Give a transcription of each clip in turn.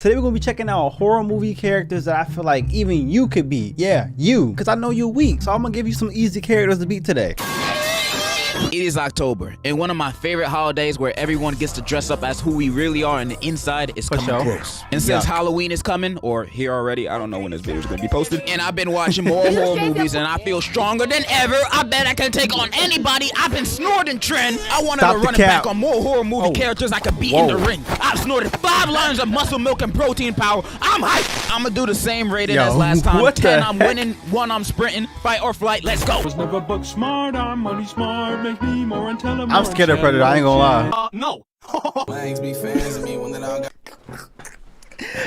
Today we're gonna be checking out horror movie characters that I feel like even you could beat. Yeah, you, because I know you're weak. So I'm gonna give you some easy characters to beat today. It is October, and one of my favorite holidays where everyone gets to dress up as who we really are and the inside is coming close. And since Halloween is coming, or here already, I don't know when this video is going to be posted, and I've been watching more horror movies and I feel stronger than ever. I bet I can take on anybody. I've been snorting trend. I wanted to run it back on more horror movie characters I could beat in the ring. I've snorted 5 lines of muscle milk and protein power. I'm hyped. I'm going to do the same rating as last time. 10, I'm winning. 1, I'm sprinting. Fight or flight. Let's go. Was never book smart. I'm money smart. Make me more intelligent. I'm scared of Predator, I ain't gonna lie. No.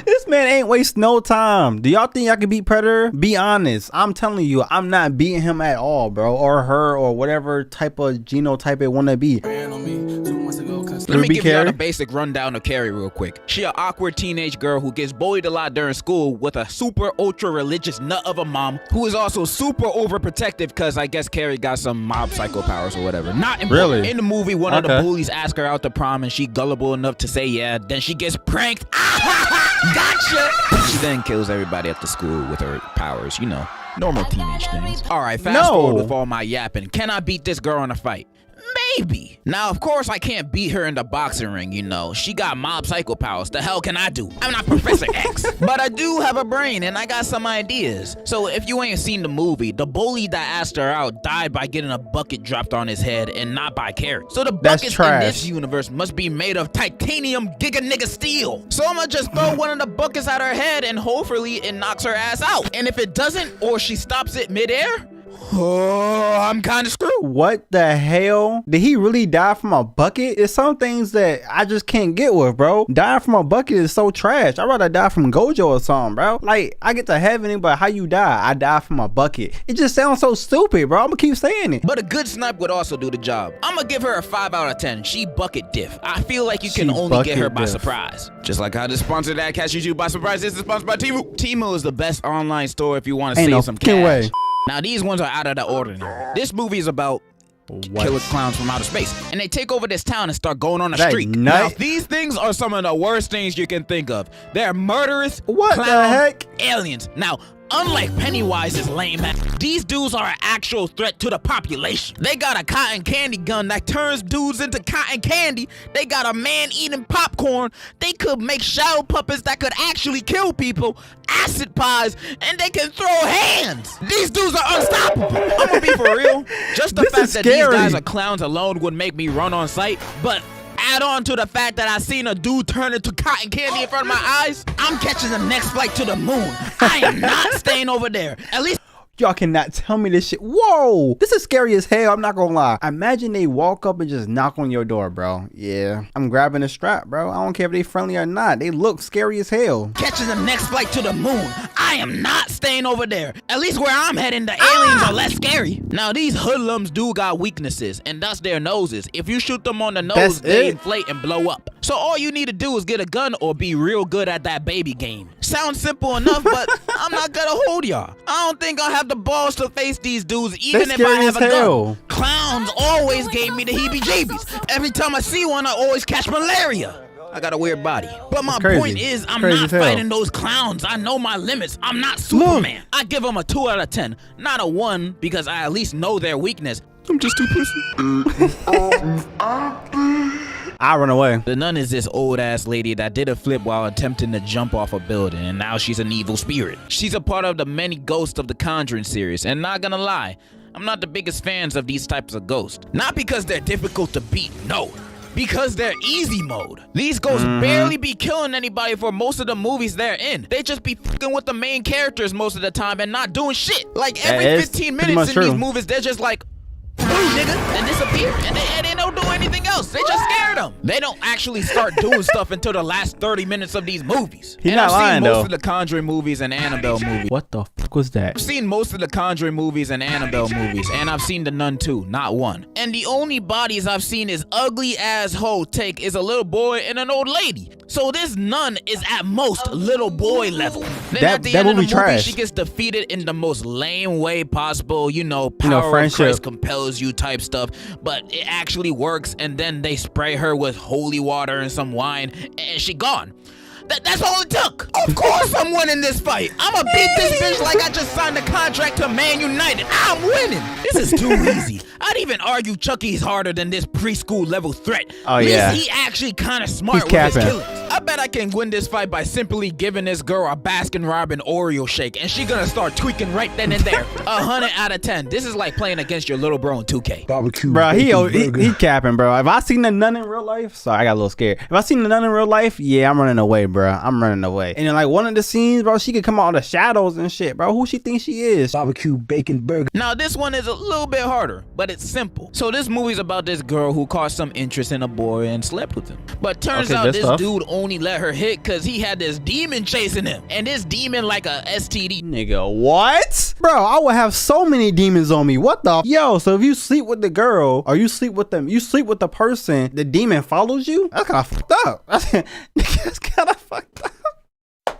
This man ain't waste no time. Do y'all think y'all can beat Predator? Be honest. I'm telling you, I'm not beating him at all, bro. Or her, or whatever type of genotype it wanna be. Let me give y'all a basic rundown of Carrie real quick. She an awkward teenage girl who gets bullied a lot during school with a super ultra religious nut of a mom who is also super overprotective because I guess Carrie got some mob psycho powers or whatever. Not important. Really? In the movie, one of the bullies asks her out to prom and she gullible enough to say yeah. Then she gets pranked. Gotcha! She then kills everybody at the school with her powers, you know, normal teenage things. Alright, fast forward with all my yapping. Can I beat this girl in a fight? Maybe. Now, of course, I can't beat her in the boxing ring, you know. She got mob psycho powers. The hell can I do? I'm not Professor X. But I do have a brain, and I got some ideas. So if you ain't seen the movie, the bully that asked her out died by getting a bucket dropped on his head and not by Carrie. So the buckets in this universe must be made of titanium giga nigga steel. So I'm gonna just throw one of the buckets at her head and hopefully it knocks her ass out. And if it doesn't, or she stops it midair, oh, I'm kind of screwed. What the hell? Did he really die from a bucket? It's some things that I just can't get with, bro. Dying from a bucket is so trash. I'd rather die from Gojo or something, bro. Like, I get to heaven, but how you die? I die from a bucket. It just sounds so stupid, bro. I'm gonna keep saying it. But a good snipe would also do the job. I'm gonna give her a 5 out of 10. She bucket diff. I feel like you can only get her by surprise. Just like how this sponsor that catches you by surprise is sponsored by Temu. Temu is the best online store if you want to save some cash. Now, these ones are out of the ordinary. This movie is about killer clowns from outer space, and they take over this town and start going on a streak. Now, these things are some of the worst things you can think of. They're murderous aliens. Now, unlike Pennywise's lame ass, these dudes are an actual threat to the population. They got a cotton candy gun that turns dudes into cotton candy. They got a man eating popcorn. They could make shadow puppets that could actually kill people, acid pies, and they can throw hands. These dudes are unstoppable. I'm gonna be for real. Just the fact that these guys are clowns alone would make me run on sight, but add on to the fact that I seen a dude turn into cotton candy in front of my eyes, I'm catching the next flight to the moon. I am not staying over there. At least y'all cannot tell me this shit. Whoa, this is scary as hell. I'm not gonna lie. Imagine they walk up and just knock on your door, bro. Yeah, I'm grabbing a strap, bro. I don't care if they friendly or not. They look scary as hell. Catching the next flight to the moon. I am not staying over there. At least where I'm heading, the aliens are less scary. Now, these hoodlums do got weaknesses, and that's their noses. If you shoot them on the nose, they inflate and blow up. So all you need to do is get a gun or be real good at that baby game. Sounds simple enough, but I'm not gonna hold y'all. I don't think I'll have the balls to face these dudes, even if I have a gun. Clowns always gave me the heebie-jeebies. Every time I see one, I always catch malaria. I got a weird body. But my point is, I'm not fighting those clowns. I know my limits. I'm not Superman. I give them a 2 out of 10, not a 1, because I at least know their weakness. I'm just too pussy. I run away. The nun is this old ass lady that did a flip while attempting to jump off a building, and now she's an evil spirit. She's a part of the many ghosts of the Conjuring series, and not gonna lie, I'm not the biggest fans of these types of ghosts. Not because they're difficult to beat, no, because they're easy mode. These ghosts barely be killing anybody for most of the movies they're in. They just be fucking with the main characters most of the time and not doing shit. Like every 15 minutes in these movies, they're just like, nigga, and disappear, and they don't do anything else. They just scared them. They don't actually start doing stuff until the last 30 minutes of these movies. He's not lying, though. I've seen most of the Conjuring movies and Annabelle movies. What the fuck was that? I've seen most of the Conjuring movies and Annabelle movies, and I've seen The Nun too, not one. And the only bodies I've seen is ugly ass hoe take is a little boy and an old lady. So this nun is at most little boy level. Then at the end of the movie, she gets defeated in the most lame way possible. You know, power of Christ compels you type stuff, but it actually works, and then they spray her with holy water and some wine, and she gone. That's all it took. Of course I'm winning this fight. I'ma beat this bitch like I just signed a contract to Man United. I'm winning. This is too easy. I'd even argue Chucky's harder than this preschool level threat. Oh, yeah. He actually kind of smart with his killings. I bet I can win this fight by simply giving this girl a Baskin-Robbins Oreo shake, and she gonna start tweaking right then and there. 100 out of 10. This is like playing against your little bro in 2K. Barbecue. Bro, he capping, bro. If I seen the nun in real life, sorry, I got a little scared. If I seen the nun in real life, yeah, I'm running away, bro. I'm running away. And then like one of the scenes, bro, she could come out of the shadows and shit, bro. Who she thinks she is? Barbecue bacon burger. Now this one is a little bit harder, but it's simple. So this movie's about this girl who caught some interest in a boy and slept with him. But turns out this dude only let her hit because he had this demon chasing him. And this demon like a STD. Nigga, what? Bro, I would have so many demons on me. What the? Yo, so if you sleep with the girl or you sleep with them, you sleep with the person, the demon follows you? That's kind of fucked up. That's kind of fucked up.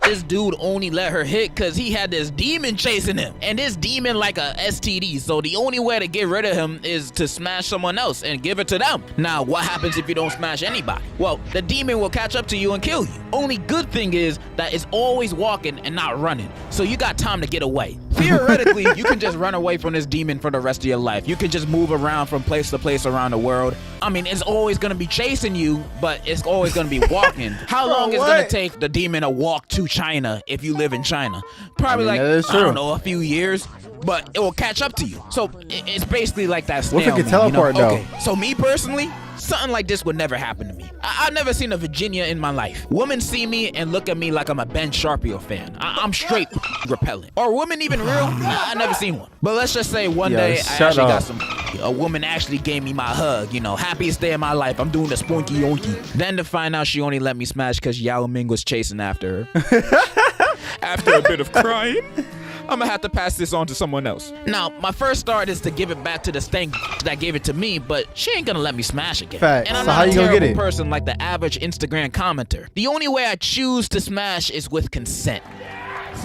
This dude only let her hit because he had this demon chasing him. And this demon like a STD. So the only way to get rid of him is to smash someone else and give it to them. Now, what happens if you don't smash anybody? Well, the demon will catch up to you and kill you. Only good thing is that it's always walking and not running. So you got time to get away. Theoretically, you can just run away from this demon for the rest of your life. You can just move around from place to place around the world. I mean, it's always going to be chasing you, but it's always going to be walking. How long is it going to take the demon to walk to China if you live in China? Probably I don't know, a few years, but it will catch up to you. So it's basically like that snail. What if it could teleport, though? Okay, so me personally, something like this would never happen to me. I've never seen a Virginia in my life. Women see me and look at me like I'm a Ben Sharpio fan. I'm straight repellent. Or women even real? I never seen one. But let's just say one day I actually got a woman actually gave me my hug, you know, happiest day of my life. I'm doing the spoinky yonky. Then to find out she only let me smash because Yao Ming was chasing after her. After a bit of crying, I'm gonna have to pass this on to someone else. Now, my first thought is to give it back to the stank that gave it to me, but she ain't gonna let me smash again. Fact. And I'm So not how a you gonna terrible get it? person like the average Instagram commenter. The only way I choose to smash is with consent.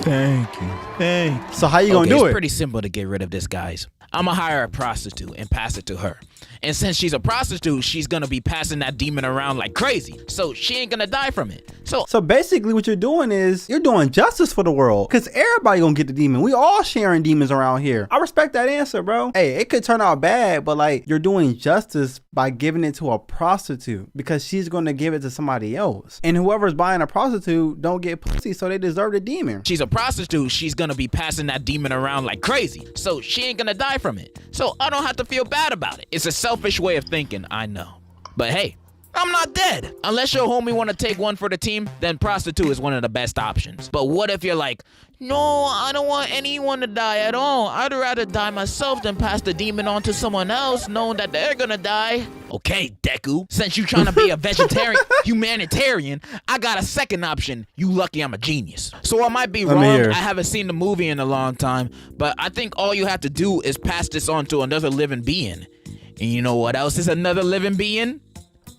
Thank you. So how you gonna do It's it? pretty simple to get rid of this, guys. I'm gonna hire a prostitute and pass it to her. And since she's a prostitute, she's gonna be passing that demon around like crazy. So she ain't gonna die from it. So basically what you're doing is you're doing justice for the world, because everybody gonna get the demon. We all sharing demons around here. I respect that answer, bro. Hey, it could turn out bad, but like you're doing justice by giving it to a prostitute because she's gonna give it to somebody else. And whoever's buying a prostitute don't get pussy, so they deserve the demon. She's a prostitute, she's gonna be passing that demon around like crazy. So she ain't gonna die from it. So I don't have to feel bad about it. It's a selfish way of thinking, I know. But hey, I'm not dead. Unless your homie want to take one for the team, then prostitute is one of the best options. But what if you're like, no, I don't want anyone to die at all. I'd rather die myself than pass the demon on to someone else knowing that they're gonna die. Okay, Deku, since you trying to be a vegetarian, humanitarian, I got a second option. You lucky I'm a genius. So I might be wrong. I haven't seen the movie in a long time, but I think all you have to do is pass this on to another living being. And you know what else is another living being?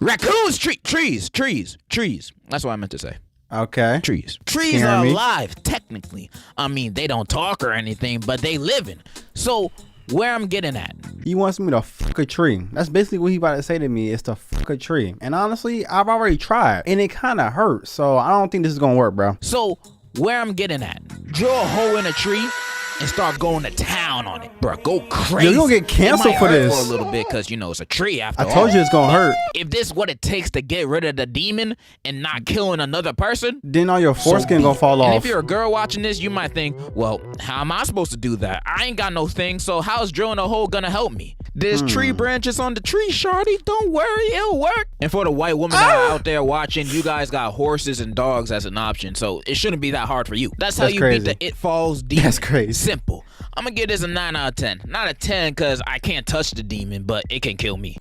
Raccoons, trees. That's what I meant to say. Okay. Trees are alive, technically. I mean, they don't talk or anything, but they living. So where I'm getting at? He wants me to fuck a tree. That's basically what he about to say to me, is to fuck a tree. And honestly, I've already tried, and it kind of hurts. So I don't think this is gonna work, bro. So where I'm getting at? Drill a hole in a tree and start going to town on it, bro. Go crazy. You're gonna get canceled for this. For a little bit, because you know it's a tree after all. I told you it's gonna hurt. If this is what it takes to get rid of the demon and not killing another person, then all your foreskin gonna fall off. And if you're a girl watching this, you might think, well, how am I supposed to do that? I ain't got no thing, so how's drilling a hole gonna help me? There's tree branches on the tree, shawty. Don't worry, it'll work. And for the white women that are out there watching, you guys got horses and dogs as an option, so it shouldn't be that hard for you. That's how you beat the It Falls demon. That's crazy. Simple. I'm gonna give this a 9 out of 10. Not a 10 because I can't touch the demon, but it can kill me.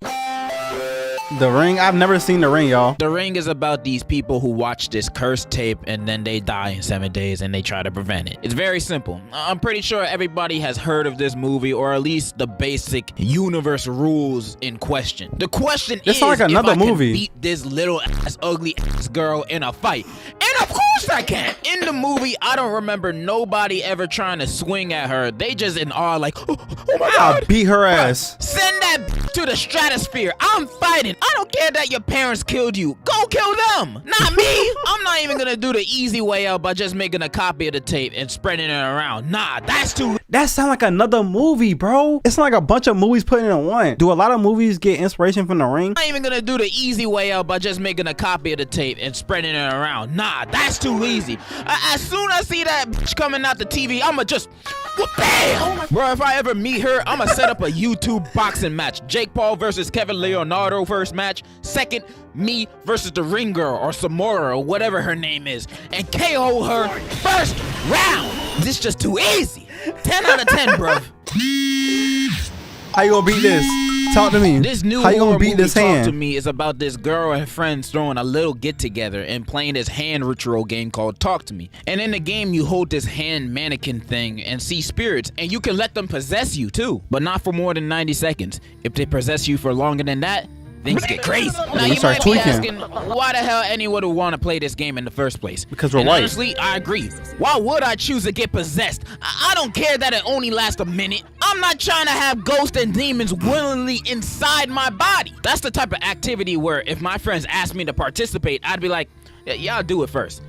The Ring? I've never seen The Ring, y'all. The Ring is about these people who watch this cursed tape and then they die in 7 days and they try to prevent it. It's very simple. I'm pretty sure everybody has heard of this movie, or at least the basic universe rules in question. The question is like another if I movie. can beat this little ass ugly ass girl in a fight. And of course I can. In the movie, I don't remember nobody ever trying to swing at her. They just in awe like, oh my God. I'll beat her ass. Send that to the stratosphere. I'm fighting. I don't care that your parents killed you. Go kill them, not me. I'm not even gonna do the easy way out by just making a copy of the tape and spreading it around. Nah, that's too... That sound like another movie, bro. It's like a bunch of movies put in one. Do a lot of movies get inspiration from The Ring? I'm not even gonna do the easy way out by just making a copy of the tape and spreading it around. Nah, that's too easy. As soon as I see that bitch coming out the TV, I'ma just... Bam! Bro, if I ever meet her, I'ma set up a YouTube boxing match. Jake Paul versus Kevin Leonardo first match. Second, me versus the Ring Girl or Samora or whatever her name is. And KO her first round. This just too easy. 10 out of 10, bro. How you gonna beat this? Talk to me. This new How you horror gonna beat movie this Talk hand? to Me is about this girl and friends throwing a little get together and playing this hand ritual game called Talk to Me. And in the game, you hold this hand mannequin thing and see spirits, and you can let them possess you too, but not for more than 90 seconds. If they possess you for longer than that, things get crazy. Now you might be asking, why the hell anyone would want to play this game in the first place? Because we're and white. Honestly, I agree. Why would I choose to get possessed? I don't care that it only lasts a minute. I'm not trying to have ghosts and demons willingly inside my body. That's the type of activity where if my friends asked me to participate, I'd be like, yeah, y'all do it first.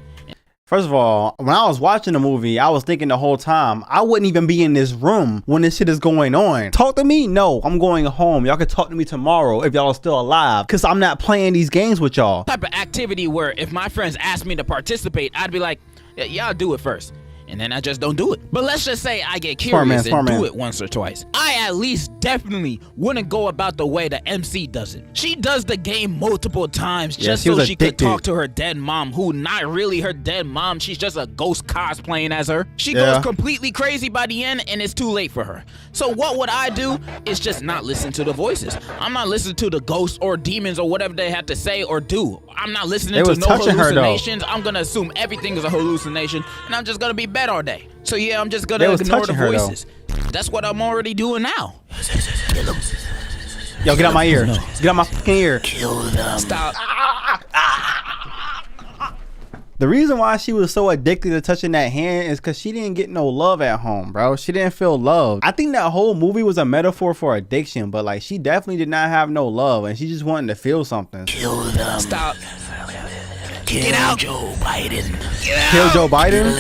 First of all, when I was watching the movie, I was thinking the whole time, I wouldn't even be in this room when this shit is going on. Talk to me? No, I'm going home. Y'all can talk to me tomorrow if y'all are still alive, because I'm not playing these games with y'all. Type of activity where if my friends asked me to participate, I'd be like, yeah, y'all do it first. And then I just don't do it. But let's just say I get curious and do it once or twice. I at least definitely wouldn't go about the way the MC does it. She does the game multiple times just so she could talk to her dead mom, who not really her dead mom. She's just a ghost cosplaying as her. She goes completely crazy by the end and it's too late for her. So what would I do is just not listen to the voices. I'm not listening to the ghosts or demons or whatever they have to say or do. I'm not listening to no hallucinations. I'm gonna assume everything is a hallucination and I'm just gonna be bed all day. So yeah, I'm just gonna ignore the voices. That's what I'm already doing now. Yo, get out my ear. Get out my fucking ear. Stop. The reason why she was so addicted to touching that hand is because she didn't get no love at home, bro. She didn't feel love. I think that whole movie was a metaphor for addiction, but like she definitely did not have no love and she just wanted to feel something. Kill them. Stop. Get out, Joe Biden. Kill Joe Biden?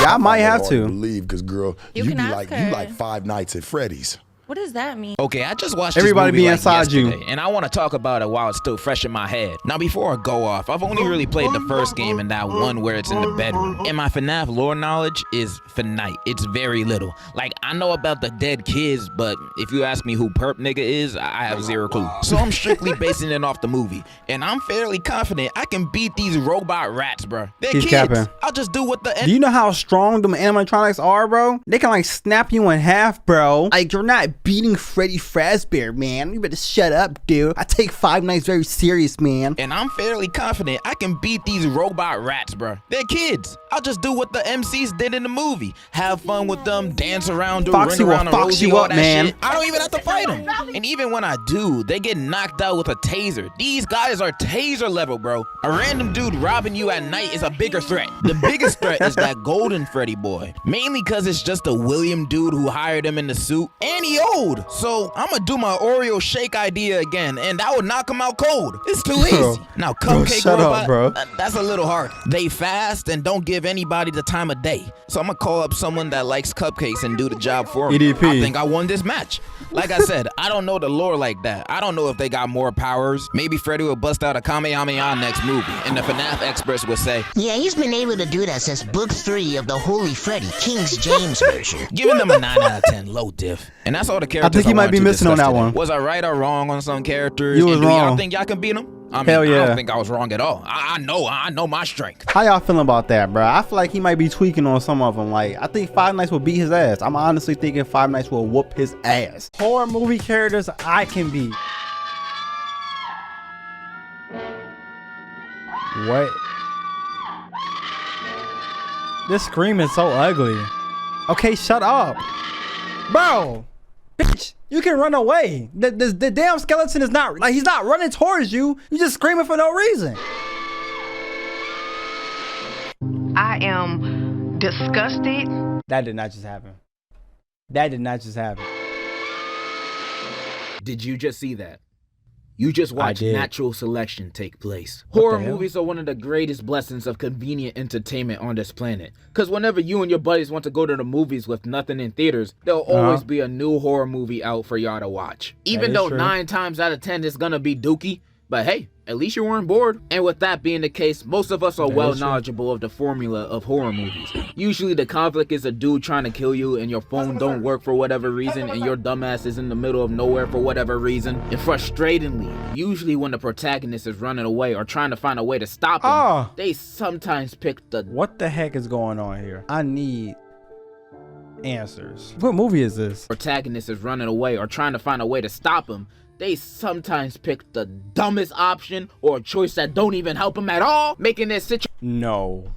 Yeah, I might have to. Believe, because girl, you be like Five Nights at Freddy's. What does that mean? Okay, I just watched Everybody this movie be inside you, and I want to talk about it while it's still fresh in my head. Now, before I go off, I've only really played the first game and that one where it's in the bedroom. And my FNAF lore knowledge is finite. It's very little. Like, I know about the dead kids, but if you ask me who Perp Nigga is, I have zero clue. So I'm strictly basing it off the movie, and I'm fairly confident I can beat these robot rats, bro. They're kids. Capping. I'll just do what the... Do you know how strong them animatronics are, bro? They can like snap you in half, bro. Like, you're not beating Freddy Fazbear, man. You better shut up, dude. I take Five Nights very serious, man. And I'm fairly confident I can beat these robot rats, bro. They're kids. I'll just do what the MCs did in the movie. Have fun with them, dance around, do ring around the rosy, all that shit. I don't even have to fight them. And even when I do, they get knocked out with a taser. These guys are taser level, bro. A random dude robbing you at night is a bigger threat. The biggest threat is that golden Freddy boy. Mainly because it's just a William dude who hired him in the suit. And he old. So I'm gonna do my Oreo shake idea again, and that would knock him out cold. It's too easy. Now, Cupcake Robot, bro. That's a little hard. They fast and don't give anybody the time of day. So I'm gonna call up someone that likes cupcakes and do the job for me. EDP. I think I won this match. Like I said, I don't know the lore like that. I don't know if they got more powers. Maybe Freddy will bust out a Kamehameha next movie, and the FNAF experts would say, yeah, he's been able to do that since book 3 of the Holy Freddy, King James version. Giving them a 9 out of 10, low diff. And that's all the characters I think you might be missing on that one. Was I right or wrong on some characters? You was wrong. Y'all think y'all can beat them? I mean, hell yeah. I don't think I was wrong at all. I know my strength. How y'all feeling about that, bro? I feel like he might be tweaking on some of them. Like, I think Five Nights will beat his ass. I'm honestly thinking Five Nights will whoop his ass. Horror movie characters I can beat. What? This scream is so ugly. Okay, shut up. Bro, bitch, you can run away. The damn skeleton is not, like, he's not running towards you. You're just screaming for no reason. I am disgusted. That did not just happen. That did not just happen. Did you just see that? You just watched natural selection take place. Horror movies are one of the greatest blessings of convenient entertainment on this planet. Because whenever you and your buddies want to go to the movies with nothing in theaters, there'll always be a new horror movie out for y'all to watch. Even though 9 times out of 10 it's gonna be dookie, but hey, at least you weren't bored. And with that being the case, most of us are well knowledgeable of the formula of horror movies. Usually the conflict is a dude trying to kill you and your phone don't work for whatever reason and your dumbass is in the middle of nowhere for whatever reason. And frustratingly, usually when the protagonist is running away or trying to find a way to stop him, they sometimes pick the... What the heck is going on here? I need answers. What movie is this? Protagonist is running away or trying to find a way to stop him. They sometimes pick the dumbest option or a choice that don't even help them at all, making this situation. No.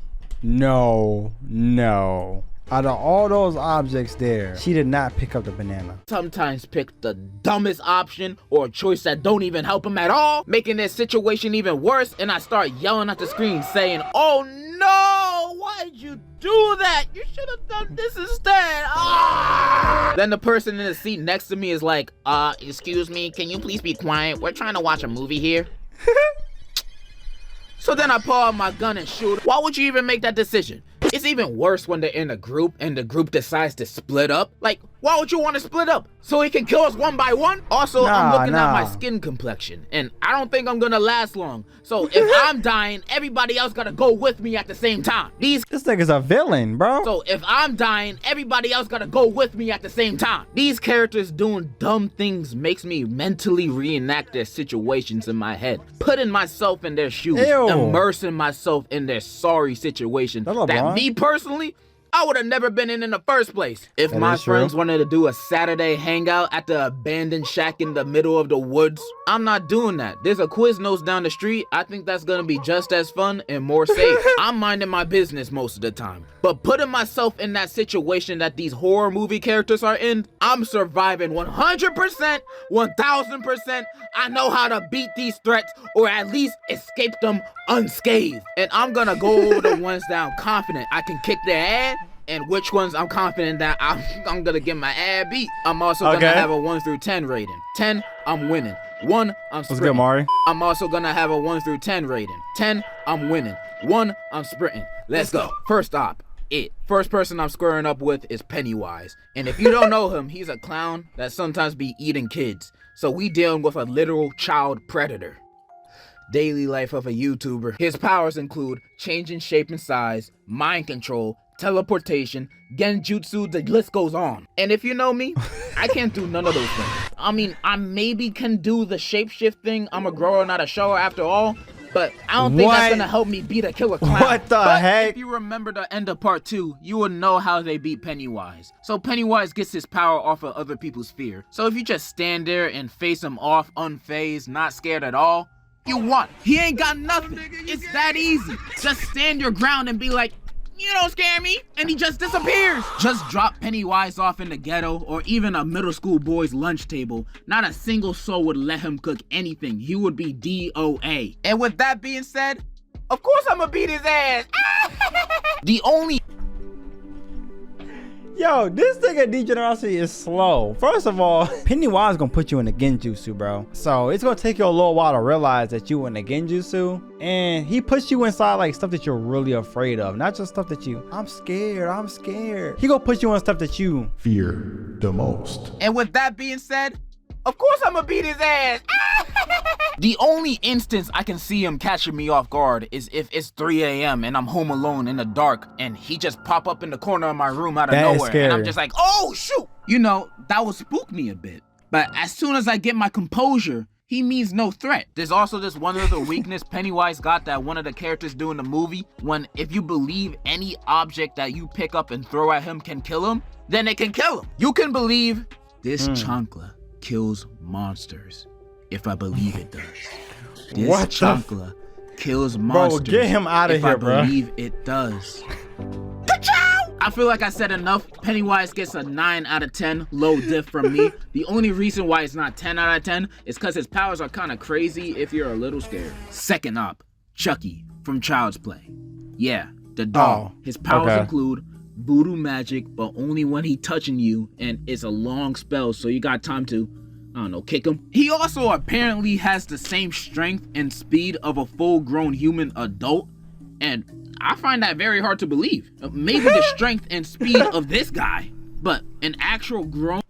Out of all those objects there, she did not pick up the banana. Sometimes pick the dumbest option or a choice that don't even help them at all, making this situation even worse. And I start yelling at the screen saying, "Oh no, why'd you do that? You should have done this instead." Then the person in the seat next to me is like, excuse me, can you please be quiet? We're trying to watch a movie here. So then I pull out my gun and shoot. Why would you even make that decision? It's even worse when they're in a group and the group decides to split up. Like, why would you want to split up? So he can kill us one by one? Also, I'm looking at my skin complexion and I don't think I'm gonna last long. So if I'm dying, everybody else gotta go with me at the same time. This nigga's a villain, bro. So if I'm dying, everybody else gotta go with me at the same time. These characters doing dumb things makes me mentally reenact their situations in my head, putting myself in their shoes, immersing myself in their sorry situation that me personally, I would have never been in the first place. If my friends wanted to do a Saturday hangout at the abandoned shack in the middle of the woods, I'm not doing that. There's a Quiznos down the street. I think that's gonna be just as fun and more safe. I'm minding my business most of the time. But putting myself in that situation that these horror movie characters are in, I'm surviving 100%, 1000%. I know how to beat these threats or at least escape them unscathed. And I'm gonna go over the ones that I'm confident I can kick their ass, and which ones I'm confident that I'm gonna get my ass beat. I'm also gonna have a 1 through 10 rating. 10, I'm winning. 1, I'm sprinting. Let's go, Mari. I'm also gonna have a 1 through 10 rating. 10, I'm winning. 1, I'm sprinting. Let's go. First op, First person I'm squaring up with is Pennywise. And if you don't know him, he's a clown that sometimes be eating kids. So we dealing with a literal child predator. Daily life of a YouTuber. His powers include changing shape and size, mind control, teleportation, genjutsu, the list goes on. And if you know me, I can't do none of those things. I mean, I maybe can do the shapeshift thing. I'm a grower, not a shower after all. But I don't think that's gonna help me beat a killer clown. What the heck? If you remember the end of part 2, you will know how they beat Pennywise. So Pennywise gets his power off of other people's fear. So if you just stand there and face him off unfazed, not scared at all, you won. He ain't got nothing. It's that easy. Just stand your ground and be like, you don't scare me, and he just disappears. Just drop Pennywise off in the ghetto or even a middle school boy's lunch table. Not a single soul would let him cook anything. He would be DOA. And with that being said, of course I'm gonna beat his ass. The only... Yo, this nigga Degenerosity is slow. First of all, Pennywise gonna put you in the genjutsu, bro. So it's gonna take you a little while to realize that you in the genjutsu. And he puts you inside like stuff that you're really afraid of. Not just stuff that you, I'm scared. He gonna put you on stuff that you fear the most. And with that being said, of course I'm gonna beat his ass. The only instance I can see him catching me off guard is if it's 3 a.m. and I'm home alone in the dark and he just pop up in the corner of my room out of nowhere. And I'm just like, oh shoot. You know, that would spook me a bit. But as soon as I get my composure, he means no threat. There's also this one little weakness Pennywise got that one of the characters do in the movie. When if you believe any object that you pick up and throw at him can kill him, then it can kill him. You can believe this chancla kills monsters. If I believe it does. This chancla kills monsters. Bro, get him out of here, bro. If I believe it does. I feel like I said enough. Pennywise gets a 9 out of 10 low diff from me. The only reason why it's not 10 out of 10 is because his powers are kind of crazy if you're a little scared. Second op, Chucky from Child's Play. Yeah, the doll. Oh, His powers okay. include voodoo magic, but only when he touching you, and it's a long spell, so you got time to, I don't know, kick him. He also apparently has the same strength and speed of a full-grown human adult, and I find that very hard to believe. Maybe the strength and speed of this guy, but an actual grown.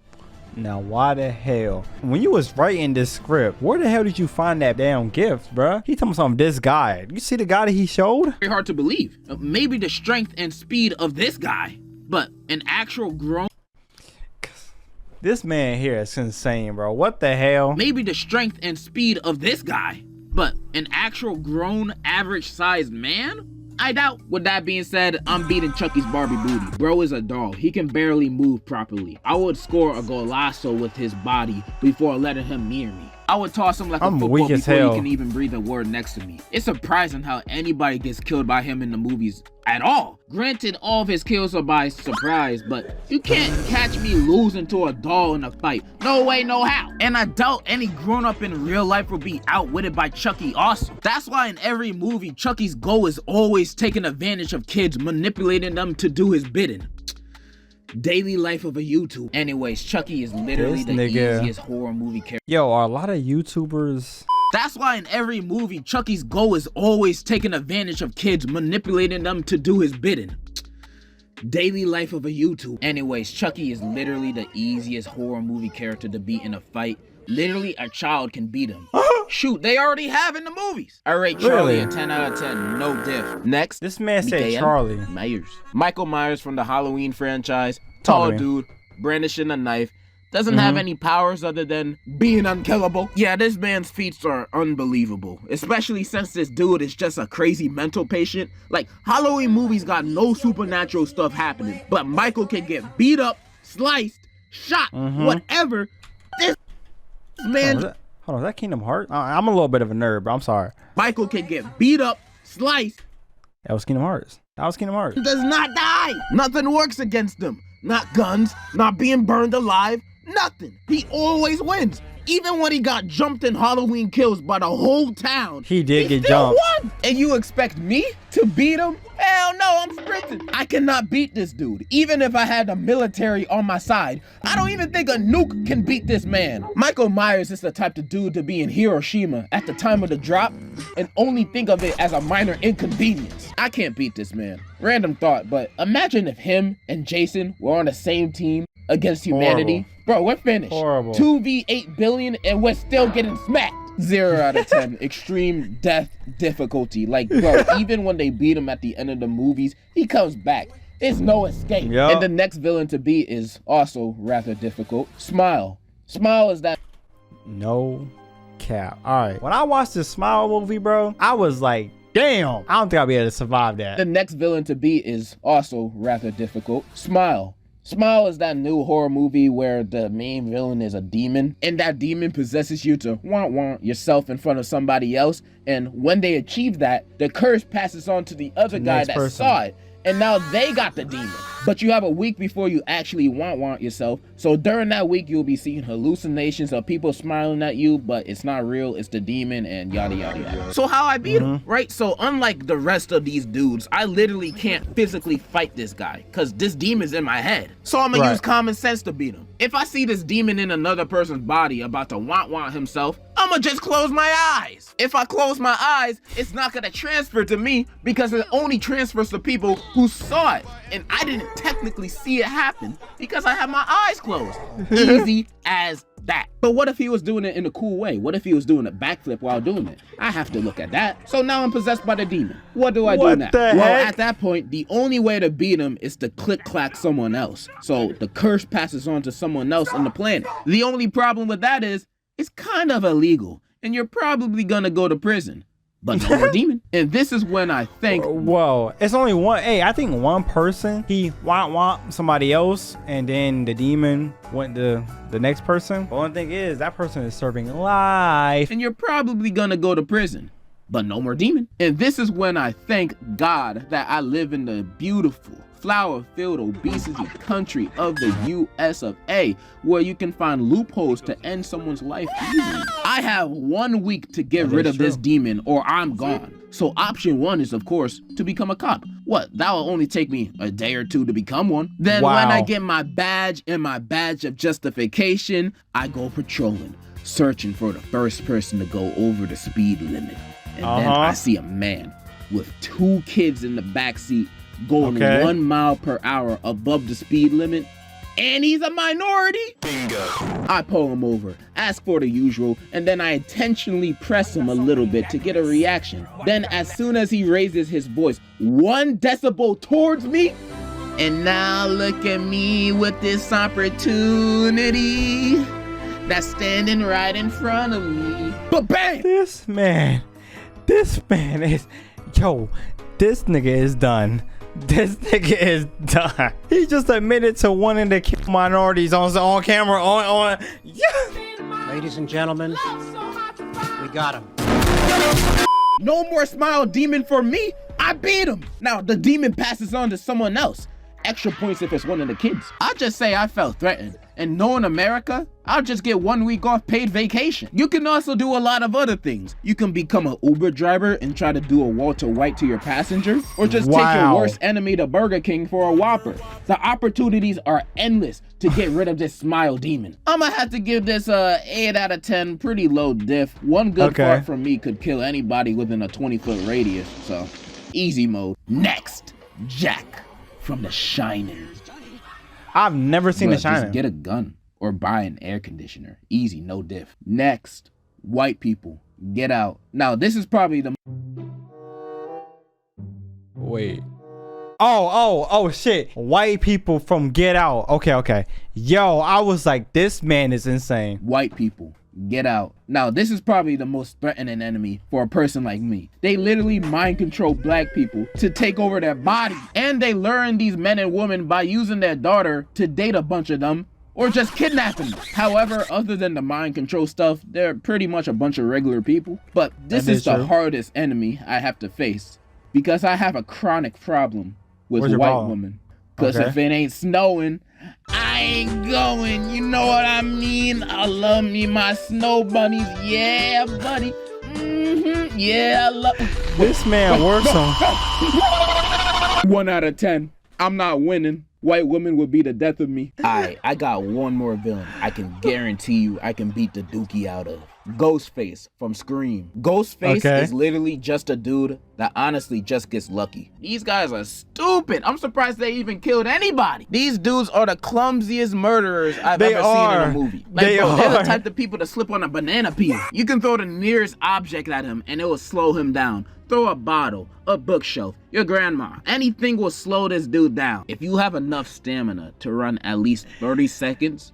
Now, why the hell? When you was writing this script, where the hell did you find that damn gift, bruh? He told me something, this guy. You see the guy that he showed? Very hard to believe. Maybe the strength and speed of this guy, but an actual grown. This man here is insane, bro. What the hell? Maybe the strength and speed of this guy, but an actual grown average-sized man? I doubt. With that being said, I'm beating Chucky's Barbie booty. Bro is a doll. He can barely move properly. I would score a golazo with his body before letting him near me. I would toss him like a football weak as before he hell. can even breathe a word next to me. It's surprising how anybody gets killed by him in the movies at all. Granted, all of his kills are by surprise, but you can't catch me losing to a doll in a fight. No way, no how. And I doubt any grown-up in real life will be outwitted by Chucky also. That's why in every movie, Chucky's goal is always taking advantage of kids, manipulating them to do his bidding. Daily life of a YouTuber. Anyways, Chucky is literally This the nigga. easiest horror movie character. Yo, are a lot of YouTubers... That's why in every movie, Chucky's goal is always taking advantage of kids, manipulating them to do his bidding. Daily life of a YouTuber. Anyways, Chucky is literally the easiest horror movie character to beat in a fight. Literally, a child can beat him. Shoot, they already have in the movies. I rate Charlie Really? a 10 out of 10, no diff. Next, This man said Mikael Charlie. Myers. Michael Myers from the Halloween franchise. Tall me. dude, brandishing a knife. Doesn't have any powers other than being unkillable. Yeah, this man's feats are unbelievable. Especially since this dude is just a crazy mental patient. Like, Halloween movies got no supernatural stuff happening. But Michael can get beat up, sliced, shot, whatever. This man... Hold on, is that Kingdom Hearts? I'm a little bit of a nerd, but I'm sorry. Michael can get beat up, sliced, That was Kingdom Hearts. That was Kingdom Hearts. does not die. Nothing works against him. Not guns, not being burned alive, nothing. He always wins. Even when he got jumped in Halloween Kills by the whole town, He did get still jumped. won. And you expect me to beat him? Hell no, I'm sprinting. I cannot beat this dude. Even if I had the military on my side, I don't even think a nuke can beat this man. Michael Myers is the type of dude to be in Hiroshima at the time of the drop and only think of it as a minor inconvenience. I can't beat this man. Random thought, but imagine if him and Jason were on the same team against humanity. Bro, we're finished. Horrible. 2v8 billion and we're still getting smacked. 0 out of 10. Extreme death difficulty. Like, bro, even when they beat him at the end of the movies, he comes back. There's no escape. Yup. And the next villain to beat is also rather difficult. Smile. Smile is that. No cap. Alright. When I watched this Smile movie, bro, I was like, damn. I don't think I'll be able to survive that. The next villain to beat is also rather difficult. Smile. Smile is that new horror movie where the main villain is a demon, and that demon possesses you to want yourself in front of somebody else, and when they achieve that, the curse passes on to the other guy next that person. saw it, and now they got the demon. But you have a week before you actually want yourself, so during that week you'll be seeing hallucinations of people smiling at you, but it's not real, it's the demon, and yada yada yada. So how I beat him, right? So unlike the rest of these dudes, I literally can't physically fight this guy, cause this demon's in my head. So I'm gonna Right. use common sense to beat him. If I see this demon in another person's body about to want himself, I'ma just close my eyes. If I close my eyes, it's not gonna transfer to me because it only transfers to people who saw it. And I didn't technically see it happen because I have my eyes closed. Easy as that. But what if he was doing it in a cool way? What if he was doing a backflip while doing it? I have to look at that. So now I'm possessed by the demon. What do I do What now? the Well, heck? at that point, the only way to beat him is to click-clack someone else. So the curse passes on to someone else on the planet. The only problem with that is, it's kind of illegal, and you're probably gonna go to prison. But no more demon. And this is when I think, Whoa, it's only one. Hey, I think one person, he want somebody else, and then the demon went to the next person. But one thing is, that person is serving life. and you're probably gonna go to prison. But no more demon. And this is when I thank God that I live in the beautiful, flower-filled obesity country of the US of A, where you can find loopholes to end someone's life easily. I have 1 week to get rid of this demon or I'm gone. So option 1 is, of course, to become a cop. What? That will only take me a day or 2 to become one. Then when I get my badge and my badge of justification, I go patrolling, searching for the first person to go over the speed limit. And then I see a man with 2 kids in the backseat going 1 mile per hour above the speed limit, and he's a minority. Bingo. I pull him over, ask for the usual, and then I intentionally press him a little bit to get a reaction. Then as soon as he raises his voice 1 decibel towards me, and now look at me with this opportunity that's standing right in front of me. But bang! This man is, yo, this nigga is done. This nigga is done. He just admitted to wanting to kill minorities on camera. Yeah. Ladies and gentlemen, we got him. No more smile demon for me. I beat him. Now the demon passes on to someone else. Extra points if it's one of the kids. I'll just say I felt threatened. And knowing America, I'll just get 1 week off paid vacation. You can also do a lot of other things. You can become an Uber driver and try to do a Walter White to your passenger, or just take your worst enemy to Burger King for a Whopper. The opportunities are endless to get rid of this smile demon. I'ma have to give this a 8 out of 10, pretty low diff. One good fart from me could kill anybody within a 20-foot radius, so easy mode. Next, Jack from The Shining. I've never seen The Shining. Just get a gun or buy an air conditioner. Easy, no diff. Next, white people, Get Out. Now, this is probably the... Wait. Oh, shit. White people from Get Out. Okay. Yo, I was like, this man is insane. White people, Get Out. Now, this is probably the most threatening enemy for a person like me. They literally mind control black people to take over their body. And they learn these men and women by using their daughter to date a bunch of them or just kidnapping them. However, other than the mind control stuff, they're pretty much a bunch of regular people. But this is the hardest enemy I have to face because I have a chronic problem with white women. Because if it ain't snowing, I ain't going, you know what I mean? I love me my snow bunnies, yeah, buddy. Yeah, I love... This man works on... 1 out of 10. I'm not winning. White women would be the death of me. I got one more villain I can guarantee you I can beat the dookie out of. Ghostface from Scream. Ghostface is literally just a dude that honestly just gets lucky. These guys are stupid. I'm surprised they even killed anybody. These dudes are the clumsiest murderers I've ever seen in a movie. Like, they're the type of people to slip on a banana peel. You can throw the nearest object at him and it will slow him down. Throw a bottle, a bookshelf, your grandma. Anything will slow this dude down. If you have enough stamina to run at least 30 seconds,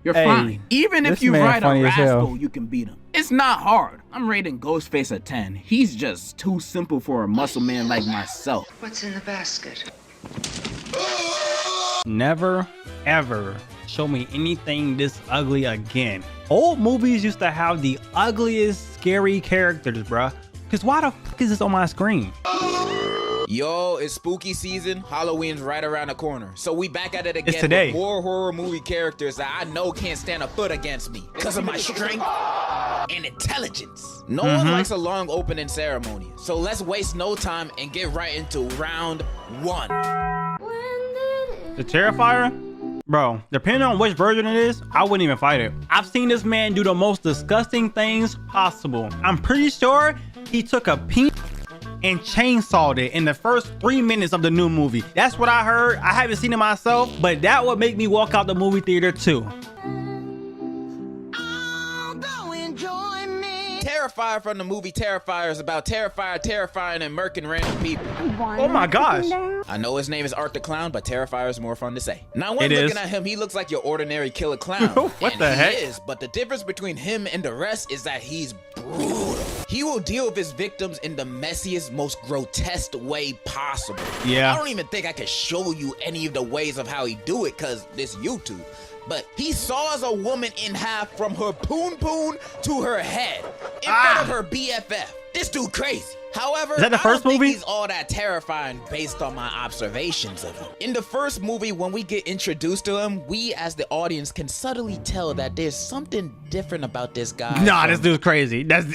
you're fine. Even if you ride a rascal, you can beat him. It's not hard. I'm rating Ghostface a 10. He's just too simple for a muscle man like myself. What's in the basket? Never, ever show me anything this ugly again. Old movies used to have the ugliest, scary characters, bruh. Cause why the fuck is this on my screen? Yo, it's spooky season. Halloween's right around the corner. So we back at it again with more horror movie characters that I know can't stand a foot against me because of my strength and intelligence. No one likes a long opening ceremony. So let's waste no time and get right into round 1. The Terrifier? Bro, depending on which version it is, I wouldn't even fight it. I've seen this man do the most disgusting things possible. I'm pretty sure he took a penis and chainsawed it in the first 3 minutes of the new movie. That's what I heard. I haven't seen it myself, but that would make me walk out the movie theater too. Terrifier from the movie Terrifier is about Terrifier terrifying and murking random people. Oh my gosh. I know his name is Art the Clown, but Terrifier is more fun to say. Now when looking at him, he looks like your ordinary killer clown. What the heck? He is, but the difference between him and the rest is that he's brutal. He will deal with his victims in the messiest, most grotesque way possible. Yeah. I don't even think I can show you any of the ways of how he do it because this YouTube. But he saws a woman in half from her poon to her head in front of her BFF. This dude crazy. However, is that the first movie? He's all that terrifying based on my observations of him. In the first movie, when we get introduced to him, we as the audience can subtly tell that there's something different about this guy. Nah, this dude's crazy. That's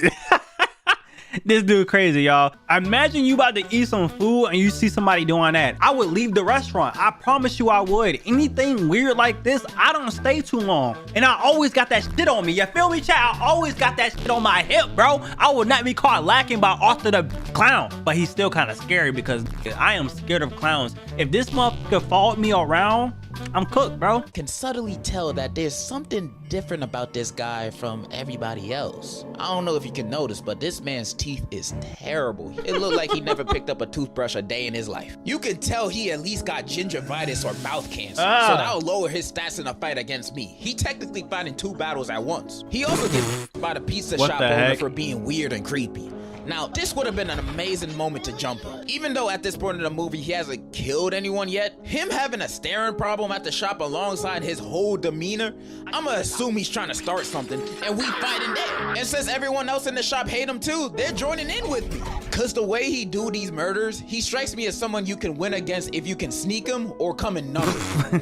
This dude crazy, y'all. Imagine you about to eat some food and you see somebody doing that. I would leave the restaurant. I promise you I would. Anything weird like this, I don't stay too long. And I always got that shit on me. You feel me, chat? I always got that shit on my hip, bro. I would not be caught lacking by Arthur the Clown. But he's still kind of scary because I am scared of clowns. If this motherfucker followed me around, I'm cooked, bro. Can subtly tell that there's something different about this guy from everybody else. I don't know if you can notice, but this man's teeth is terrible. It looked like he never picked up a toothbrush a day in his life. You can tell he at least got gingivitis or mouth cancer, so that'll lower his stats in a fight against me. He technically fighting 2 battles at once. He also gets by the pizza shop owner for being weird and creepy. Now, this would have been an amazing moment to jump on. Even though at this point in the movie he hasn't killed anyone yet, him having a staring problem at the shop alongside his whole demeanor, I'ma assume he's trying to start something, and we fighting there. And since everyone else in the shop hate him too, they're joining in with me. Cause the way he do these murders, he strikes me as someone you can win against if you can sneak him or come in numbers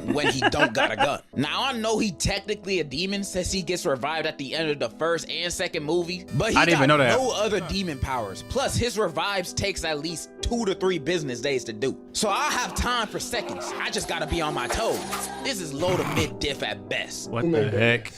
when he don't got a gun. Now, I know he technically a demon since he gets revived at the end of the first and second movie, but he got no other demon powers. Plus, his revives takes at least 2 to 3 business days to do. So I'll have time for seconds. I just gotta be on my toes. This is low to mid diff at best. What the heck?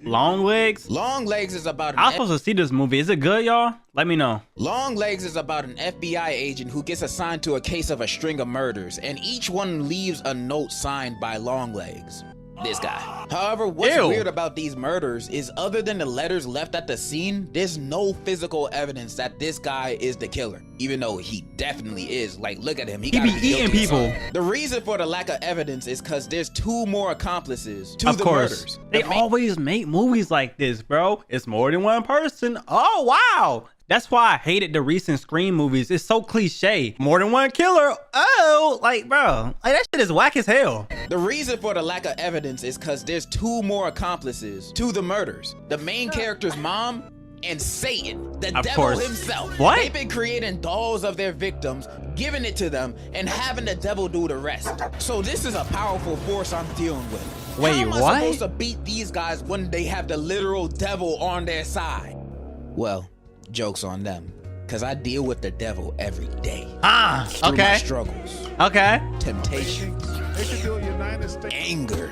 Long Legs? Long Legs is about I'm supposed to see this movie. Is it good, y'all? Let me know. Long Legs is about an FBI agent who gets assigned to a case of a string of murders, and each one leaves a note signed by Long Legs. This guy. However, what's weird about these murders is other than the letters left at the scene, there's no physical evidence that this guy is the killer. Even though he definitely is. Like, look at him. He be eating people. The reason for the lack of evidence is because there's 2 more accomplices to the murders. They always make movies like this, bro. It's more than one person. Oh, wow. That's why I hated the recent Scream movies. It's so cliche. More than one killer. Oh, like, bro, like that shit is whack as hell. The reason for the lack of evidence is because there's 2 more accomplices to the murders. The main character's mom and Satan, the devil himself. What? They've been creating dolls of their victims, giving it to them, and having the devil do the rest. So this is a powerful force I'm dealing with. Wait, How am I what? supposed to beat these guys when they have the literal devil on their side? Well, joke's on them, because I deal with the devil every day. Through my struggles. Temptations. Anger.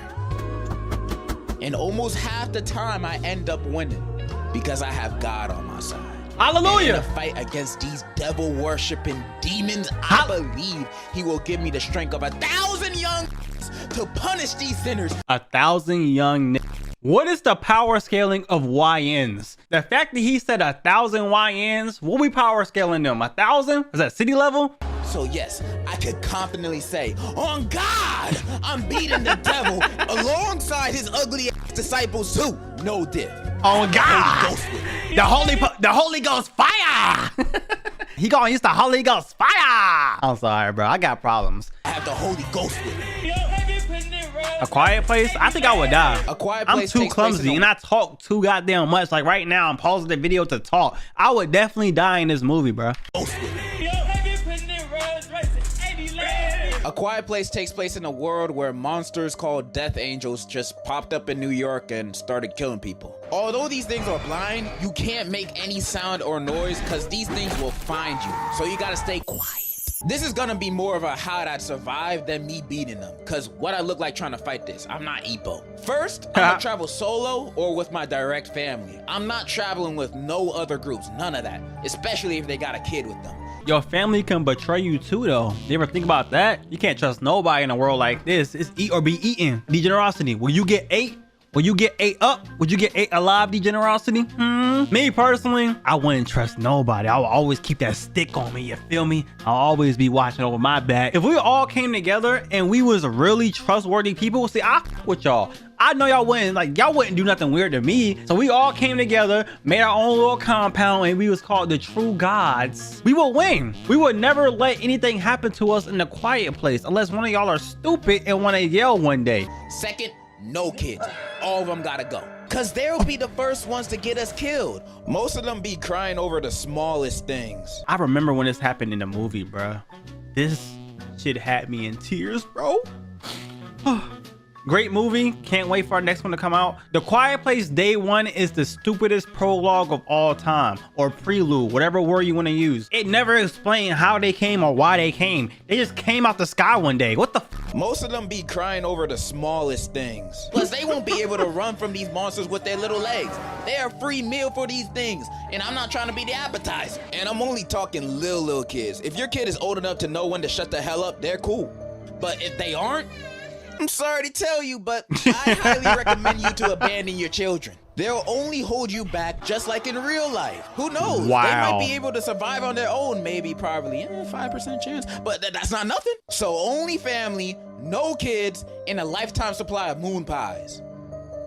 And almost half the time I end up winning because I have God on my side. Hallelujah. And in a fight against these devil worshiping demons, I believe he will give me the strength of 1,000 young to punish these sinners. 1,000 young. What is the power scaling of YNs? The fact that he said 1,000 YNs, what we power scaling them? 1,000? Is that city level? So yes, I could confidently say, on God, I'm beating the devil alongside his ugly ass disciples too. No diff. On God, the Holy Ghost fire. He gonna use the Holy Ghost fire. I'm sorry, bro. I got problems. I have the Holy Ghost with me. A Quiet Place? I think I would die. A Quiet I'm Place too clumsy and I talk too goddamn much. Like right now, I'm pausing the video to talk. I would definitely die in this movie, bro. A Quiet Place takes place in a world where monsters called Death Angels just popped up in New York and started killing people. Although these things are blind, you can't make any sound or noise because these things will find you. So you gotta stay quiet. This is gonna be more of a how I'd survive than me beating them, because what I look like trying to fight this, I'm not Ippo. First, I'm gonna travel solo or with my direct family. I'm not traveling with no other groups, none of that, especially if they got a kid with them. Your family can betray you too, though. You ever think about that? You can't trust nobody in a world like this. It's eat or be eaten. Degenerosity. Will you get ate? Will you get ate up? Would you get ate alive? Degenerosity? Me personally, I wouldn't trust nobody. I would always keep that stick on me. You feel me? I'll always be watching over my back. If we all came together and we was really trustworthy people, see, I fuck with y'all. I know y'all wouldn't do nothing weird to me. So we all came together, made our own little compound, and we was called the True Gods. We will win. We would never let anything happen to us in the Quiet Place unless one of y'all are stupid and want to yell one day. Second, no kids. All of them gotta go. Cause they'll be the first ones to get us killed. Most of them be crying over the smallest things. I remember when this happened in the movie, bro. This shit had me in tears, bro. Great movie. Can't wait for our next one to come out. The Quiet Place Day One is the stupidest prologue of all time, or prelude, whatever word you want to use. It never explained how they came or why they came. They just came out the sky one day. What the f? Most of them be crying over the smallest things. Plus, they won't be able to run from these monsters with their little legs. They're a free meal for these things, and I'm not trying to be the appetizer. And I'm only talking little kids. If your kid is old enough to know when to shut the hell up, they're cool. But if they aren't, I'm sorry to tell you, but I highly recommend you to abandon your children. They'll only hold you back just like in real life. Who knows? Wow. They might be able to survive on their own, maybe, probably. 5% chance, but that's not nothing. So only family, no kids, and a lifetime supply of moon pies.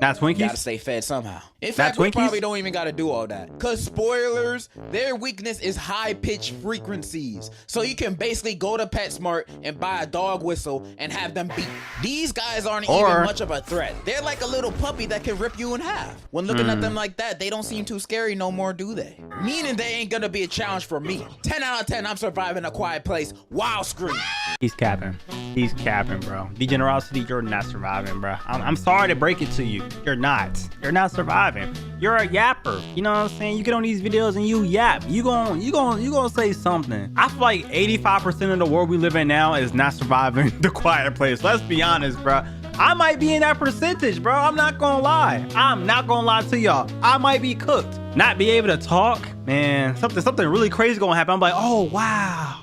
Not Twinkies? Gotta stay fed somehow. In fact, we probably don't even gotta do all that. Cause spoilers, their weakness is high-pitched frequencies. So you can basically go to PetSmart and buy a dog whistle and have them beat. These guys aren't even much of a threat. They're like a little puppy that can rip you in half. When looking at them like that, they don't seem too scary no more, do they? Meaning they ain't gonna be a challenge for me. 10 out of 10, I'm surviving A Quiet Place. Wow, scream. He's capping. He's capping, bro. Degenerosity, you're not surviving, bro. I'm sorry to break it to you. You're not. You're not surviving. You're a yapper. You know what I'm saying? You get on these videos and you yap. You gonna say something. I feel like 85% of the world we live in now is not surviving The Quiet Place. Let's be honest, bro. I might be in that percentage, bro. I'm not gonna lie. I'm not gonna lie to y'all. I might be cooked. Not be able to talk, man. Something really crazy gonna happen. I'm like, oh wow.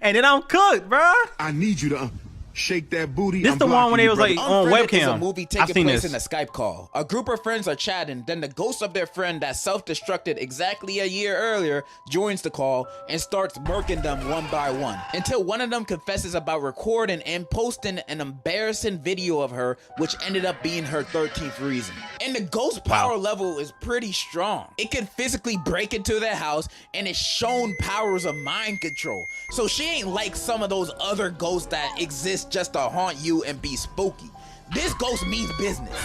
And then I'm cooked, bro. I need you to shake that booty. This the one when they was like on webcam. Is a movie taking place in a Skype call. A group of friends are chatting, then the ghost of their friend that self-destructed exactly a year earlier joins the call and starts murking them one by one until one of them confesses about recording and posting an embarrassing video of her, which ended up being her 13th reason. And the ghost power level is pretty strong. It can physically break into their house and it's shown powers of mind control. So she ain't like some of those other ghosts that exist just to haunt you and be spooky. This ghost means business.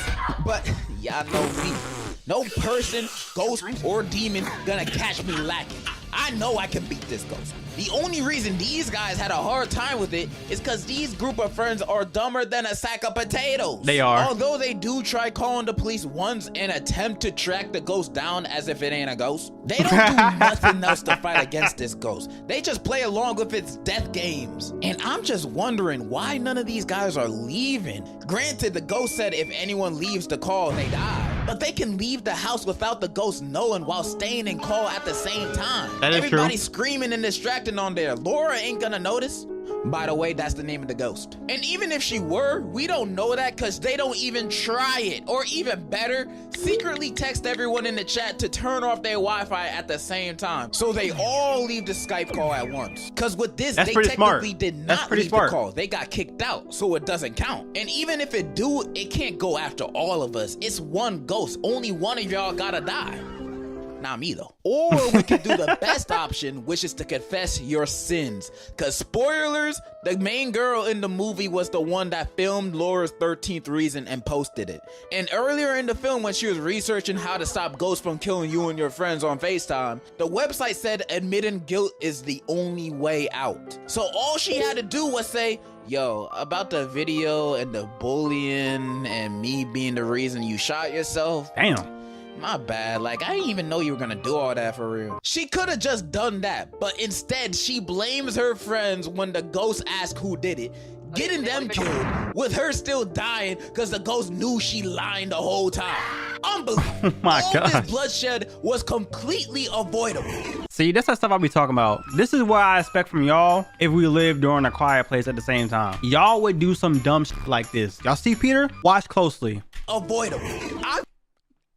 But y'all know me. No person, ghost, or demon gonna catch me lacking. I know I can beat this ghost. The only reason these guys had a hard time with it is because these group of friends are dumber than a sack of potatoes. They are. Although they do try calling the police once and attempt to track the ghost down as if it ain't a ghost, they don't do nothing else to fight against this ghost. They just play along with its death games. And I'm just wondering why none of these guys are leaving. Granted, the ghost said if anyone leaves the call, they die. But they can leave the house without the ghost knowing while staying in call at the same time. That is Everybody's true. Screaming and distracting on there. Laura ain't gonna notice. By the way, that's the name of the ghost. And even if she were, we don't know that because they don't even try it. Or even better, secretly text everyone in the chat to turn off their Wi-Fi at the same time. So they all leave the Skype call at once. Because with this, they technically did not leave the call. They got kicked out, so it doesn't count. And even if it do, it can't go after all of us. It's one ghost. Only one of y'all gotta die. Not me though. Or we could do the best option, which is to confess your sins. Cause spoilers, the main girl in the movie was the one that filmed Laura's 13th reason and posted it. And earlier in the film, when she was researching how to stop ghosts from killing you and your friends on FaceTime, the website said admitting guilt is the only way out. So all she had to do was say, yo, about the video and the bullying and me being the reason you shot yourself. Damn. My bad, like I didn't even know you were gonna do all that for real. She could have just done that, but instead she blames her friends when the ghost asks who did it, getting them killed, with her still dying because the ghost knew she lied the whole time. Unbelievable. Oh my God. gosh. This bloodshed was completely avoidable. See, that's the stuff I be talking about. This is what I expect from y'all if we live during A Quiet Place at the same time. Y'all would do some dumb shit like this. Y'all see Peter? Watch closely. Avoidable.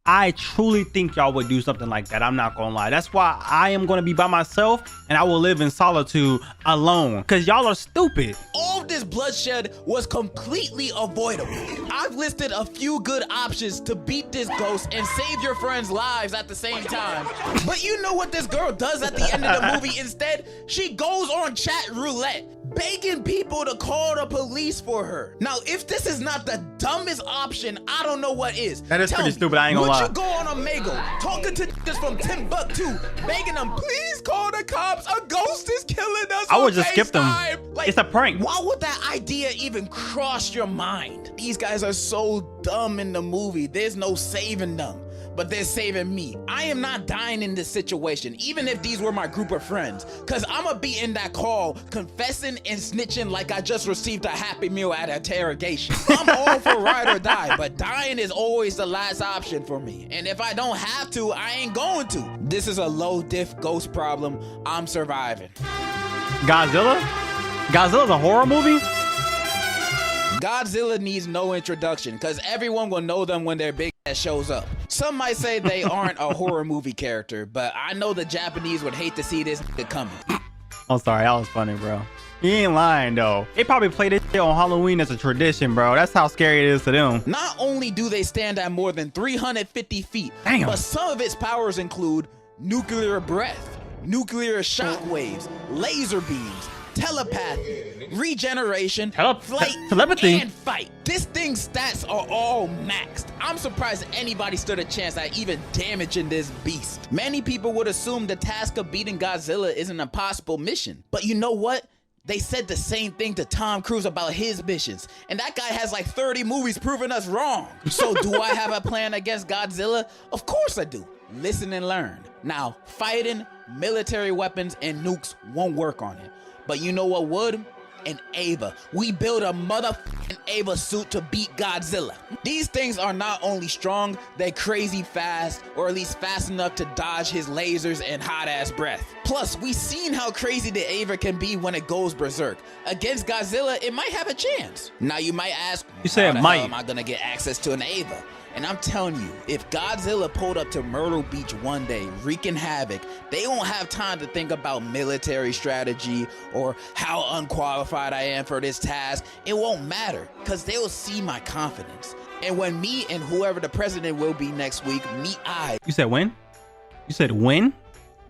I truly think y'all would do something like that. I'm not gonna lie. That's why I am gonna be by myself and I will live in solitude alone. Cause y'all are stupid. All of this bloodshed was completely avoidable. I've listed a few good options to beat this ghost and save your friends' lives at the same time. But you know what this girl does at the end of the movie instead? She goes on chat roulette. begging people to call the police for her. Now, if this is not the dumbest option, I don't know what is. That is pretty stupid, I ain't gonna lie. Would you go on Omegle, talking to niggas from Timbuktu, begging them, please call the cops, a ghost is killing us? I would just skip them. Like, it's a prank. Why would that idea even cross your mind? These guys are so dumb in the movie. There's no saving them. But they're saving me. I am not dying in this situation, even if these were my group of friends, because I'm going to be in that call confessing and snitching like I just received a Happy Meal at interrogation. I'm all for ride or die, but dying is always the last option for me. And if I don't have to, I ain't going to. This is a low diff ghost problem. I'm surviving. Godzilla? Godzilla's a horror movie? Godzilla needs no introduction because everyone will know them when their big ass shows up. Some might say they aren't a horror movie character, but I know the Japanese would hate to see this coming. I'm sorry, that was funny, bro. He ain't lying, though. They probably play this shit on Halloween as a tradition, bro. That's how scary it is to them. Not only do they stand at more than 350 feet, damn, but some of its powers include nuclear breath, nuclear shockwaves, laser beams, telepathy, regeneration, flight, telepathy, and fight. This thing's stats are all maxed. I'm surprised anybody stood a chance at even damaging this beast. Many people would assume the task of beating Godzilla is an impossible mission. But you know what? They said the same thing to Tom Cruise about his missions. And that guy has like 30 movies proving us wrong. So do I have a plan against Godzilla? Of course I do. Listen and learn. Now, fighting, military weapons, and nukes won't work on it. But you know what would? An Ava. We build a motherfucking Ava suit to beat Godzilla. These things are not only strong, they're crazy fast, or at least fast enough to dodge his lasers and hot ass breath. Plus, we've seen how crazy the Ava can be when it goes berserk. Against Godzilla, it might have a chance. Now you might ask, you say it how might. am I gonna get access to an Ava? And I'm telling you, if Godzilla pulled up to Myrtle Beach one day, wreaking havoc, they won't have time to think about military strategy or how unqualified I am for this task. It won't matter, because they'll see my confidence. And when me and whoever the president will be next week meet eyes. You said when? You said when?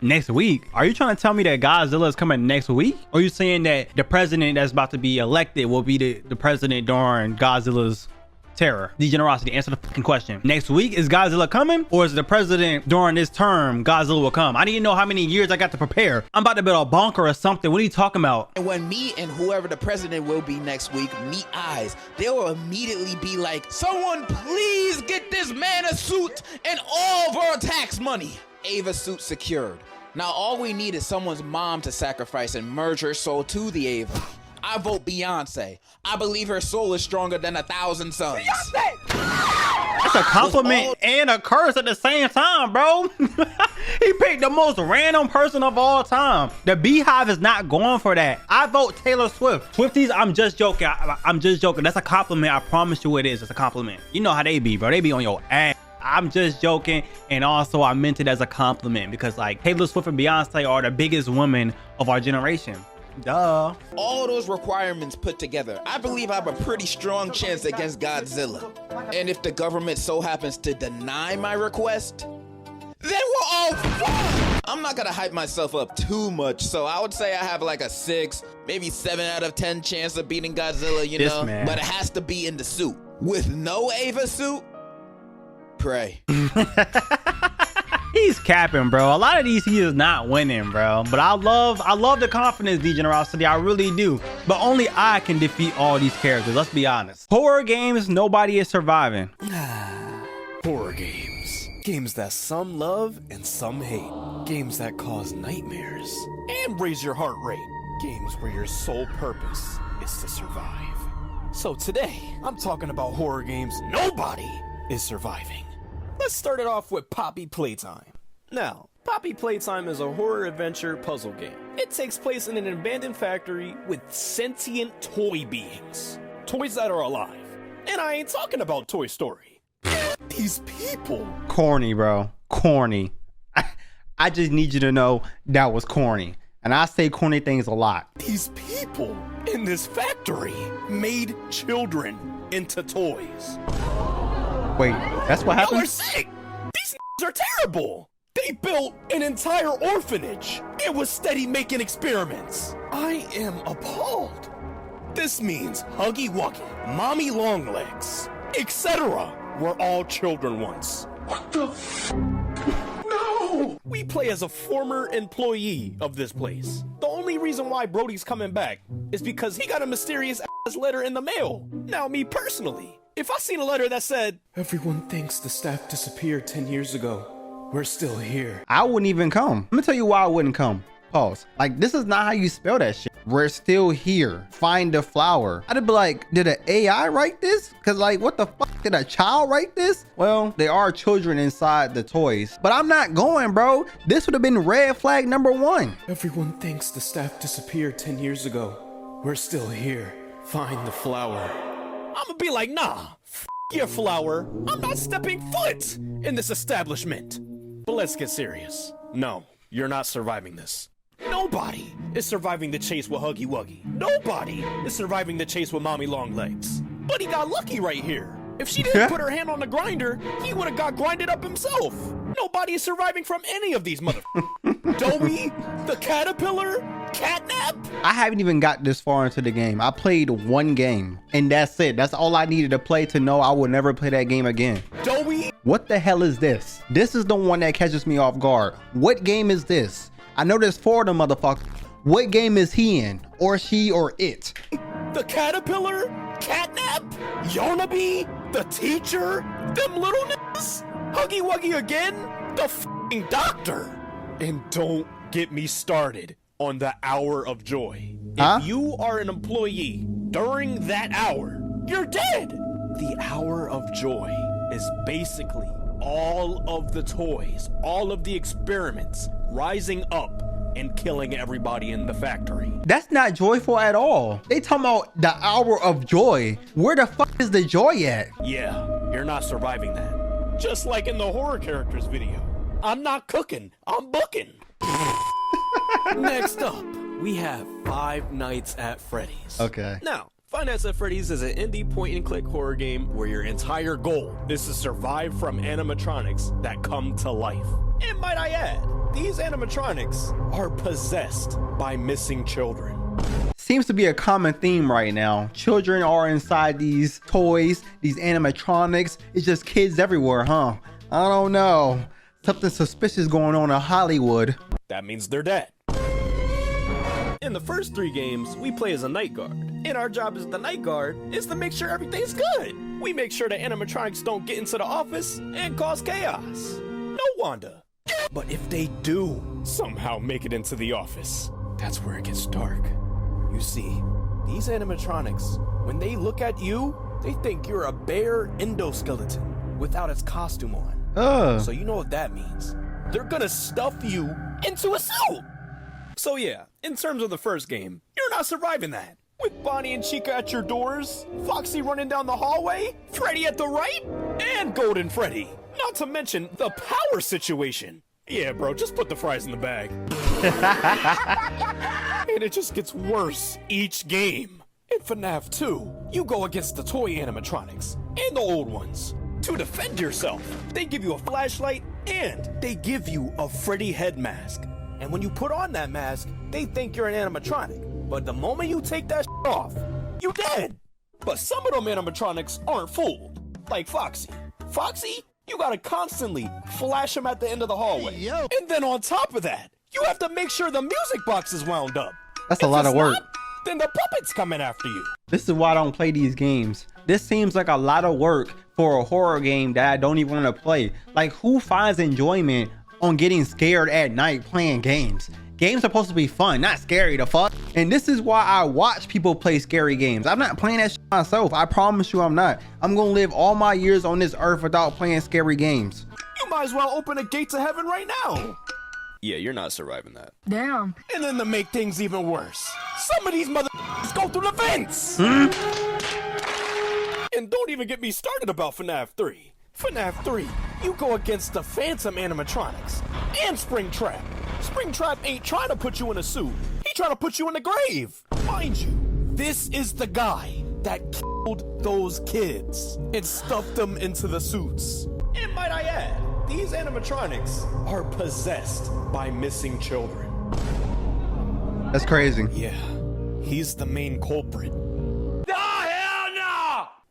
Next week? Are you trying to tell me that Godzilla is coming next week? Or are you saying that the president that's about to be elected will be the president during Godzilla's terror? Degenerosity, answer the fucking question. Next week, is Godzilla coming? Or is the president during this term, Godzilla will come? I need to know how many years I got to prepare. I'm about to build a bunker or something. What are you talking about? And when me and whoever the president will be next week meet eyes, they will immediately be like, someone please get this man a suit and all of our tax money. Ava suit secured. Now all we need is someone's mom to sacrifice and merge her soul to the Ava. I vote Beyonce. I believe her soul is stronger than 1,000 suns. Beyonce! That's a compliment and a curse at the same time, bro. He picked the most random person of all time. The Beehive is not going for that. I vote Taylor Swift. Swifties, I'm just joking. I'm just joking. That's a compliment. I promise you it is. It's a compliment. You know how they be, bro. They be on your ass. I'm just joking, and also I meant it as a compliment because like Taylor Swift and Beyonce are the biggest women of our generation. Duh. All those requirements put together, I believe I have a pretty strong chance against Godzilla. And if the government so happens to deny my request, then we're all fucked. I'm not gonna hype myself up too much, so I would say I have like a 6, maybe 7 out of 10 chance of beating Godzilla, you know? Man. But it has to be in the suit. With no Ava suit, pray. He's capping, bro. A lot of these he is not winning, bro. But I love the confidence, Degenerosity. I really do. But only I can defeat all these characters. Let's be honest. Horror games, nobody is surviving. Horror games. Games that some love and some hate. Games that cause nightmares and raise your heart rate. Games where your sole purpose is to survive. So today, I'm talking about horror games nobody is surviving. Let's start it off with Poppy Playtime. Now, Poppy Playtime is a horror adventure puzzle game. It takes place in an abandoned factory with sentient toy beings. Toys that are alive. And I ain't talking about Toy Story. These people. Corny, bro. Corny. I just need you to know that was corny. And I say corny things a lot. These people in this factory made children into toys. Wait, that's what happened? Y'all are sick. These are terrible. They built an entire orphanage. It was steady making experiments. I am appalled. This means Huggy Wuggy, Mommy Longlegs, etc. were all children once. What the No! We play as a former employee of this place. The only reason why Brody's coming back is because he got a mysterious ass letter in the mail. Now, me personally, if I seen a letter that said, "Everyone thinks the staff disappeared 10 years ago. We're still here," I wouldn't even come. Let me tell you why I wouldn't come. Pause. Like, this is not how you spell that shit. We're still here. Find the flower. I'd be like, did an AI write this? Cause like, what the fuck? Did a child write this? Well, there are children inside the toys, but I'm not going, bro. This would have been red flag number 1. "Everyone thinks the staff disappeared 10 years ago. We're still here. Find the flower." I'ma be like, nah, your flower. I'm not stepping foot in this establishment. But let's get serious. No, you're not surviving this. Nobody is surviving the chase with Huggy Wuggy. Nobody is surviving the chase with Mommy Longlegs. But he got lucky right here. If she didn't put her hand on the grinder, he would have got grinded up himself. Nobody is surviving from any of these Doughy, the caterpillar, Catnap. I haven't even got this far into the game. I played 1 game and that's it. That's all I needed to play to know I will never play that game again. Doughy. What the hell is this? This is the one that catches me off guard. What game is this? I know there's 4 of them motherfuckers. What game is he in? Or she or it? The caterpillar, Catnap, Yarnaby, the teacher, them little niggas, Huggy Wuggy again, the f***ing doctor. And don't get me started on the hour of joy. If you are an employee during that hour, you're dead. The hour of joy is basically all of the toys, all of the experiments rising up and killing everybody in the factory. That's not joyful at all. They talking about the hour of joy. Where the fuck is the joy at? Yeah, you're not surviving that. Just like in the horror characters video. I'm not cooking, I'm booking. Next up, we have Five Nights at Freddy's. Okay. Now, Five Nights at Freddy's is an indie point-and-click horror game where your entire goal is to survive from animatronics that come to life. And might I add, these animatronics are possessed by missing children. Seems to be a common theme right now. Children are inside these toys, these animatronics. It's just kids everywhere, huh? I don't know. Something suspicious going on in Hollywood. That means they're dead. In the first 3 games, we play as a night guard. And our job as the night guard is to make sure everything's good. We make sure the animatronics don't get into the office and cause chaos. No, Wanda. But if they do somehow make it into the office, that's where it gets dark. You see, these animatronics, when they look at you, they think you're a bare endoskeleton without its costume on. So you know what that means. They're gonna stuff you into a suit. So yeah, in terms of the first game, you're not surviving that. With Bonnie and Chica at your doors, Foxy running down the hallway, Freddy at the right, and Golden Freddy. Not to mention the power situation. Yeah, bro, just put the fries in the bag. And it just gets worse each game. In FNAF 2, you go against the toy animatronics and the old ones. To defend yourself, they give you a flashlight and they give you a Freddy head mask. And when you put on that mask, they think you're an animatronic. But the moment you take that off, you dead. But some of them animatronics aren't fooled. Like Foxy. Foxy, you gotta constantly flash him at the end of the hallway. And then on top of that, you have to make sure the music box is wound up. That's a lot of work. Then the puppet's coming after you. This is why I don't play these games. This seems like a lot of work for a horror game that I don't even want to play. Like, who finds enjoyment on getting scared at night playing games? Games are supposed to be fun, not scary the fuck. And this is why I watch people play scary games. I'm not playing that shit myself. I promise you I'm not. I'm gonna live all my years on this earth without playing scary games. You might as well open a gate to heaven right now. Yeah, you're not surviving that. Damn. And then to make things even worse, some of these motherfuckers go through the vents. And don't even get me started about FNAF 3. FNAF 3, you go against the Phantom animatronics and Springtrap. Springtrap ain't trying to put you in a suit. He trying to put you in the grave. Mind you, this is the guy that killed those kids and stuffed them into the suits. And might I add, these animatronics are possessed by missing children. That's crazy. Yeah, he's the main culprit.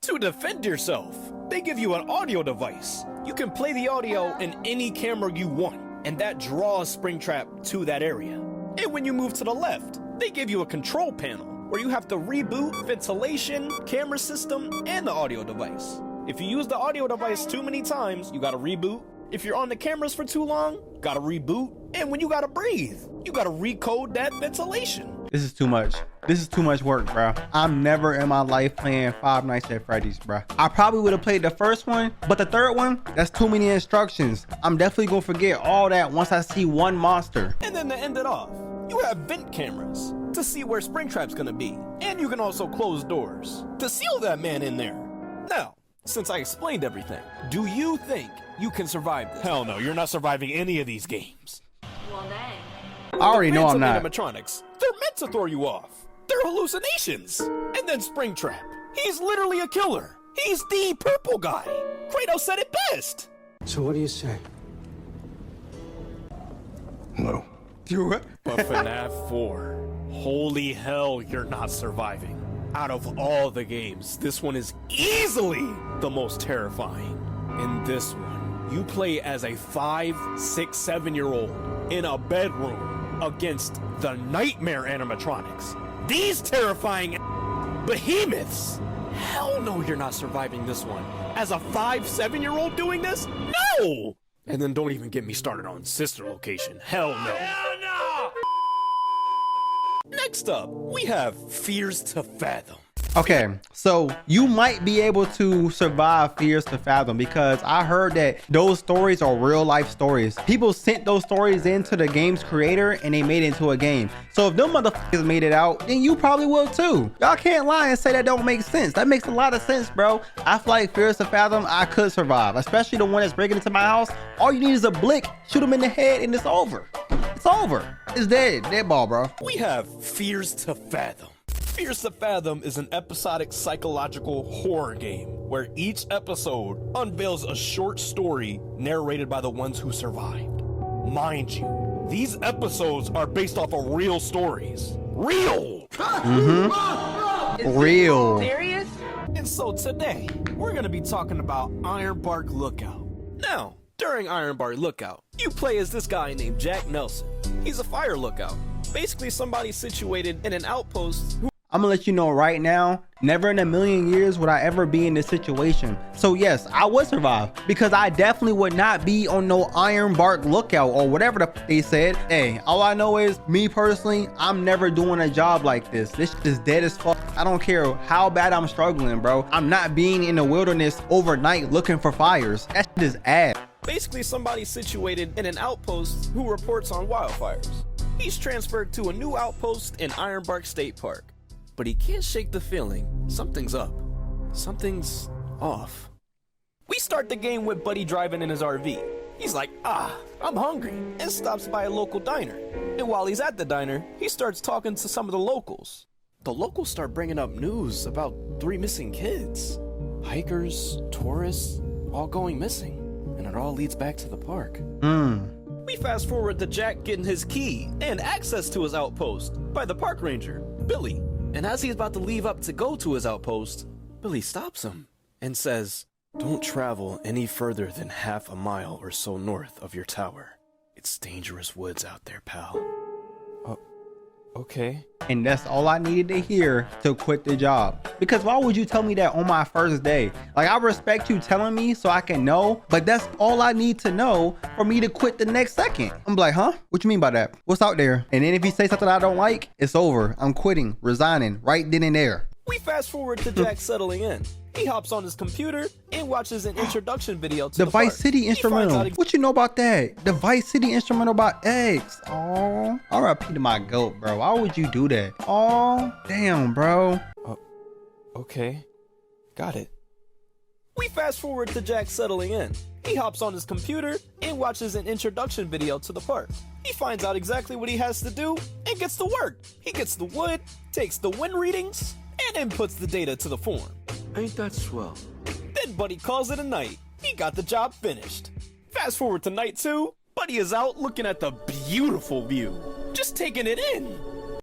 To defend yourself, they give you an audio device. You can play the audio in any camera you want, and that draws Springtrap to that area. And when you move to the left, they give you a control panel where you have to reboot ventilation, camera system, and the audio device. If you use the audio device too many times, you gotta reboot. If you're on the cameras for too long, gotta reboot. And when you gotta breathe, you gotta recode that ventilation. This is too much. This is too much work, bro. I'm never in my life playing Five Nights at Freddy's, bro. I probably would have played the first one, but the third one, that's too many instructions. I'm definitely gonna forget all that once I see one monster. And then to end it off, you have vent cameras to see where Springtrap's gonna be. And you can also close doors to seal that man in there. Now, since I explained everything, do you think you can survive this? Hell no, you're not surviving any of these games. Well, dang. I already know I'm not. Animatronics, they're meant to throw you off. They're hallucinations. And then Springtrap, he's literally a killer. He's the purple guy. Kratos said it best. So what do you say? No. You what? But FNAF 4, holy hell, you're not surviving. Out of all the games, this one is easily the most terrifying. In this one, you play as a 5, 6, 7-year-old in a bedroom against the nightmare animatronics. These terrifying behemoths. Hell no, you're not surviving this one. As a 5, 7-year-old doing this? No! And then don't even get me started on sister location. Hell no. Hell no! Next up, we have Fears to Fathom. Okay, so you might be able to survive Fears to Fathom because I heard that those stories are real life stories. People sent those stories into the game's creator and they made it into a game. So if them motherfuckers made it out, then you probably will too. Y'all can't lie and say that don't make sense. That makes a lot of sense, bro. I feel like Fears to Fathom, I could survive, especially the one that's breaking into my house. All you need is a blick, shoot him in the head, and it's over. It's over. It's dead. Dead ball, bro. We have Fears to Fathom. Fears to Fathom is an episodic psychological horror game where each episode unveils a short story narrated by the ones who survived. Mind you, these episodes are based off of real stories. Real! Real. Serious? And so today, we're gonna be talking about Ironbark Lookout. Now, during Ironbark Lookout, you play as this guy named Jack Nelson. He's a fire lookout. Basically somebody situated in an outpost who I'm gonna let you know right now, never in a million years would I ever be in this situation. So yes, I would survive because I definitely would not be on no Ironbark Lookout or whatever the they said. Hey, all I know is me personally, I'm never doing a job like this. This shit is dead as fuck. I don't care how bad I'm struggling, bro. I'm not being in the wilderness overnight looking for fires. That shit is ass. basically somebody situated in an outpost who reports on wildfires. He's transferred to a new outpost in Ironbark State Park, but he can't shake the feeling something's up. Something's off. We start the game with Buddy driving in his RV. He's like, I'm hungry, and stops by a local diner. And while he's at the diner, he starts talking to some of the locals. The locals start bringing up news about 3 missing kids. Hikers, tourists, all going missing. And it all leads back to the park. We fast forward to Jack getting his key and access to his outpost by the park ranger, Billy. And as he's about to leave up to go to his outpost, Billy stops him and says, "Don't travel any further than half a mile or so north of your tower. It's dangerous woods out there, pal." Okay. And that's all I needed to hear to quit the job. Because why would you tell me that on my first day? Like, I respect you telling me so I can know, but that's all I need to know for me to quit the next second. I'm like, huh? What you mean by that? What's out there? And then if he says something I don't like, it's over. I'm quitting, resigning right then and there. We fast forward to Jack settling in. He hops on his computer and watches an introduction video to the the Vice park. City He finds instrumental. out What you know about that? The Vice City instrumental about eggs. Oh, R.I.P. to my goat, bro. Why would you do that? Oh, damn, bro. Okay. Got it. We fast forward to Jack settling in. He hops on his computer and watches an introduction video to the park. He finds out exactly what he has to do and gets to work. He gets the wood, takes the wind readings, and inputs the data to the form. Ain't that swell? Then Buddy calls it a night. He got the job finished. Fast forward to night 2. Buddy is out looking at the beautiful view, just taking it in.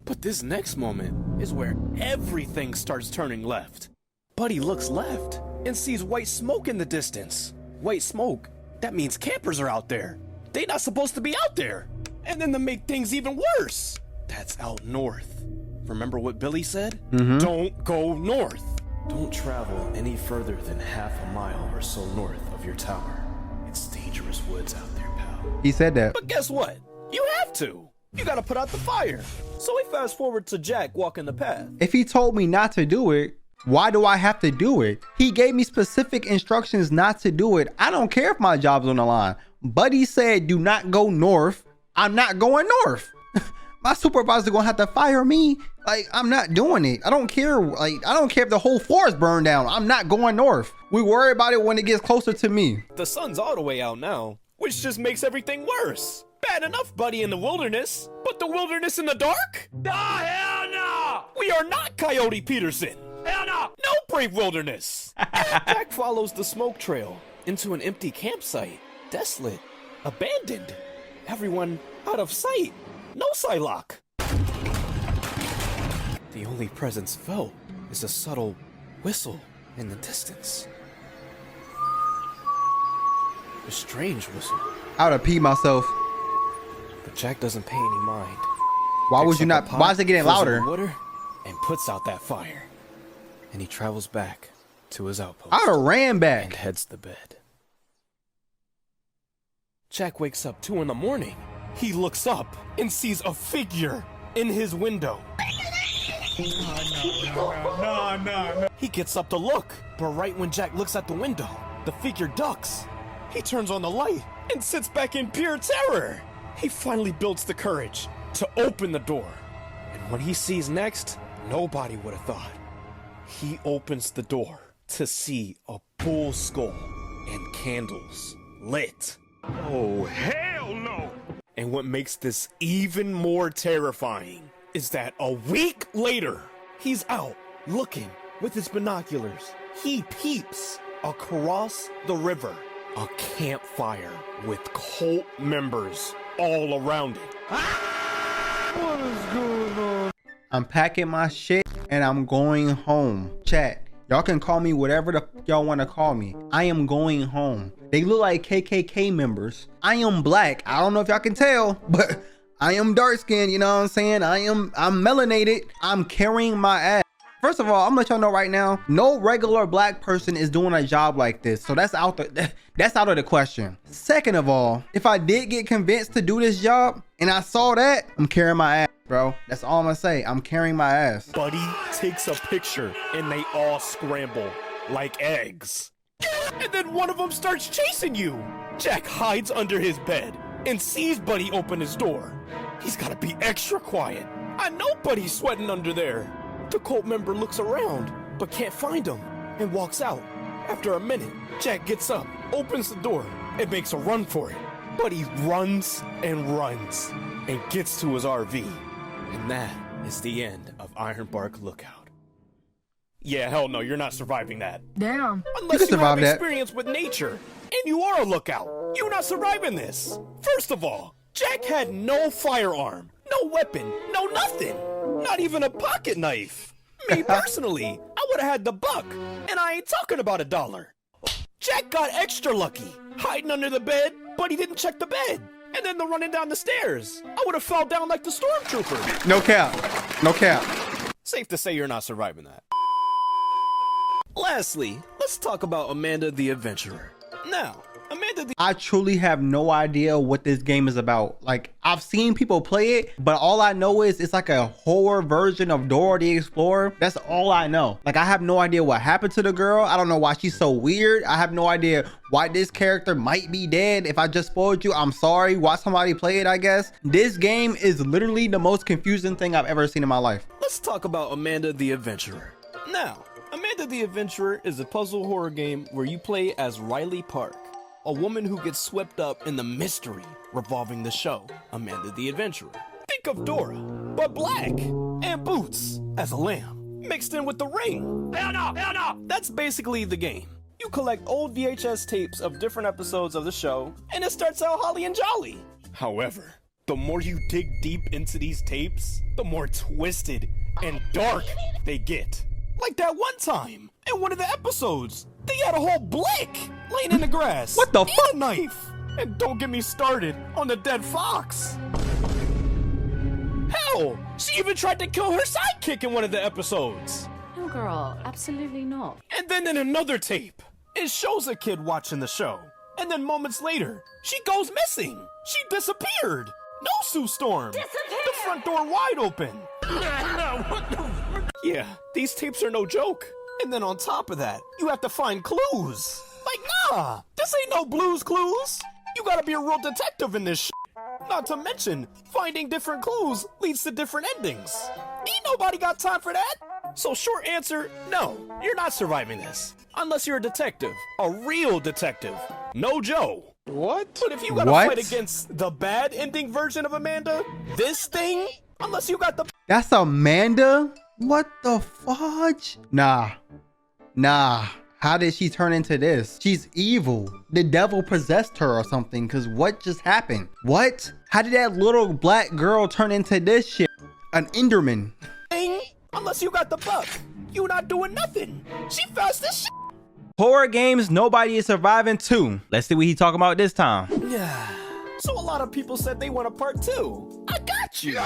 But this next moment is where everything starts turning left. Buddy looks left and sees white smoke in the distance. White smoke, that means campers are out there. They not supposed to be out there. And then to make things even worse, that's out north. Remember what Billy said? Don't go north. Don't travel any further than half a mile or so north of your tower. It's dangerous woods out there, pal. He said that. But guess what? You have to. You gotta put out the fire. So we fast forward to Jack walking the path. If he told me not to do it, why do I have to do it? He gave me specific instructions not to do it. I don't care if my job's on the line. Buddy said, do not go north. I'm not going north. My supervisor gonna have to fire me. Like, I'm not doing it. I don't care. Like, I don't care if the whole forest burned down. I'm not going north. We worry about it when it gets closer to me. The sun's all the way out now, which just makes everything worse. Bad enough, Buddy, in the wilderness, but the wilderness in the dark? Oh, hell no! We are not Coyote Peterson. Hell no! No brave wilderness. Jack follows the smoke trail into an empty campsite. Desolate. Abandoned. Everyone out of sight. No Psylocke. The only presence felt is a subtle whistle in the distance. A strange whistle. I would have peed myself. But Jack doesn't pay any mind. Why would you not? Why is it getting louder? Water and puts out that fire. And he travels back to his outpost. I would have ran back. And heads to bed. Jack wakes up 2 a.m. He looks up and sees a figure in his window. No. He gets up to look, but right when Jack looks at the window, the figure ducks. He turns on the light and sits back in pure terror. He finally builds the courage to open the door. And what he sees next, nobody would have thought. He opens the door to see a bull skull and candles lit. Oh, hell no! And what makes this even more terrifying is that a week later, he's out looking with his binoculars. He peeps across the river a campfire with cult members all around it. What is going on? I'm packing my shit and I'm going home. Chat, y'all can call me whatever the y'all want to call me. I am going home. They look like KKK members. I am black. I don't know if y'all can tell, but I am dark skinned, you know what I'm saying? I'm melanated. I'm carrying my ass. First of all, I'm gonna let y'all know right now, no regular black person is doing a job like this. So that's out of the question. Second of all, if I did get convinced to do this job and I saw that, I'm carrying my ass, bro. That's all I'm gonna say. I'm carrying my ass. Buddy takes a picture and they all scramble like eggs. And then one of them starts chasing you. Jack hides under his bed and sees Buddy open his door. He's gotta be extra quiet. I know Buddy's sweating under there. The cult member looks around, but can't find him, and walks out. After a minute, Jack gets up, opens the door, and makes a run for it. Buddy runs and gets to his RV. And that is the end of Ironbark Lookout. Yeah, hell no, you're not surviving that. Damn. Unless you have experience with nature, and you are a lookout, you're not surviving this. First of all, Jack had no firearm, no weapon, no nothing. Not even a pocket knife. Me personally, I would have had the buck, and I ain't talking about $1. Jack got extra lucky, hiding under the bed, but he didn't check the bed. And then the running down the stairs. I would have fell down like the stormtrooper. No cap. No cap. Safe to say you're not surviving that. Lastly, let's talk about Amanda the Adventurer. Now, I truly have no idea what this game is about. Like, I've seen people play it, but all I know is it's like a horror version of Dora the Explorer. That's all I know. Like, I have no idea what happened to the girl. I don't know why she's so weird. I have no idea why this character might be dead. If I just spoiled you, I'm sorry. Watch somebody play it, I guess. This game is literally the most confusing thing I've ever seen in my life. Let's talk about Amanda the Adventurer. Now, Amanda the Adventurer is a puzzle horror game where you play as Riley Park, a woman who gets swept up in the mystery revolving the show, Amanda the Adventurer. Think of Dora, but black, and Boots as a lamb, mixed in with the ring. Hell no! That's basically the game. You collect old VHS tapes of different episodes of the show, and it starts out holly and jolly. However, The more you dig deep into these tapes, the more twisted and dark they get. Like that one time, in one of the episodes, they had a whole blick laying in the grass. What the fuck? A knife. And don't get me started on the dead fox. Hell, she even tried to kill her sidekick in one of the episodes. No, girl, absolutely not. And then in another tape, it shows a kid watching the show. And then moments later, she goes missing. She disappeared. No Sue Storm. The front door wide open. Yeah, these tapes are no joke. And then on top of that, you have to find clues. Like, nah, this ain't no Blue's Clues. You gotta be a real detective in this shit. Not to mention, finding different clues leads to different endings. Ain't nobody got time for that. So short answer, no, you're not surviving this. Unless you're a detective, a real detective. No Joe. What? But if you gotta fight against the bad ending version of Amanda, this thing, unless you got the... That's Amanda? What the fudge? Nah. How did she turn into this? She's evil. The devil possessed her or something, because what just happened? What? How did that little black girl turn into this shit? An Enderman. Unless you got the buck. You not doing nothing. She fast as shit. Horror games nobody is surviving 2. Let's see what he talking about this time. Yeah. So a lot of people said they want a part 2. I got you.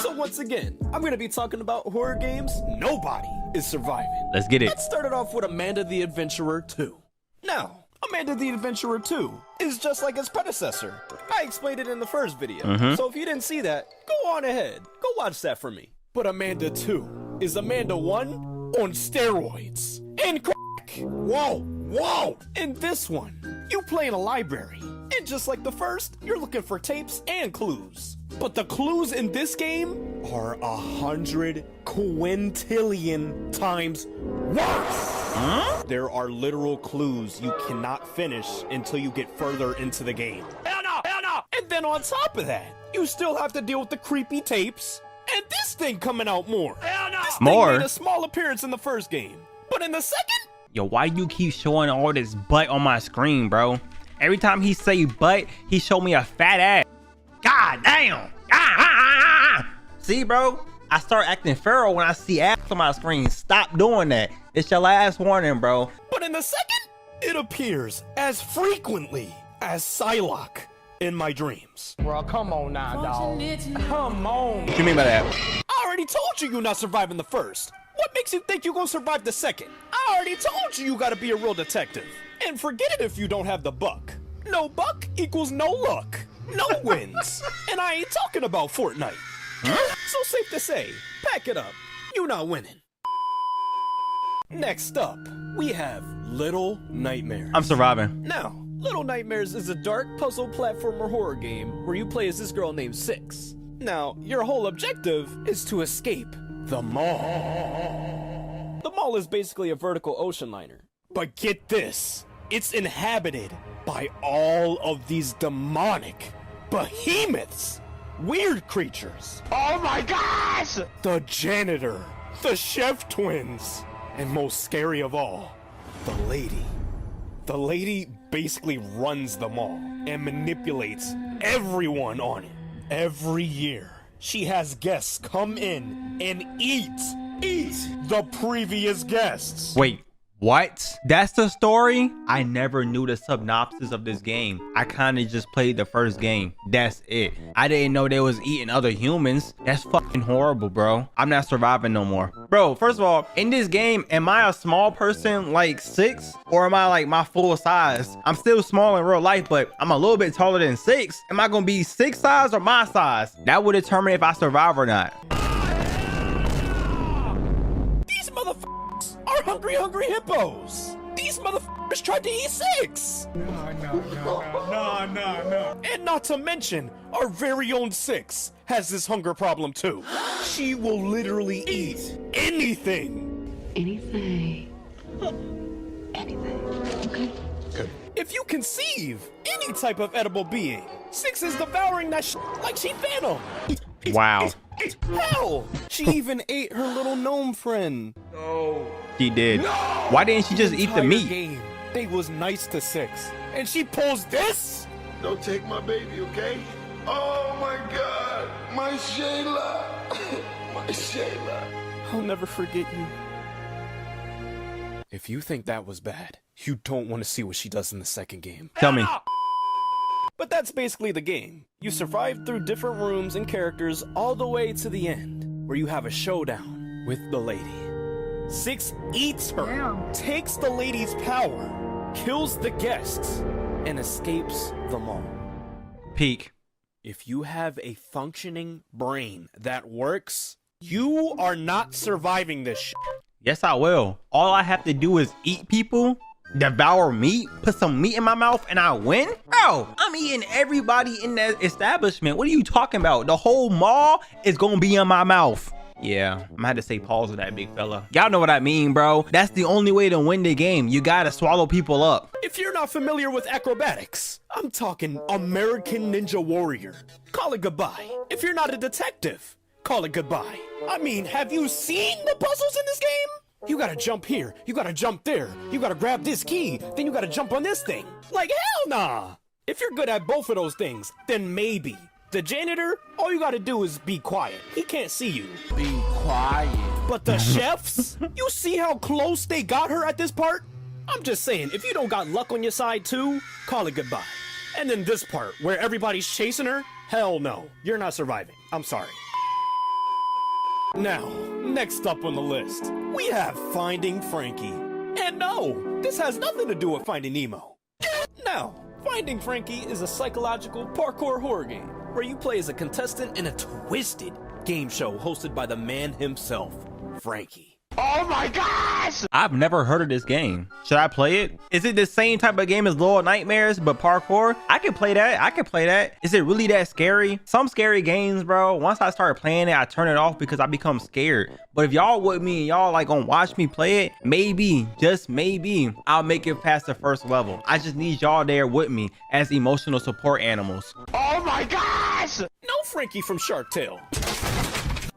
So once again, I'm going to be talking about horror games nobody is surviving. Let's get it. Let's start it off with Amanda the Adventurer 2. Now, Amanda the Adventurer 2 is just like its predecessor. I explained it in the first video. So if you didn't see that, go on ahead. Go watch that for me. But Amanda 2 is Amanda 1 on steroids. And crack. Whoa. In this one, you play in a library. And just like the first, you're looking for tapes and clues. But the clues in this game are 100 quintillion times worse. There are literal clues you cannot finish until you get further into the game. Hell no! And then on top of that, you still have to deal with the creepy tapes and this thing coming out more. Hell no! This thing made a small appearance in the first game, but in the second? Yo, why you keep showing all this butt on my screen, bro? Every time he say butt, he show me a fat ass. God damn. See, bro? I start acting feral when I see ass on my screen. Stop doing that. It's your last warning, bro. But in the second, it appears as frequently as Psylocke in my dreams. Bro, come on now, dog. Come on. What you mean by that? I already told you you're not surviving the first. What makes you think you're gonna survive the second? I already told you you gotta be a real detective. And forget it if you don't have the buck. No buck equals no luck. No wins. And I ain't talking about Fortnite. So safe to say, pack it up. You not winning. Next up, we have Little Nightmares. I'm surviving. Now, Little Nightmares is a dark puzzle platformer horror game where you play as this girl named Six. Now, your whole objective is to escape the mall. The mall is basically a vertical ocean liner. But get this, it's inhabited by all of these demonic behemoths, weird creatures. Oh my gosh! The janitor, the chef twins, and most scary of all, the lady. The lady basically runs the mall and manipulates everyone on it. Every year, she has guests come in and eat the previous guests. Wait, what? That's the story? I never knew the synopsis of this game. I kind of just played the first game. That's it. I didn't know they was eating other humans. That's fucking horrible, bro. I'm not surviving no more. Bro, first of all, in this game, am I a small person like 6? Or am I like my full size? I'm still small in real life, but I'm a little bit taller than 6. Am I gonna be 6 size or my size? That would determine if I survive or not. These motherfuckers are hungry hippos. These motherfuckers tried to eat Six. No. And not to mention, our very own Six has this hunger problem too. She will literally eat anything. Anything. Okay. If you conceive any type of edible being, Six is devouring that shit like she Venom. Wow. Hell, she even ate her little gnome friend. No. She did. No! Why didn't she just eat the meat? Game, they was nice to Six, and she pulls this? Don't take my baby, okay? Oh my God, my Shayla, my Shayla. I'll never forget you. If you think that was bad, you don't want to see what she does in the second game. Tell me. But that's basically the game. You survive through different rooms and characters all the way to the end, where you have a showdown with the lady. Six eats her, takes the lady's power, kills the guests, and escapes them all. Peak. If you have a functioning brain that works, you are not surviving this shit. Yes, I will. All I have to do is eat people, devour meat, put some meat in my mouth, and I win? Bro, I'm eating everybody in that establishment. What are you talking about? The whole mall is gonna be in my mouth. Yeah, I'm gonna have to say pause with that big fella. Y'all know what I mean, bro. That's the only way to win the game. You gotta swallow people up. If you're not familiar with acrobatics, I'm talking American Ninja Warrior. Call it goodbye. If you're not a detective, call it goodbye. I mean, have you seen the puzzles in this game? You gotta jump here, you gotta jump there, you gotta grab this key, then you gotta jump on this thing. Like, hell nah! If you're good at both of those things, then maybe. The janitor, all you gotta do is be quiet. He can't see you. Be quiet. But the chefs, you see how close they got her at this part? I'm just saying, if you don't got luck on your side too, call it goodbye. And then this part, where everybody's chasing her, hell no, you're not surviving. I'm sorry. Now, next up on the list, we have Finding Frankie. And no, this has nothing to do with Finding Nemo. No, Finding Frankie is a psychological parkour horror game where you play as a contestant in a twisted game show hosted by the man himself, Frankie. Oh my gosh! I've never heard of this game. Should I play it? Is it the same type of game as Little Nightmares but parkour? I can play that. I can play that. Is it really that scary? Some scary games, bro, once I start playing it, I turn it off because I become scared. But if y'all with me and y'all like gonna watch me play it, maybe, just maybe, I'll make it past the first level. I just need y'all there with me as emotional support animals. Oh my gosh! No Frankie from Shark Tale.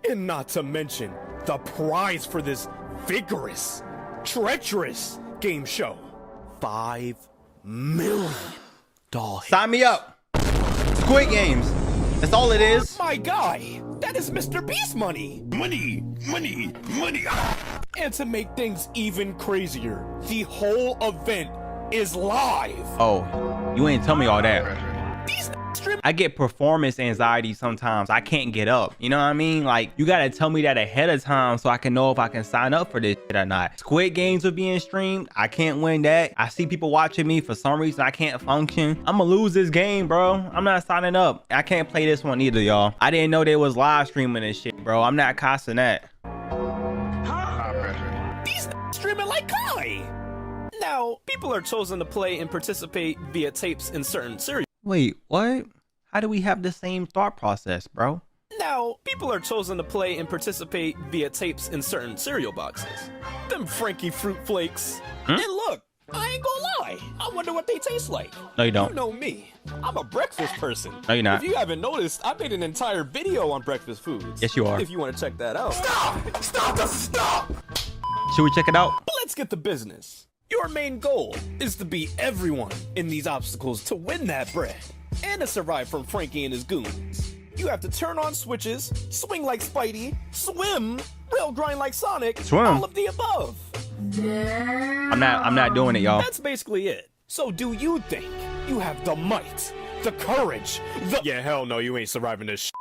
And not to mention the prize for this vigorous, treacherous game show. $5 million. Sign me up. Squid Games. That's all it is. My guy, that is Mr. Beast money. Money, money, money. And to make things even crazier, the whole event is live. Oh, you ain't tell me all that. I get performance anxiety sometimes. I can't get up. You know what I mean? Like, you gotta tell me that ahead of time so I can know if I can sign up for this shit or not. Squid Games are being streamed. I can't win that. I see people watching me. For some reason, I can't function. I'm gonna lose this game, bro. I'm not signing up. I can't play this one either, y'all. I didn't know they was live streaming this shit, bro. I'm not costing that. These streaming like Kai. Now, people are chosen to play and participate via tapes in certain series. Wait, what? How do we have the same thought process, bro? Now, people are chosen to play and participate via tapes in certain cereal boxes. Them Frankie Fruit Flakes. And look, I ain't gonna lie. I wonder what they taste like. No, you don't. You know me. I'm a breakfast person. No, you're not. If you haven't noticed, I made an entire video on breakfast foods. Yes, you are. If you want to check that out. Stop! Stop! Stop! Should we check it out? But let's get to business. Your main goal is to beat everyone in these obstacles to win that bread and to survive from Frankie and his goons. You have to turn on switches, swing like Spidey, swim, rail grind like Sonic, swim. All of the above. I'm not doing it, y'all. That's basically it. So do you think you have the might, the courage, the— Yeah, hell no, you ain't surviving this shit.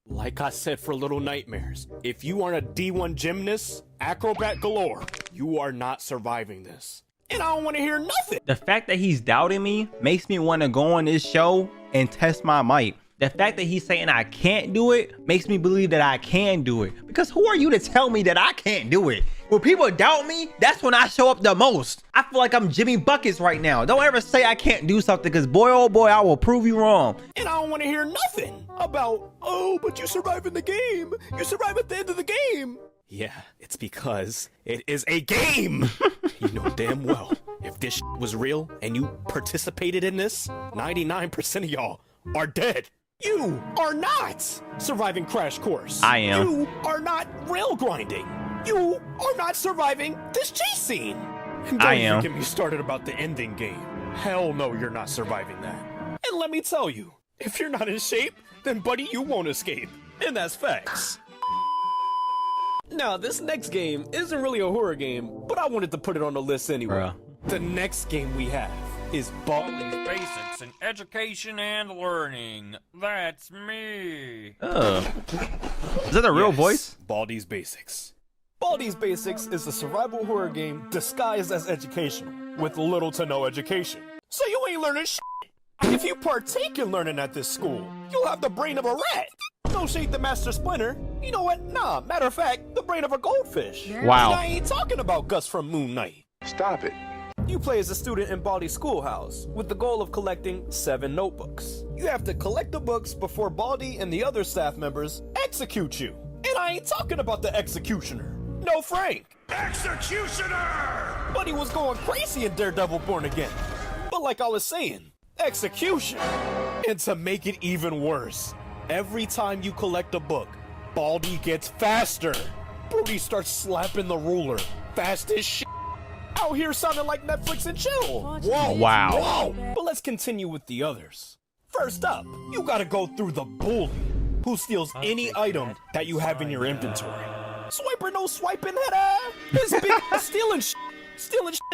Like I said for Little Nightmares, if you aren't a D1 gymnast, acrobat galore, you are not surviving this. And I don't want to hear nothing. The fact that he's doubting me makes me want to go on this show and test my might. The fact that he's saying I can't do it makes me believe that I can do it. Because who are you to tell me that I can't do it? When people doubt me, that's when I show up the most. I feel like I'm Jimmy Buckets right now. Don't ever say I can't do something, because boy, oh boy, I will prove you wrong. And I don't want to hear nothing about, oh, but you survive in the game. You survive at the end of the game. Yeah, it's because it is a game. You know damn well, if this was real and you participated in this, 99% of y'all are dead. You are not surviving Crash Course. I am. You are not rail grinding. You are not surviving this chase scene. And don't even get me started about the ending game. Hell no, you're not surviving that. And let me tell you, If you're not in shape, then buddy, you won't escape. And that's facts. Now, this next game isn't really a horror game, but I wanted to put it on the list anyway. Bruh. The next game we have is Baldi's Basics in education and learning. That's me. Is that a real voice? Baldi's Basics. Baldi's Basics is a survival horror game disguised as educational, with little to no education. So you ain't learning shit. If you partake in learning at this school, you'll have the brain of a rat. No shade to Master Splinter. You know what? Nah, matter of fact, the brain of a goldfish. Wow. And I ain't talking about Gus from Moon Knight. Stop it. You play as a student in Baldi's schoolhouse with the goal of collecting 7 notebooks. You have to collect the books before Baldi and the other staff members execute you. And I ain't talking about the executioner. No, Frank. Executioner! Buddy was going crazy in Daredevil Born Again. But like I was saying, execution. And to make it even worse, every time you collect a book, Baldi gets faster. Brody starts slapping the ruler. Fast as shit. Out here sounding like Netflix and chill. Whoa, Wow. whoa. But let's continue with the others. First up, you gotta go through the bully, who steals any item that you have in your inventory. Swiper no swiping that This big stealing shit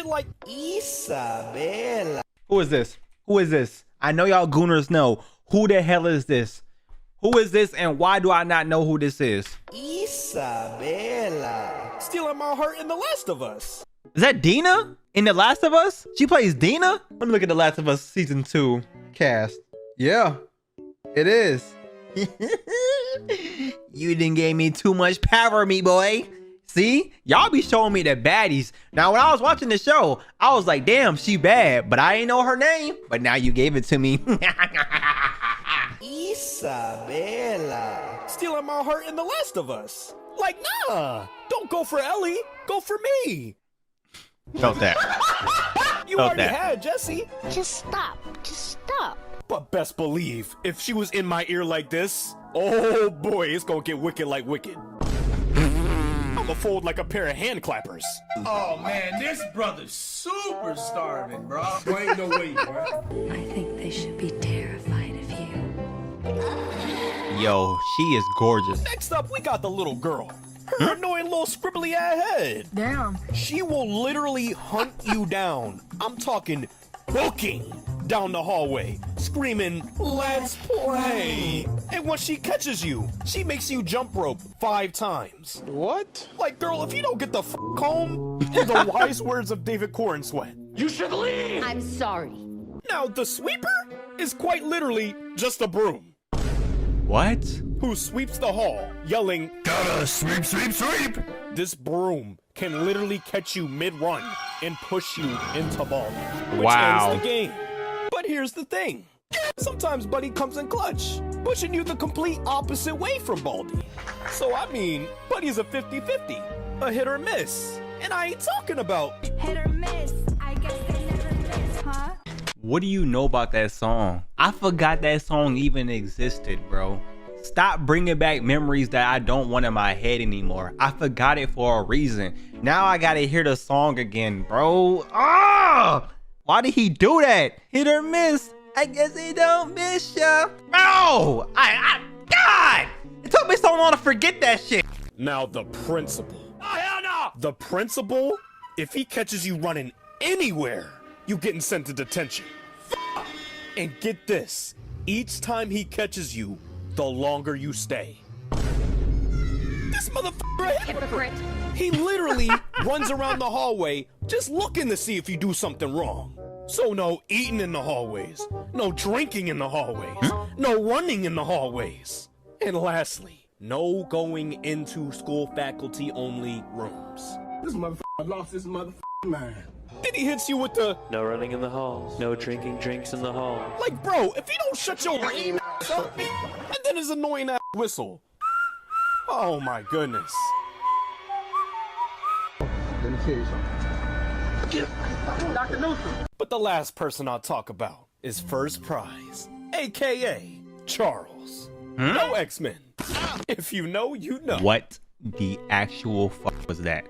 like Isabella. Who is this? Who is this? I know y'all gooners know. Who the hell is this? Who is this and why do I not know who this is? Isabella. Stealing my heart in The Last of Us. Is that Dina in The Last of Us? She plays Dina? Let me look at The Last of Us season 2 cast. Yeah, it is. You didn't give me too much power, me boy. See, y'all be showing me the baddies. Now, when I was watching the show, I was like, damn, she bad, but I ain't know her name. But now you gave it to me. Isabella. Stealing my heart in The Last of Us. Like, nah, don't go for Ellie, go for me. Felt that. You Felt already that. had Jesse. Just stop. Just stop. But best believe, if she was in my ear like this, oh boy, it's gonna get wicked like wicked. I'ma fold like a pair of hand clappers. Oh man, this brother's super starving, bro. Boy, ain't no way, bro. I think they should be terrified of you. Yo, she is gorgeous. Next up, we got the little girl. Her annoying little scribbly ass head. Damn. She will literally hunt you down. I'm talking booking down the hallway, screaming, "Let's play!" And once she catches you, she makes you jump rope 5 times. What? Like, girl, if you don't get the f home, in the wise words of David Cornsweat, You should leave! I'm sorry. now the sweeper is quite literally just a broom What? who sweeps the hall, yelling, Gotta sweep, sweep, sweep! this broom can literally catch you mid-run and push you into Baldi, which Wow. ends the game. But here's the thing. Sometimes Buddy comes in clutch, pushing you the complete opposite way from Baldi. So I mean, Buddy's a 50-50, a hit or miss. And I ain't talking about Hit or miss. I guess they never miss, huh? What do you know about that song? I forgot that song even existed, bro. Stop bringing back memories that I don't want in my head anymore. I forgot it for a reason. Now I gotta hear the song again, bro. Ah! Why did he do that? Hit or miss. I guess he don't miss ya. No! God! It took me so long to forget that shit. now the principal. Oh, hell no! The principal, if he catches you running anywhere, you getting sent to detention. And get this, each time he catches you, the longer you stay. This motherfucker a hypocrite. He literally runs around the hallway just looking to see if you do something wrong. So no eating in the hallways, no drinking in the hallways, no running in the hallways. And lastly, no going into school faculty only rooms. This motherfucker lost his motherfucking mind. Then he hits you with the, No running in the halls. No drinking drinks in the halls. like, bro, if you don't shut your lame ass up, and then his annoying ass whistle. Oh my goodness. Let me tell you something. Dr. Newsom. But the last person I'll talk about is First Prize, aka Charles. No X-Men. If you know, you know. What the actual fuck was that?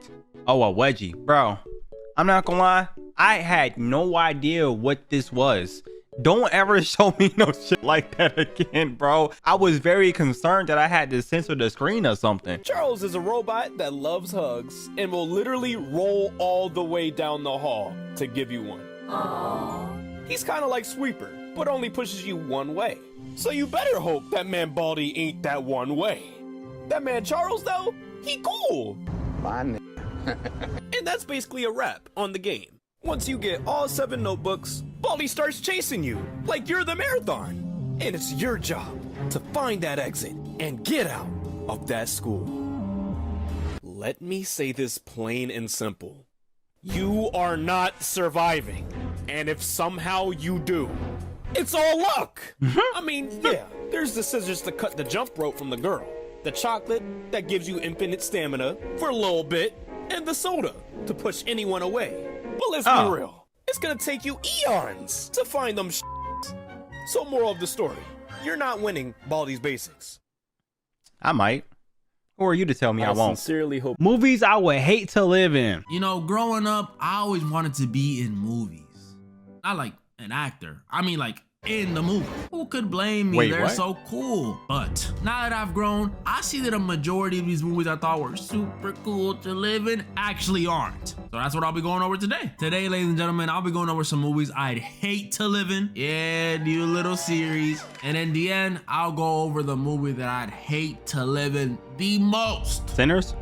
Oh, a wedgie. Bro, I'm not gonna lie. I had no idea what this was. Don't ever show me no shit like that again, bro. I was very concerned that I had to censor the screen or something. Charles is a robot that loves hugs and will literally roll all the way down the hall to give you one. Aww. He's kind of like Sweeper, but only pushes you one way. So you better hope that man Baldy ain't that one way. That man Charles, though, he cool. And that's basically a wrap on the game. Once you get all 7 notebooks, Baldy starts chasing you like you're the marathon. And it's your job to find that exit and get out of that school. Let me say this plain and simple. You are not surviving. And if somehow you do, it's all luck. I mean, yeah, there's the scissors to cut the jump rope from the girl, the chocolate that gives you infinite stamina for a little bit, and the soda to push anyone away. But let's be real, it's gonna take you eons to find them shits. So moral of the story, you're not winning Baldi's Basics. I might. Who are you to tell me I won't? Sincerely hope. Movies I would hate to live in. You know, growing up, I always wanted to be in movies. Not like an actor. I mean like in the movie. Who could blame me? Wait, They're what? so cool. But now that I've grown, I see that a majority of these movies I thought were super cool to live in actually aren't. So that's what I'll be going over today. Today, ladies and gentlemen, I'll be going over some movies I'd hate to live in. Yeah, do a little series. And in the end, I'll go over the movie that I'd hate to live in the most. Sinners?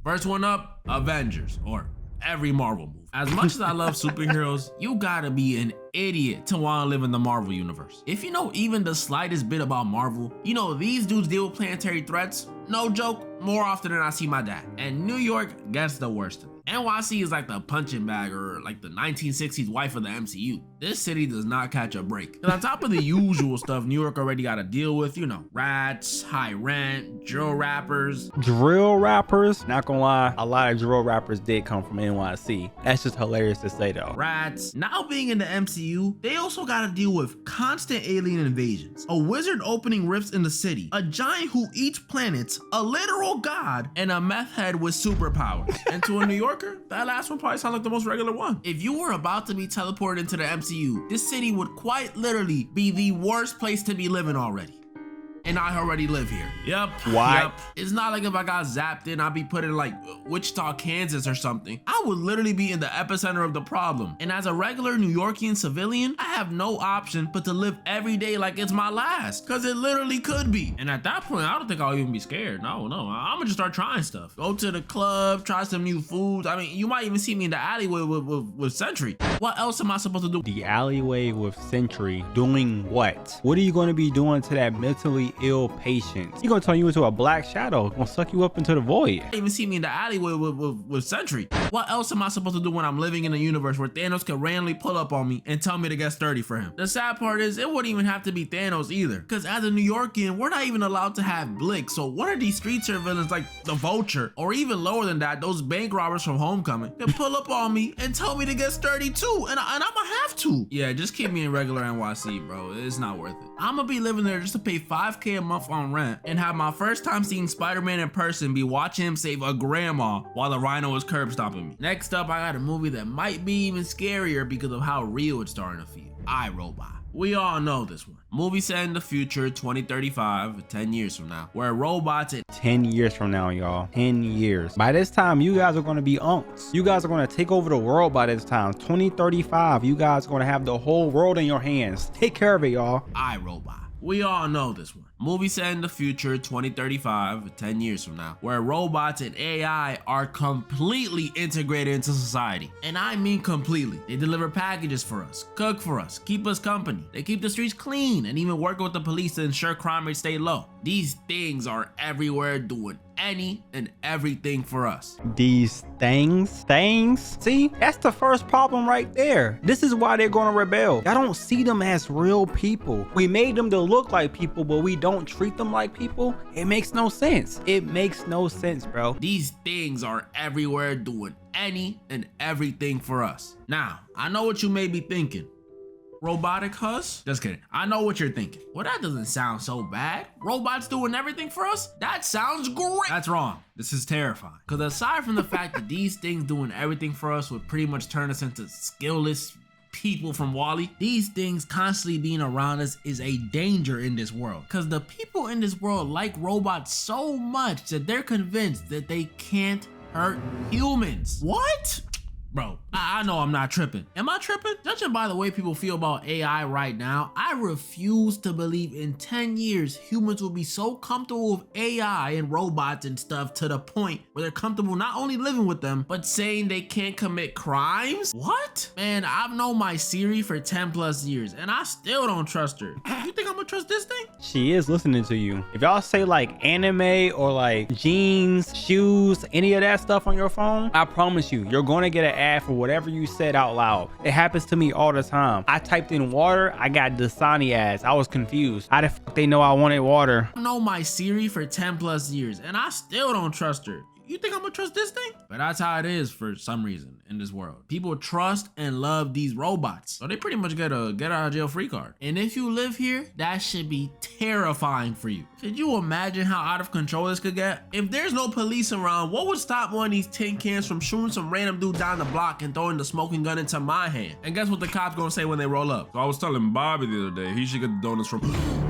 First one up, Avengers, or every Marvel movie. As much as I love superheroes, you gotta be an idiot to want to live in the Marvel universe. If you know even the slightest bit about Marvel, you know these dudes deal with planetary threats, no joke, more often than I see my dad. And New York gets the worst of it. NYC is like the punching bag or like the 1960s wife of the MCU. This city does not catch a break. And on top of the usual stuff New York already got to deal with, you know, rats, high rent, drill rappers. Drill rappers? Not gonna lie, a lot of drill rappers did come from NYC. That's just hilarious to say though. Rats. Now being in the MCU, they also got to deal with constant alien invasions, a wizard opening rifts in the city, a giant who eats planets, a literal god, and a meth head with superpowers. And to a New Yorker, that last one probably sounds like the most regular one. If you were about to be teleported into the MCU, this city would quite literally be the worst place to be living already. And I already live here. Yep. Why? Yep. It's not like if I got zapped in, I'd be put in like Wichita, Kansas or something. I would literally be in the epicenter of the problem. And as a regular New Yorkian civilian, I have no option but to live every day like it's my last. Cause it literally could be. And at that point, I don't think I'll even be scared. No. I'm gonna just start trying stuff. Go to the club, try some new foods. I mean, you might even see me in the alleyway with Sentry. What else am I supposed to do? The alleyway with Sentry doing what? What are you gonna be doing to that mentally ill patient? You're gonna turn you into a black shadow, gonna suck you up into the void. Even see me in the alleyway with Sentry. What else am I supposed to do when I'm living in a universe where Thanos can randomly pull up on me and tell me to get sturdy for him? The sad part is it wouldn't even have to be Thanos either, because as a New Yorkian, we're not even allowed to have Blick. So one of these street ser villains like the Vulture, or even lower than that, those bank robbers from Homecoming, can pull up on me and tell me to get sturdy too, and I'm gonna have to. Yeah, just keep me in regular NYC, bro. It's not worth it. I'm gonna be living there just to pay $5K a month on rent and have my first time seeing Spider-Man in person be watching him save a grandma while the Rhino is curb stomping me. Next up, I got a movie that might be even scarier because of how real it's starting to feel. iRobot. We all know this one. Movie set in the future, 2035, 10 years from now, where robots and 10 years from now, y'all. 10 years. By this time, you guys are going to be unks. You guys are going to take over the world by this time. 2035, you guys are going to have the whole world in your hands. Take care of it, y'all. iRobot. We all know this one. Movie set in the future, 2035, 10 years from now, where robots and AI are completely integrated into society. And I mean completely. They deliver packages for us, cook for us, keep us company. They keep the streets clean and even work with the police to ensure crime rates stay low. These things are everywhere doing any and everything for us. These things? See, that's the first problem right there. This is why they're gonna rebel. Y'all don't see them as real people. We made them to look like people, but we don't treat them like people. It makes no sense. It makes no sense, bro. These things are everywhere doing any and everything for us. Now, I know what you may be thinking. Robotic Hus? Just kidding. I know what you're thinking. Well, that doesn't sound so bad. Robots doing everything for us? That sounds great. That's wrong. This is terrifying. Because aside from the fact that these things doing everything for us would pretty much turn us into skillless people from WALL-E. These things constantly being around us is a danger in this world, because the people in this world like robots so much that they're convinced that they can't hurt humans. What? Bro, I know I'm not tripping. Am I tripping? Judging by the way people feel about AI right now, I refuse to believe in 10 years humans will be so comfortable with AI and robots and stuff to the point where they're comfortable not only living with them, but saying they can't commit crimes? What? Man, I've known my Siri for 10 plus years and I still don't trust her. You think I'm gonna trust this thing? She is listening to you. If y'all say like anime or like jeans, shoes, any of that stuff on your phone, I promise you, you're gonna get an ad for whatever you said out loud. It happens to me all the time. I typed in water, I got Dasani ads. I was confused. How the fuck they know I wanted water? I've known my Siri for 10 plus years and I still don't trust her. You think I'm gonna trust this thing? But that's how it is for some reason in this world. People trust and love these robots, so they pretty much get a get out of jail free card. And if you live here, that should be terrifying for you. Could you imagine how out of control this could get? If there's no police around, what would stop one of these tin cans from shooting some random dude down the block and throwing the smoking gun into my hand? And guess what the cops gonna say when they roll up? So I was telling Bobby the other day, he should get the donuts from...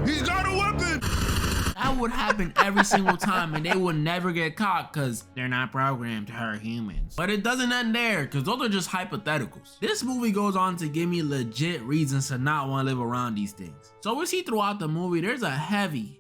He's got a weapon! That would happen every single time and they would never get caught because they're not programmed to hurt humans. But it doesn't end there because those are just hypotheticals. This movie goes on to give me legit reasons to not want to live around these things. So we see throughout the movie there's a heavy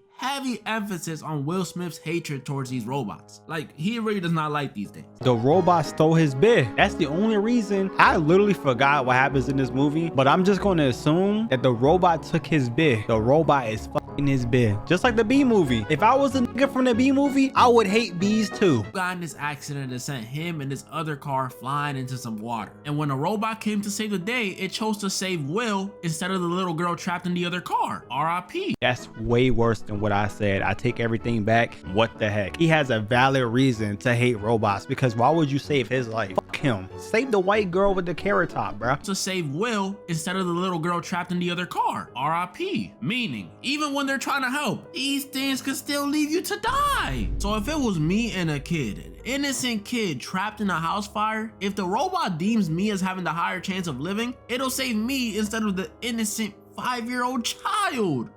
emphasis on Will Smith's hatred towards these robots. Like, he really does not like these things. The robot stole his bit. That's the only reason. I literally forgot what happens in this movie, but I'm just going to assume that the robot took his bit. The robot is fucking his bit. Just like the B movie. If I was a nigga from the B movie, I would hate bees too. Got in this accident that sent him and this other car flying into some water. And when a robot came to save the day, it chose to save Will instead of the little girl trapped in the other car. R.I.P. That's way worse than what I said. I take everything back. What the heck? He has a valid reason to hate robots, because why would you save his life? Fuck him. Save the white girl with the carrot top, bro. To save Will instead of the little girl trapped in the other car. R.I.P. Meaning, even when they're trying to help, these things could still leave you to die. So if it was me and a kid, an innocent kid trapped in a house fire, if the robot deems me as having the higher chance of living, it'll save me instead of the innocent 5-year-old child.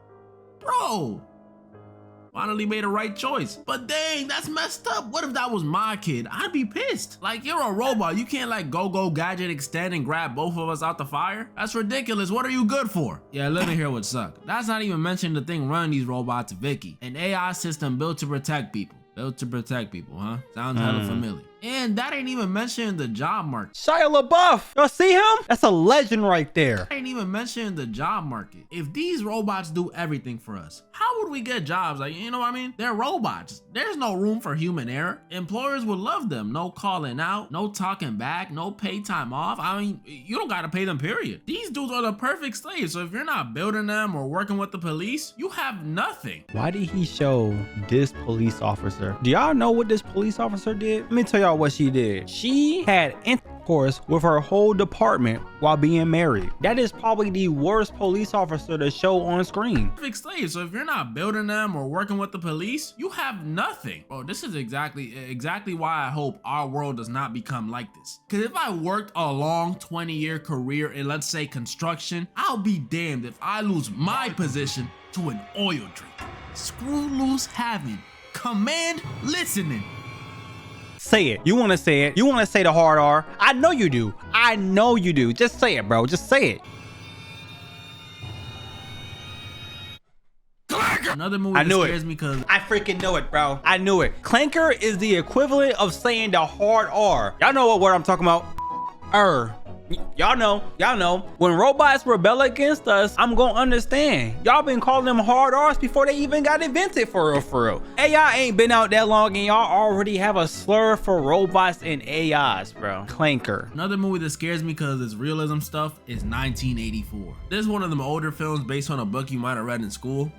Bro, finally made a right choice. But dang, that's messed up. What if that was my kid? I'd be pissed. Like, you're a robot. You can't like go gadget extend and grab both of us out the fire. That's ridiculous. What are you good for? Yeah, living here would suck. That's not even mentioning the thing running these robots, Vicky. An AI system built to protect people. Built to protect people, huh? Sounds hella familiar. And that ain't even mentioning the job market. Shia LaBeouf, y'all see him? That's a legend right there. I ain't even mentioning the job market. If these robots do everything for us, how would we get jobs? Like, you know what I mean? They're robots. There's no room for human error. Employers would love them. No calling out, no talking back, no paid time off. I mean, you don't gotta pay them, period. These dudes are the perfect slaves. So if you're not building them or working with the police, you have nothing. Why did he show this police officer? Do y'all know what this police officer did? Let me tell y'all what she did. She had intercourse with her whole department while being married. That is probably the worst police officer to show on screen. Perfect slave. So if you're not building them or working with the police, you have nothing. Bro, this is exactly why I hope our world does not become like this. Because if I worked a long 20-year career in, let's say, construction, I'll be damned if I lose my position to an oil drink. Screw loose having. Command listening. Say it. You want to say it. You want to say the hard R. I know you do. I know you do. Just say it, bro. Just say it. Another movie that scares me because I freaking know it, bro. I knew it. Clanker is the equivalent of saying the hard R. Y'all know what word I'm talking about. Y'all know. When robots rebel against us, I'm gonna understand. Y'all been calling them hard R's before they even got invented, for real. AI ain't been out that long and y'all already have a slur for robots and AIs, bro. Clanker. Another movie that scares me because it's realism stuff is 1984. This is one of them older films based on a book you might have read in school.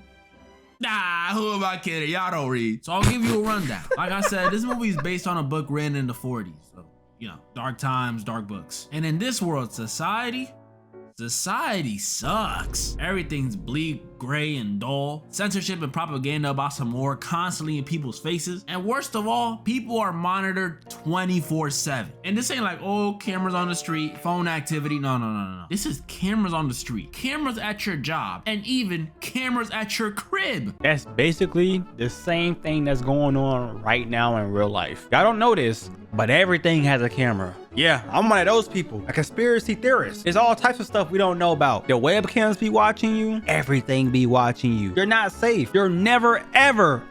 Nah, who am I kidding? Y'all don't read. So I'll give you a rundown. Like I said, this movie is based on a book written in the 40s. So, you know, dark times, dark books. And in this world, society Society sucks. Everything's bleak, gray, and dull. Censorship and propaganda about some more constantly in people's faces. And worst of all, people are monitored 24/7. And this ain't like, oh, cameras on the street, phone activity. No. This is cameras on the street, cameras at your job, and even cameras at your crib. That's basically the same thing that's going on right now in real life. Y'all don't know this, but everything has a camera. Yeah, I'm one of those people, a conspiracy theorist. There's all types of stuff we don't know about. The webcams be watching you, everything be watching you. You're not safe. You're never, ever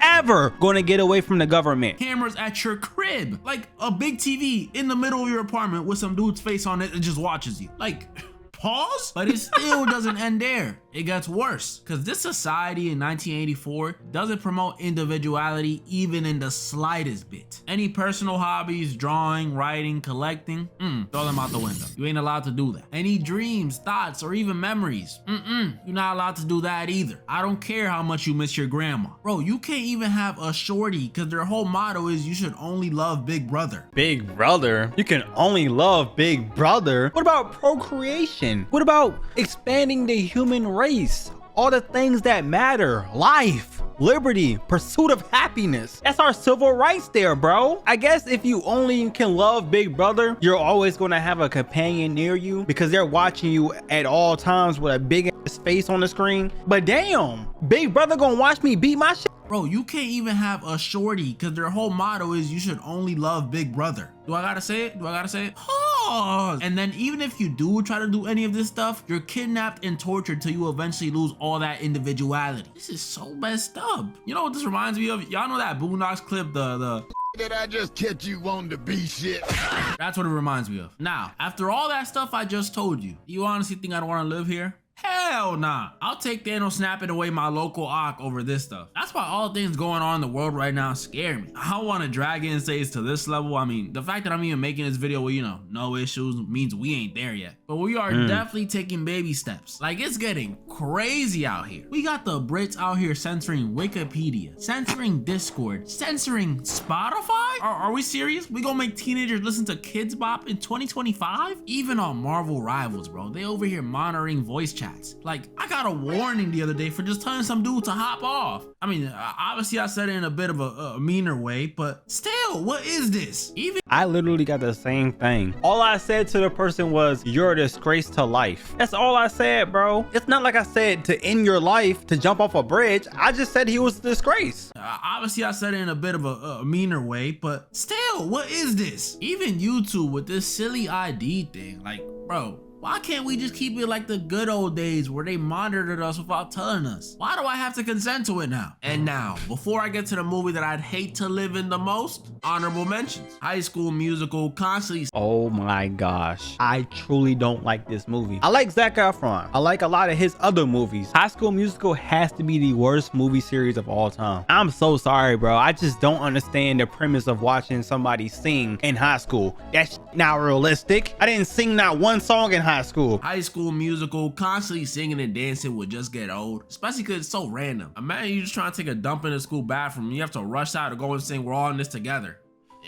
gonna get away from the government. Cameras at your crib, like a big TV in the middle of your apartment with some dude's face on it and just watches you. Like, pause? But it still doesn't end there. It gets worse, because this society in 1984 doesn't promote individuality even in the slightest bit. Any personal hobbies, drawing, writing, collecting, throw them out the window. You ain't allowed to do that. Any dreams, thoughts, or even memories, you're not allowed to do that either. I don't care how much you miss your grandma. Bro, you can't even have a shorty, because their whole motto is you should only love Big Brother. Big Brother? You can only love Big Brother? What about procreation? What about expanding the human race? All the things that matter, life, liberty, pursuit of happiness. That's our civil rights there, bro. I guess if you only can love Big Brother, you're always gonna have a companion near you because they're watching you at all times with a big ass face on the screen. But damn, Big Brother gonna watch me beat my shit. Bro, you can't even have a shorty because their whole motto is you should only love Big Brother. Do I gotta say it? Pause. And then even if you do try to do any of this stuff, you're kidnapped and tortured till you eventually lose all that individuality. This is so messed up. You know what this reminds me of? Y'all know that Boondocks clip, the Did I just catch you on the B shit? That's what it reminds me of. Now, after all that stuff I just told you, you honestly think I'd want to live here? Hell nah. I'll take Thanos snapping away my local Ock over this stuff. That's why all things going on in the world right now scare me. I don't want to drag in states to this level. I mean, the fact that I'm even making this video with, no issues means we ain't there yet. But we are definitely taking baby steps. Like, it's getting crazy out here. We got the Brits out here censoring Wikipedia, censoring Discord, censoring Spotify? Are we serious? We gonna make teenagers listen to Kids Bop in 2025? Even on Marvel Rivals, bro, they over here monitoring voice chats. Like, I got a warning the other day for just telling some dude to hop off. I mean, obviously I said it in a bit of a meaner way, but still, what is this? I literally got the same thing. All I said to the person was, you're a disgrace to life. That's all I said, bro. It's not like I said to end your life, to jump off a bridge. I just said he was a disgrace. Obviously I said it in a bit of a meaner way, but still, what is this? Even YouTube with this silly ID thing, like, bro, why can't we just keep it like the good old days where they monitored us without telling us? Why do I have to consent to it now? And now, before I get to the movie that I'd hate to live in the most, honorable mentions. High School Musical, constantly. Oh my gosh. I truly don't like this movie. I like Zac Efron. I like a lot of his other movies. High School Musical has to be the worst movie series of all time. I'm so sorry, bro. I just don't understand the premise of watching somebody sing in high school. That's not realistic. I didn't sing not one song in high school. High School Musical, constantly singing and dancing would just get old, especially because it's so random. Imagine you just trying to take a dump in the school bathroom and you have to rush out to go and sing We're All in This Together.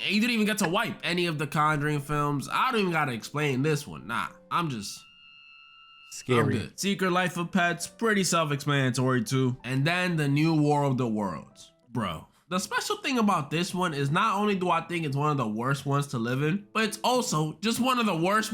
And you didn't even get to wipe any of the Conjuring films. I don't even gotta explain this one. Nah, I'm just scary. I'm good. Secret Life of Pets, pretty self-explanatory too. And then The New War of the Worlds. Bro, the special thing about this one is not only do I think it's one of the worst ones to live in, but it's also just one of the worst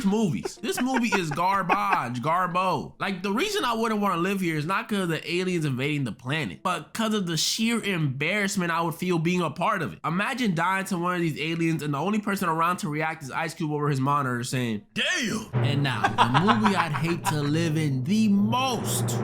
movies. This movie is garbo. Like, the reason I wouldn't want to live here is not because of the aliens invading the planet, but because of the sheer embarrassment I would feel being a part of it. Imagine dying to one of these aliens and the only person around to react is Ice Cube over his monitor saying, "Damn!" And now, the movie I'd hate to live in the most.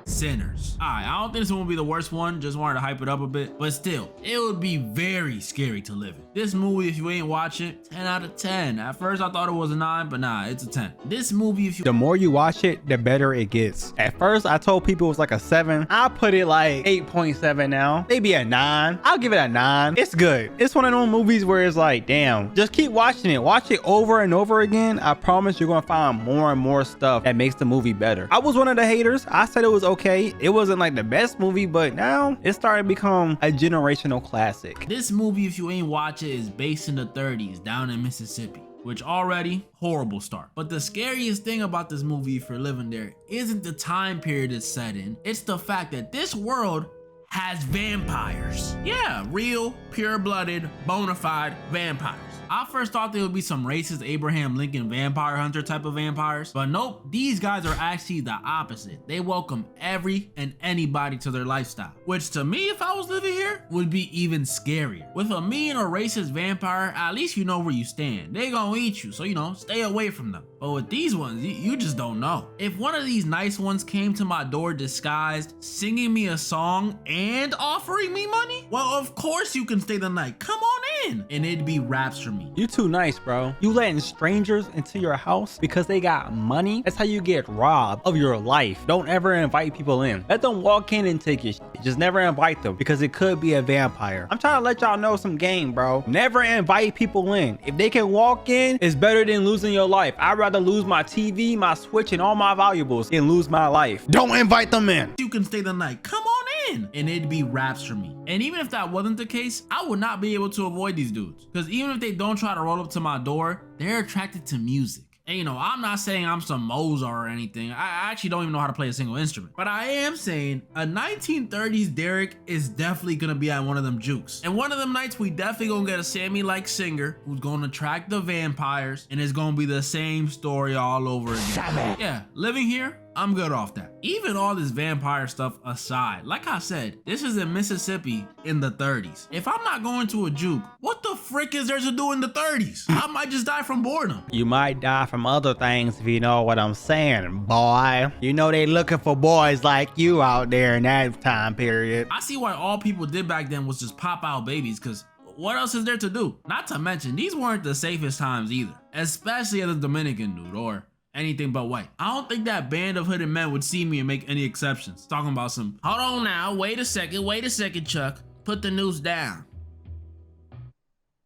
Sinners. Alright, I don't think this one will be the worst one, just wanted to hype it up a bit, but still, it would be very scary to live in. This movie, if you ain't watch it, 10 out of 10. At first I thought it was a 9, but nah, it's a 10. This movie, if you— the more you watch it, the better it gets. At first I told people it was like a 7. I put it like 8.7 now. Maybe a 9. I'll give it a 9. It's good. It's one of those movies where it's like, damn, just keep watching it. Watch it over and over again. I promise you're gonna find more and more stuff that makes the movie better. I was one of the haters. I said it was okay. It wasn't like the best movie, but now it's starting to become a generational classic. This movie, if you ain't watch it, is based in the 30s down in Mississippi. which already horrible start. But the scariest thing about this movie, if you're living there, isn't the time period it's set in. It's the fact that this world has vampires. Yeah, real, pure-blooded, bona fide vampires. I first thought they would be some racist Abraham Lincoln vampire hunter type of vampires, but nope, these guys are actually the opposite. They welcome every and anybody to their lifestyle, which to me, if I was living here, would be even scarier. With a mean or racist vampire, at least you know where you stand. They gonna eat you, so you know, stay away from them. But with these ones, you just don't know. If one of these nice ones came to my door disguised, singing me a song and offering me money, well, of course you can stay the night. Come on in. And it'd be raps for me. You too nice, bro. You letting strangers into your house because they got money? That's how you get robbed of your life. Don't ever invite people in. Let them walk in and take your shit. Just never invite them because it could be a vampire. I'm trying to let y'all know some game, bro. Never invite people in. If they can walk in, it's better than losing your life. I'd rather lose my TV, my Switch, and all my valuables than lose my life. Don't invite them in. You can stay the night. Come on in. And it'd be raps for me. And even if that wasn't the case, I would not be able to avoid these dudes. Because even if they don't try to roll up to my door, they're attracted to music. And you know, I'm not saying I'm some Mozart or anything. I actually don't even know how to play a single instrument. But I am saying a 1930s Derek is definitely gonna be at one of them jukes. And one of them nights we definitely gonna get a Sammy-like singer who's gonna attract the vampires, and it's gonna be the same story all over again. Sammy. Yeah, living here, I'm good off that. Even all this vampire stuff aside, like I said, this is in Mississippi in the 30s. If I'm not going to a juke, what the frick is there to do in the 30s? I might just die from boredom. You might die from other things if you know what I'm saying, boy. You know they looking for boys like you out there in that time period. I see why all people did back then was just pop out babies, because what else is there to do? Not to mention, these weren't the safest times either, especially as a Dominican dude or anything but white. I don't think that band of hooded men would see me and make any exceptions. Talking about some, hold on now, wait a second, Chuck. Put the noose down.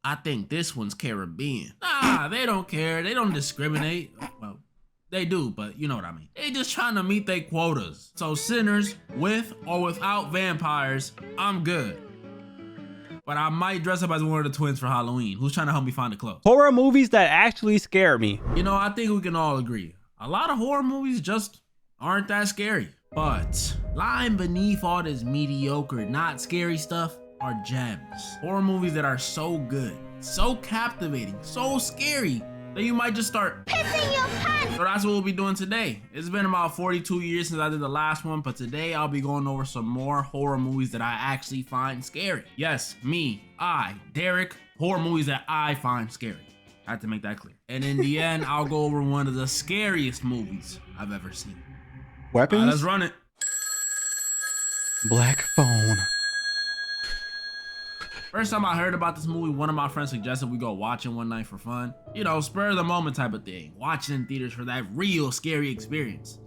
I think this one's Caribbean. Nah, they don't care. They don't discriminate. Well, they do, but you know what I mean. They just trying to meet their quotas. So sinners, with or without vampires, I'm good. But I might dress up as one of the twins for Halloween. Who's trying to help me find the clothes? Horror movies that actually scare me. You know, I think we can all agree. A lot of horror movies just aren't that scary. But lying beneath all this mediocre, not scary stuff are gems. Horror movies that are so good, so captivating, so scary that you might just start pissing your pants. So that's what we'll be doing today. It's been about 42 years since I did the last one, but today I'll be going over some more horror movies that I actually find scary. Yes, Derek, horror movies that I find scary. I had to make that clear. And in the end, I'll go over one of the scariest movies I've ever seen. Weapons? Let's run it. Black Phone. First time I heard about this movie, one of my friends suggested we go watch it one night for fun. You know, spur of the moment type of thing. Watch it in theaters for that real scary experience.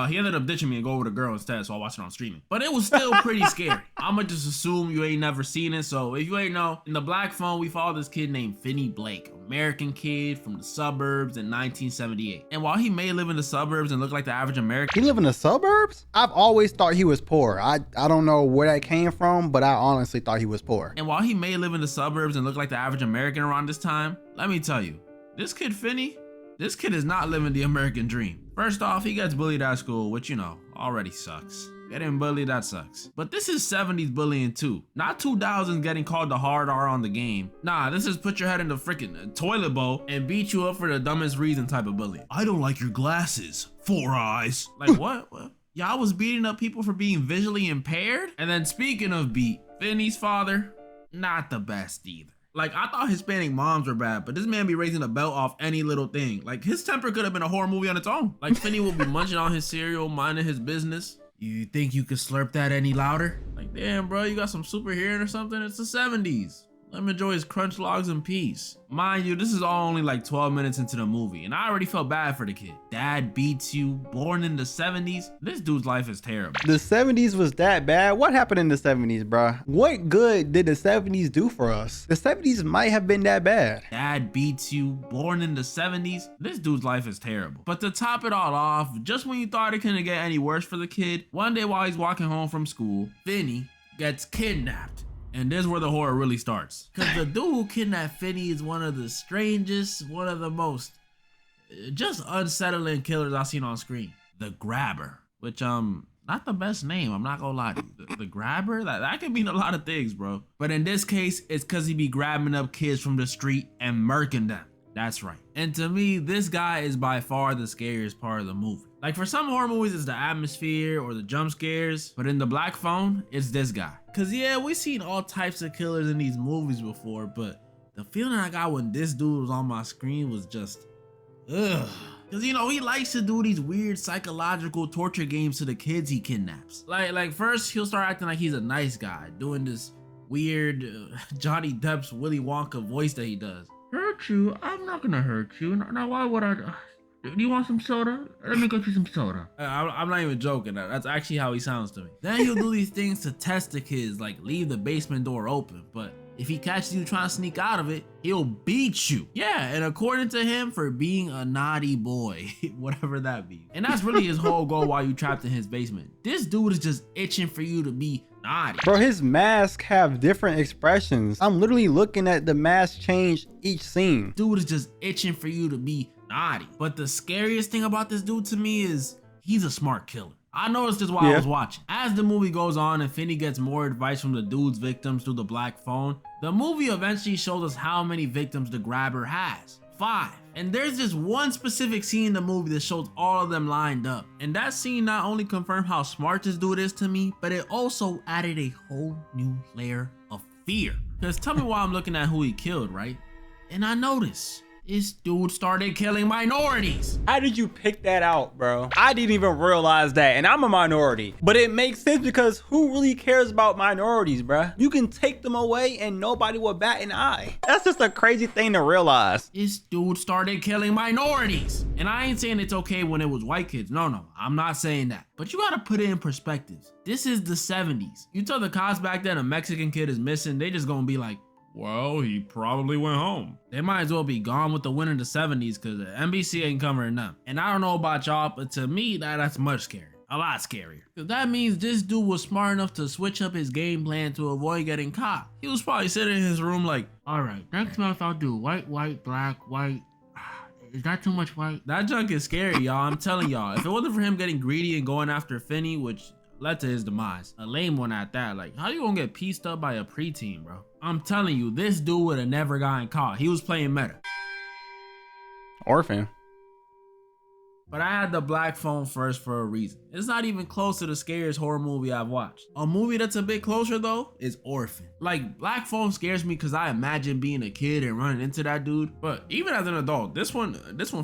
He ended up ditching me and go with a girl instead, so I watched it on streaming. But it was still pretty scary. I'ma just assume you ain't never seen it, so if you ain't know, in the Black Phone, we follow this kid named Finney Blake, American kid from the suburbs in 1978. And while he may live in the suburbs and look like the average American— He live in the suburbs? I've always thought he was poor. I don't know where that came from, but I honestly thought he was poor. And while he may live in the suburbs and look like the average American around this time, let me tell you, this kid Finney, this kid is not living the American dream. First off, he gets bullied at school, which, you know, already sucks. Getting bullied, that sucks. But this is 70s bullying too. Not 2000s getting called the hard R on the game. Nah, this is put your head in the freaking toilet bowl and beat you up for the dumbest reason type of bullying. I don't like your glasses. 4 eyes. Like what? Y'all was beating up people for being visually impaired? And then speaking of beat, Finney's father, not the best either. Like, I thought Hispanic moms were bad, but this man be raising a belt off any little thing. Like, his temper could have been a horror movie on its own. Like, Finney will be munching on his cereal, minding his business. You think you could slurp that any louder? Like, damn, bro, you got some super hearing or something? It's the 70s. Let him enjoy his crunch logs in peace. Mind you, this is all only like 12 minutes into the movie, and I already felt bad for the kid. Dad beats you, born in the 70s. This dude's life is terrible. The 70s was that bad? What happened in the 70s, bruh? What good did the 70s do for us? The 70s might have been that bad. Dad beats you, born in the 70s. This dude's life is terrible. But to top it all off, just when you thought it couldn't get any worse for the kid, one day while he's walking home from school, Finney gets kidnapped And this is where the horror really starts. Cause the dude who kidnapped Finney is one of the strangest, one of the most just unsettling killers I've seen on screen. The Grabber, which not the best name, I'm not gonna lie to you. The Grabber, that can mean a lot of things, bro. But in this case, it's cause he be grabbing up kids from the street and murking them. That's right. And to me, this guy is by far the scariest part of the movie. Like for some horror movies, it's the atmosphere or the jump scares, but in The Black Phone, it's this guy. Cause yeah, we've seen all types of killers in these movies before, but the feeling I got when this dude was on my screen was just, ugh. Cause you know, he likes to do these weird psychological torture games to the kids he kidnaps. Like first he'll start acting like he's a nice guy, doing this weird Johnny Depp's Willy Wonka voice that he does. Hurt you? I'm not gonna hurt you. Now why would I? Do you want some soda? Let me get you some soda. I'm not even joking. That's actually how he sounds to me. Then he'll do these things to test the kids, like leave the basement door open. But if he catches you trying to sneak out of it, he'll beat you. Yeah, and according to him, for being a naughty boy, whatever that means. And that's really his whole goal while you trapped in his basement. This dude is just itching for you to be naughty. Bro, his masks have different expressions. I'm literally looking at the mask change each scene. Dude is just itching for you to be naughty. But the scariest thing about this dude to me is he's a smart killer. I noticed this while I was watching. As the movie goes on and Finney gets more advice from the dude's victims through the Black Phone, the movie eventually shows us how many victims the Grabber has. 5. And there's this one specific scene in the movie that shows all of them lined up. And that scene not only confirmed how smart this dude is to me, but it also added a whole new layer of fear. Because tell me why I'm looking at who he killed, right? And I noticed this dude started killing minorities. How did you pick that out, bro? I didn't even realize that, and I'm a minority. But it makes sense because who really cares about minorities, bro? You can take them away and nobody will bat an eye. That's just a crazy thing to realize. This dude started killing minorities. And I ain't saying it's okay when it was white kids. No, I'm not saying that. But you gotta put it in perspective. This is the 70s. You tell the cops back then a Mexican kid is missing, they just gonna be like, well, he probably went home. They might as well be gone with the wind in the 70s because the NBC ain't covering them. And I don't know about y'all, but to me, that's much scarier. A lot scarier. Cause that means this dude was smart enough to switch up his game plan to avoid getting caught. He was probably sitting in his room like, all right, next month I'll do white, black, white. Is that too much white? That junk is scary, y'all. I'm telling y'all. If it wasn't for him getting greedy and going after Finney, which led to his demise, a lame one at that, like how you gonna get pieced up by a preteen, bro? I'm telling you, this dude would have never gotten caught. He was playing meta. Orphan. But I had The Black Phone first for a reason. It's not even close to the scariest horror movie I've watched. A movie that's a bit closer though is Orphan. Like, Black Phone scares me because I imagine being a kid and running into that dude. But even as an adult, this one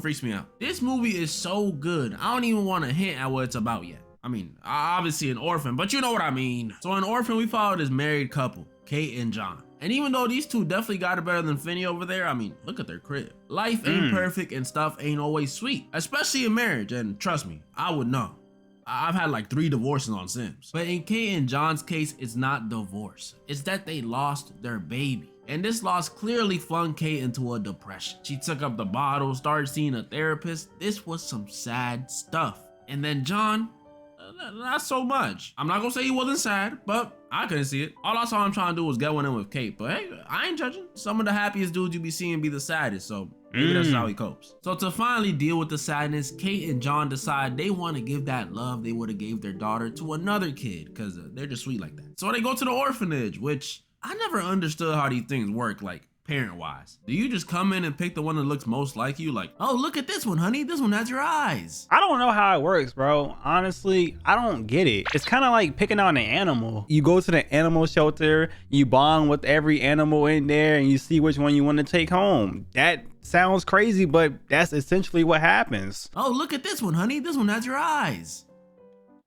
freaks me out. This movie is so good, I don't even want to hint at what it's about yet. I mean, obviously an orphan, but you know what I mean. So in Orphan, we followed this married couple, Kate and John. And even though these two definitely got it better than Finney over there, I mean, look at their crib. Life ain't perfect and stuff ain't always sweet, especially in marriage. And trust me, I would know. I've had like 3 divorces on Sims. But in Kate and John's case, it's not divorce. It's that they lost their baby. And this loss clearly flung Kate into a depression. She took up the bottle, started seeing a therapist. This was some sad stuff. And then John, not so much. I'm not gonna say he wasn't sad, but I couldn't see it. All I saw him trying to do was get one in with Kate. But hey, I ain't judging. Some of the happiest dudes you be seeing be the saddest, so maybe that's how he copes. So to finally deal with the sadness, Kate and John decide they want to give that love they would have gave their daughter to another kid because they're just sweet like that. So they go to the orphanage, which I never understood how these things work, like parent-wise. Do you just come in and pick the one that looks most like you? Like, oh, look at this one, honey. This one has your eyes. I don't know how it works, bro. Honestly, I don't get it. It's kind of like picking out an animal. You go to the animal shelter, you bond with every animal in there, and you see which one you want to take home. That sounds crazy, but that's essentially what happens. Oh, look at this one, honey. This one has your eyes.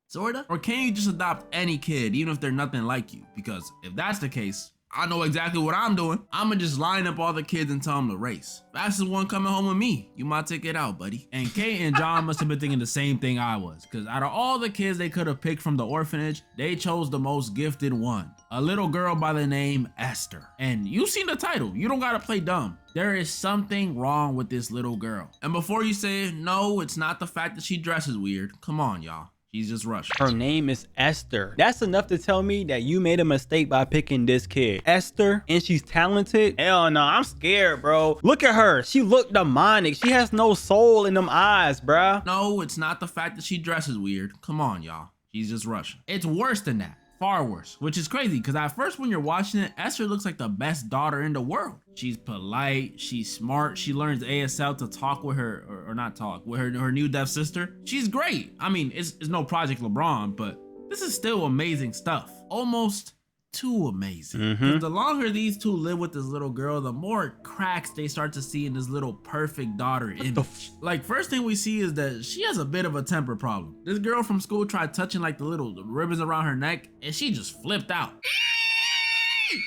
Sorta? Or can you just adopt any kid, even if they're nothing like you? Because if that's the case, I know exactly what I'm doing. I'ma just line up all the kids and tell them to race. Fastest one coming home with me. You might take it out, buddy. And Kate and John must have been thinking the same thing I was. Because out of all the kids they could have picked from the orphanage, they chose the most gifted one. A little girl by the name Esther. And you've seen the title. You don't gotta play dumb. There is something wrong with this little girl. And before you say, no, it's not the fact that she dresses weird. Come on, y'all. She's just Russian. Her name is Esther. That's enough to tell me that you made a mistake by picking this kid. Esther, and she's talented? Hell no, I'm scared, bro. Look at her. She looked demonic. She has no soul in them eyes, bruh. No, it's not the fact that she dresses weird. Come on, y'all. She's just Russian. It's worse than that. Far worse, which is crazy because at first when you're watching it, Esther looks like the best daughter in the world. She's polite, she's smart, she learns ASL to talk with her, or not talk, with her new deaf sister. She's great. I mean, it's no Project LeBron, but this is still amazing stuff. Almost too amazing. The longer these two live with this little girl, the more cracks they start to see in this little perfect daughter image. Like, first thing we see is that she has a bit of a temper problem. This girl from school tried touching like the little ribbons around her neck and she just flipped out.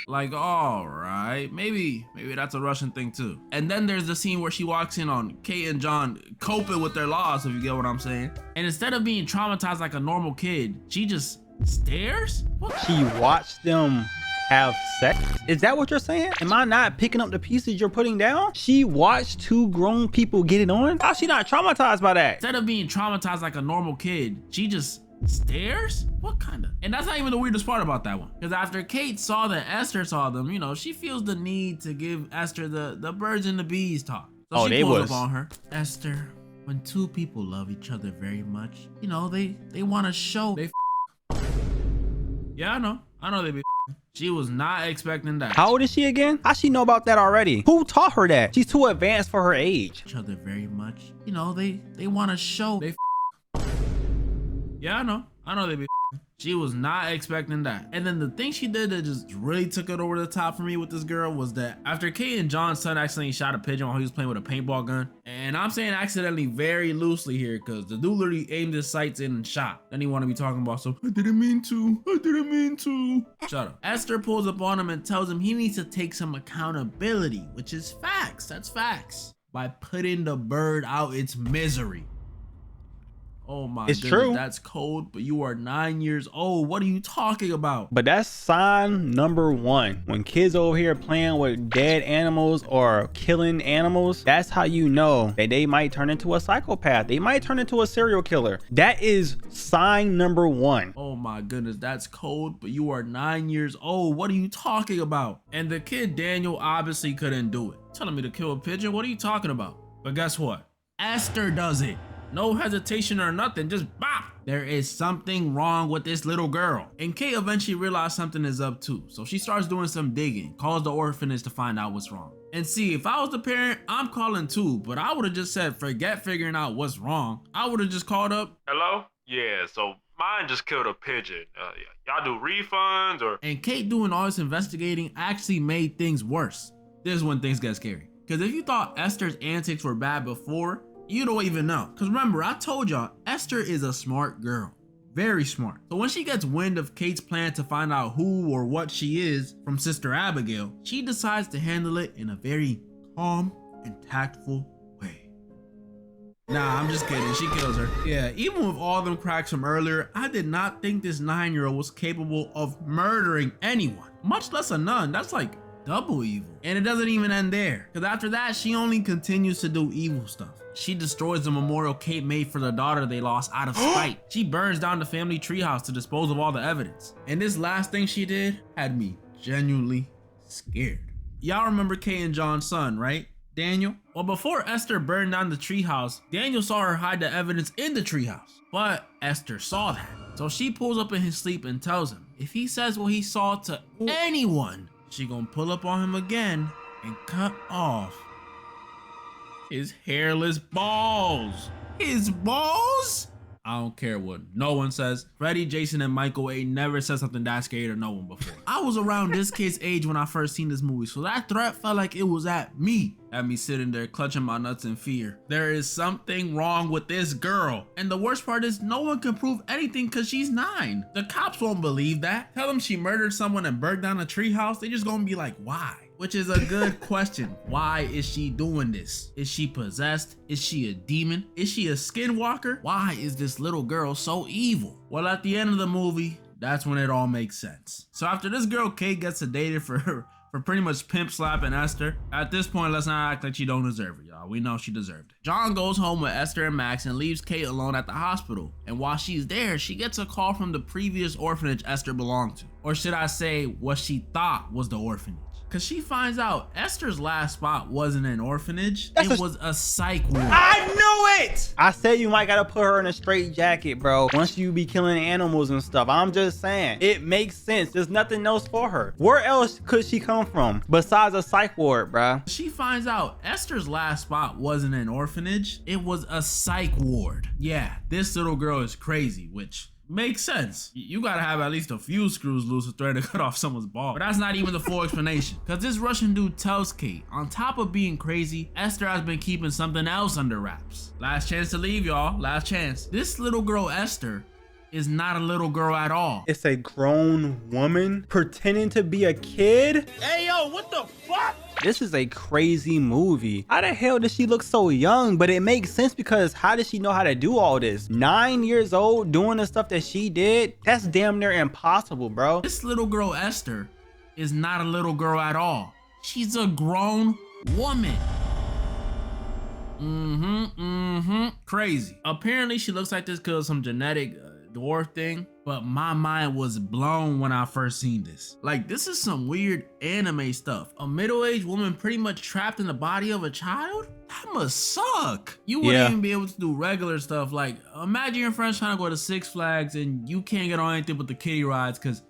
Like, all right, maybe that's a Russian thing too. And then there's the scene where she walks in on Kate and John coping with their loss, if you get what I'm saying. And instead of being traumatized like a normal kid, she just stares? What? She watched them have sex? Is that what you're saying? Am I not picking up the pieces you're putting down? She watched two grown people get it on? How's she not traumatized by that? Instead of being traumatized like a normal kid, she just stares? What kind of? And that's not even the weirdest part about that one. Because after Kate saw that Esther saw them, you know, she feels the need to give Esther the birds and the bees talk. So she pulls up on her. Esther, when two people love each other very much, you know, they want to show they Yeah, I know they be. She was not expecting that. How old is she again? How she know about that already? Who taught her that? She's too advanced for her age. Each other very much. You know, they want to show they. Yeah, I know they be. She was not expecting that. And then the thing she did that just really took it over the top for me with this girl was that after Kate and John's son accidentally shot a pigeon while he was playing with a paintball gun, and I'm saying accidentally very loosely here because the dude literally aimed his sights in and shot. Then he want to be talking about, so I didn't mean to. Shut up. Esther pulls up on him and tells him he needs to take some accountability, which is facts. That's facts. By putting the bird out its misery. Oh my goodness, true. That's cold, but you are 9 years old. What are you talking about? But that's sign number one. When kids over here playing with dead animals or killing animals, that's how you know that they might turn into a psychopath. They might turn into a serial killer. That is sign number one. Oh my goodness, that's cold, but you are 9 years old. What are you talking about? And the kid Daniel obviously couldn't do it. Telling me to kill a pigeon? What are you talking about? But guess what? Esther does it. No hesitation or nothing, just bop. There is something wrong with this little girl. And Kate eventually realized something is up too. So she starts doing some digging, calls the orphanage to find out what's wrong. And see, if I was the parent, I'm calling too, but I would have just said, forget figuring out what's wrong. I would have just called up. Hello? Yeah, so mine just killed a pigeon. Y'all do refunds or? And Kate doing all this investigating actually made things worse. This is when things get scary. Because if you thought Esther's antics were bad before, you don't even know. Because remember, I told y'all, Esther is a smart girl. Very smart. So when she gets wind of Kate's plan to find out who or what she is from Sister Abigail, she decides to handle it in a very calm and tactful way. Nah, I'm just kidding. She kills her. Yeah, even with all them cracks from earlier, I did not think this 9-year-old was capable of murdering anyone, much less a nun. That's like double evil. And it doesn't even end there. Because after that, she only continues to do evil stuff. She destroys the memorial Kate made for the daughter they lost out of spite. She burns down the family treehouse to dispose of all the evidence. And this last thing she did had me genuinely scared. Y'all remember Kate and John's son, right? Daniel? Well, before Esther burned down the treehouse, Daniel saw her hide the evidence in the treehouse. But Esther saw that. So she pulls up in his sleep and tells him, if he says what he saw to anyone, she gonna pull up on him again and cut off his hairless balls. His balls? I don't care what no one says. Freddy, Jason, and Michael ain't never said something that scary to no one before. I was around this kid's age when I first seen this movie, so that threat felt like it was at me. Had me sitting there clutching my nuts in fear. There is something wrong with this girl. And the worst part is no one can prove anything because she's 9. The cops won't believe that. Tell them she murdered someone and burned down a treehouse. They just gonna be like, why? Which is a good question. Why is she doing this? Is she possessed? Is she a demon? Is she a skinwalker? Why is this little girl so evil? Well, at the end of the movie, that's when it all makes sense. So after this girl Kate gets sedated for for pretty much pimp slapping Esther. At this point, let's not act like she don't deserve it, y'all. We know she deserved it. John goes home with Esther and Max and leaves Kate alone at the hospital. And while she's there, she gets a call from the previous orphanage Esther belonged to. Or should I say, what she thought was the orphanage. Cause she finds out Esther's last spot wasn't an orphanage, it was a psych ward. I knew it! I said you might gotta put her in a straight jacket, bro. Once you be killing animals and stuff. I'm just saying, it makes sense. There's nothing else for her. Where else could she come from besides a psych ward, bro? She finds out Esther's last spot wasn't an orphanage, it was a psych ward. Yeah, this little girl is crazy, which makes sense. You gotta have at least a few screws loose to threaten to cut off someone's ball. But that's not even the full explanation. Cause this Russian dude tells Kate, on top of being crazy, Esther has been keeping something else under wraps. Last chance to leave, y'all. Last chance. This little girl, Esther, is not a little girl at all. It's a grown woman pretending to be a kid? Hey, yo, what the fuck? This is a crazy movie. How the hell does she look so young? But it makes sense because how does she know how to do all this? 9 years old doing the stuff that she did? That's damn near impossible, bro. This little girl, Esther, is not a little girl at all. She's a grown woman. Crazy. Apparently she looks like this because of some genetic dwarf thing, but my mind was blown when I first seen this. Like, this is some weird anime stuff. A middle-aged woman pretty much trapped in the body of a child? That must suck. You wouldn't even be able to do regular stuff. Like, imagine your friends trying to go to Six Flags and you can't get on anything but the kiddie rides because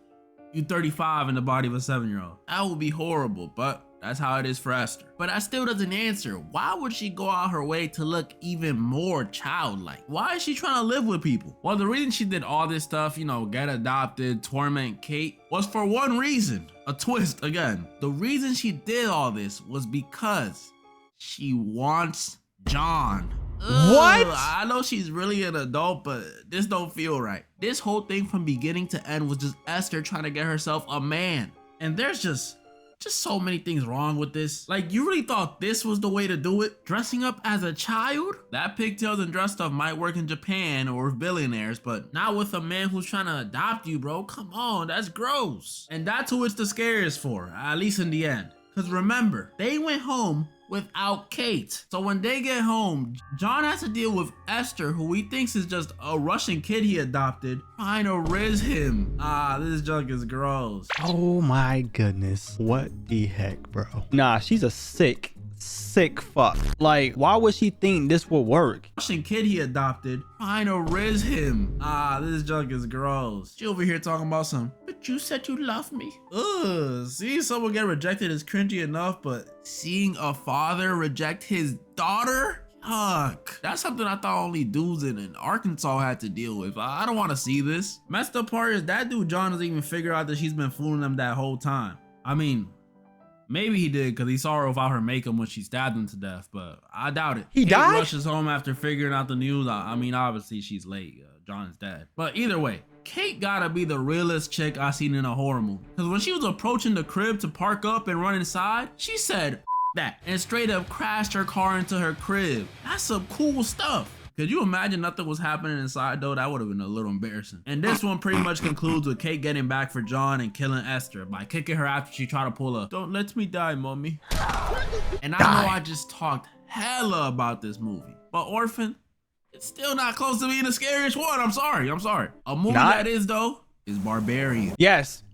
you're 35 in the body of a 7-year-old. That would be horrible, but that's how it is for Esther. But that still doesn't answer. Why would she go out her way to look even more childlike? Why is she trying to live with people? Well, the reason she did all this stuff, you know, get adopted, torment Kate, was for one reason. A twist again. The reason she did all this was because she wants John. What? I know she's really an adult, but this don't feel right. This whole thing from beginning to end was just Esther trying to get herself a man. And there's just so many things wrong with this. Like, you really thought this was the way to do it? Dressing up as a child? That pigtails and dress stuff might work in Japan or with billionaires, but not with a man who's trying to adopt you, bro. Come on, that's gross. And that's who it's the scariest for, at least in the end. Because remember, they went home without Kate. So when they get home, John has to deal with Esther, who he thinks is just a Russian kid he adopted, trying to riz him. This junk is gross. Oh my goodness. What the heck, bro? Nah, she's a sick fuck. Like, why would she think this would work? Russian kid he adopted, trying to riz him. This junk is gross. She over here talking about some, but you said you love me. Ugh, seeing someone get rejected is cringy enough, but seeing a father reject his daughter? Yuck. That's something I thought only dudes in Arkansas had to deal with. I don't want to see this. Messed up part is that dude John doesn't even figure out that she's been fooling him that whole time. I mean, maybe he did because he saw her without her makeup when she stabbed him to death, but I doubt it. He died? Rushes home after figuring out the news. I mean, obviously she's late. John is dead. But either way, Kate gotta be the realest chick I seen in a horror movie. Because when she was approaching the crib to park up and run inside, she said that and straight up crashed her car into her crib. That's some cool stuff. Could you imagine nothing was happening inside though? That would have been a little embarrassing. And this one pretty much concludes with Kate getting back for John and killing Esther by kicking her after she tried to pull a "don't let me die, mommy." And I know I just talked hella about this movie, but Orphan, it's still not close to being the scariest one. I'm sorry. A movie that is though is Barbarian. Yes.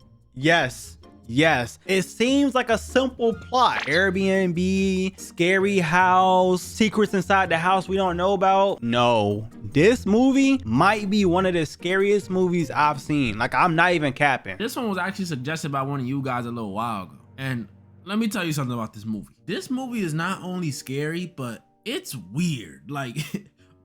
It seems like a simple plot. Airbnb, scary house, secrets inside the house we don't know about. No, this movie might be one of the scariest movies I've seen. Like, I'm not even capping. This one was actually suggested by one of you guys a little while ago. And let me tell you something about this movie. This movie is not only scary, but it's weird. Like,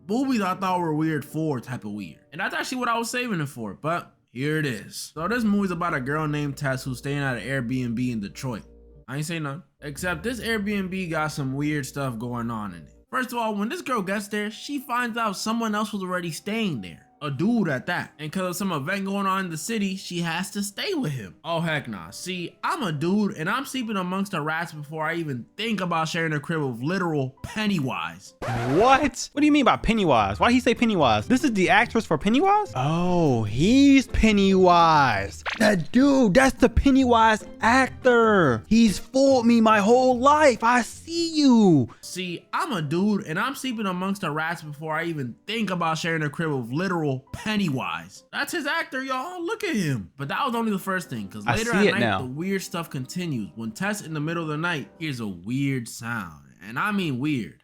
movies I thought were weird for type of weird. And that's actually what I was saving it for, but here it is. So this movie's about a girl named Tess who's staying at an Airbnb in Detroit. I ain't saying nothing. Except this Airbnb got some weird stuff going on in it. First of all, when this girl gets there, she finds out someone else was already staying there. A dude at that. And because of some event going on in the city, she has to stay with him. Oh, heck nah. See, I'm a dude and I'm sleeping amongst the rats before I even think about sharing a crib with literal Pennywise. What? What do you mean by Pennywise? Why did he say Pennywise? This is the actress for Pennywise? Oh, he's Pennywise. That dude, that's the Pennywise actor. He's fooled me my whole life. I see you. See, I'm a dude and I'm sleeping amongst the rats before I even think about sharing a crib with literal Pennywise. That's his actor, y'all. Look at him. But that was only the first thing, because later at night, the weird stuff continues. When Tess in the middle of the night hears a weird sound. And I mean weird.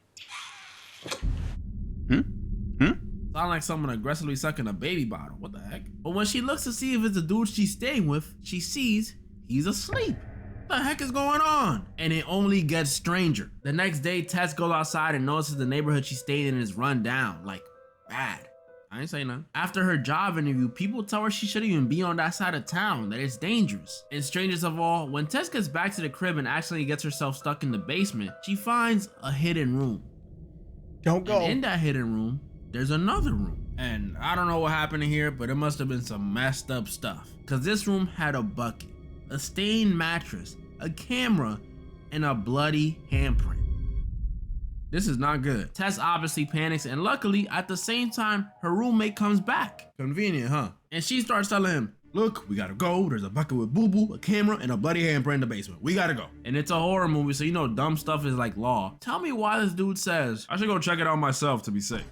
Sound like someone aggressively sucking a baby bottle. What the heck? But when she looks to see if it's the dude she's staying with, she sees he's asleep. What the heck is going on? And it only gets stranger. The next day, Tess goes outside and notices the neighborhood she's staying in is run down, like bad. I ain't saying nothing. After her job interview, people tell her she shouldn't even be on that side of town, that it's dangerous. And strangest of all, when Tess gets back to the crib and accidentally gets herself stuck in the basement, she finds a hidden room. Don't go. And in that hidden room, there's another room. And I don't know what happened in here, but it must have been some messed up stuff. Cause this room had a bucket, a stained mattress, a camera, and a bloody handprint. This is not good. Tess obviously panics, and luckily, at the same time, her roommate comes back. Convenient, huh? And she starts telling him, look, we gotta go. There's a bucket with boo-boo, a camera, and a bloody handprint in the basement. We gotta go. And it's a horror movie, so you know dumb stuff is like law. Tell me why this dude says, I should go check it out myself to be safe.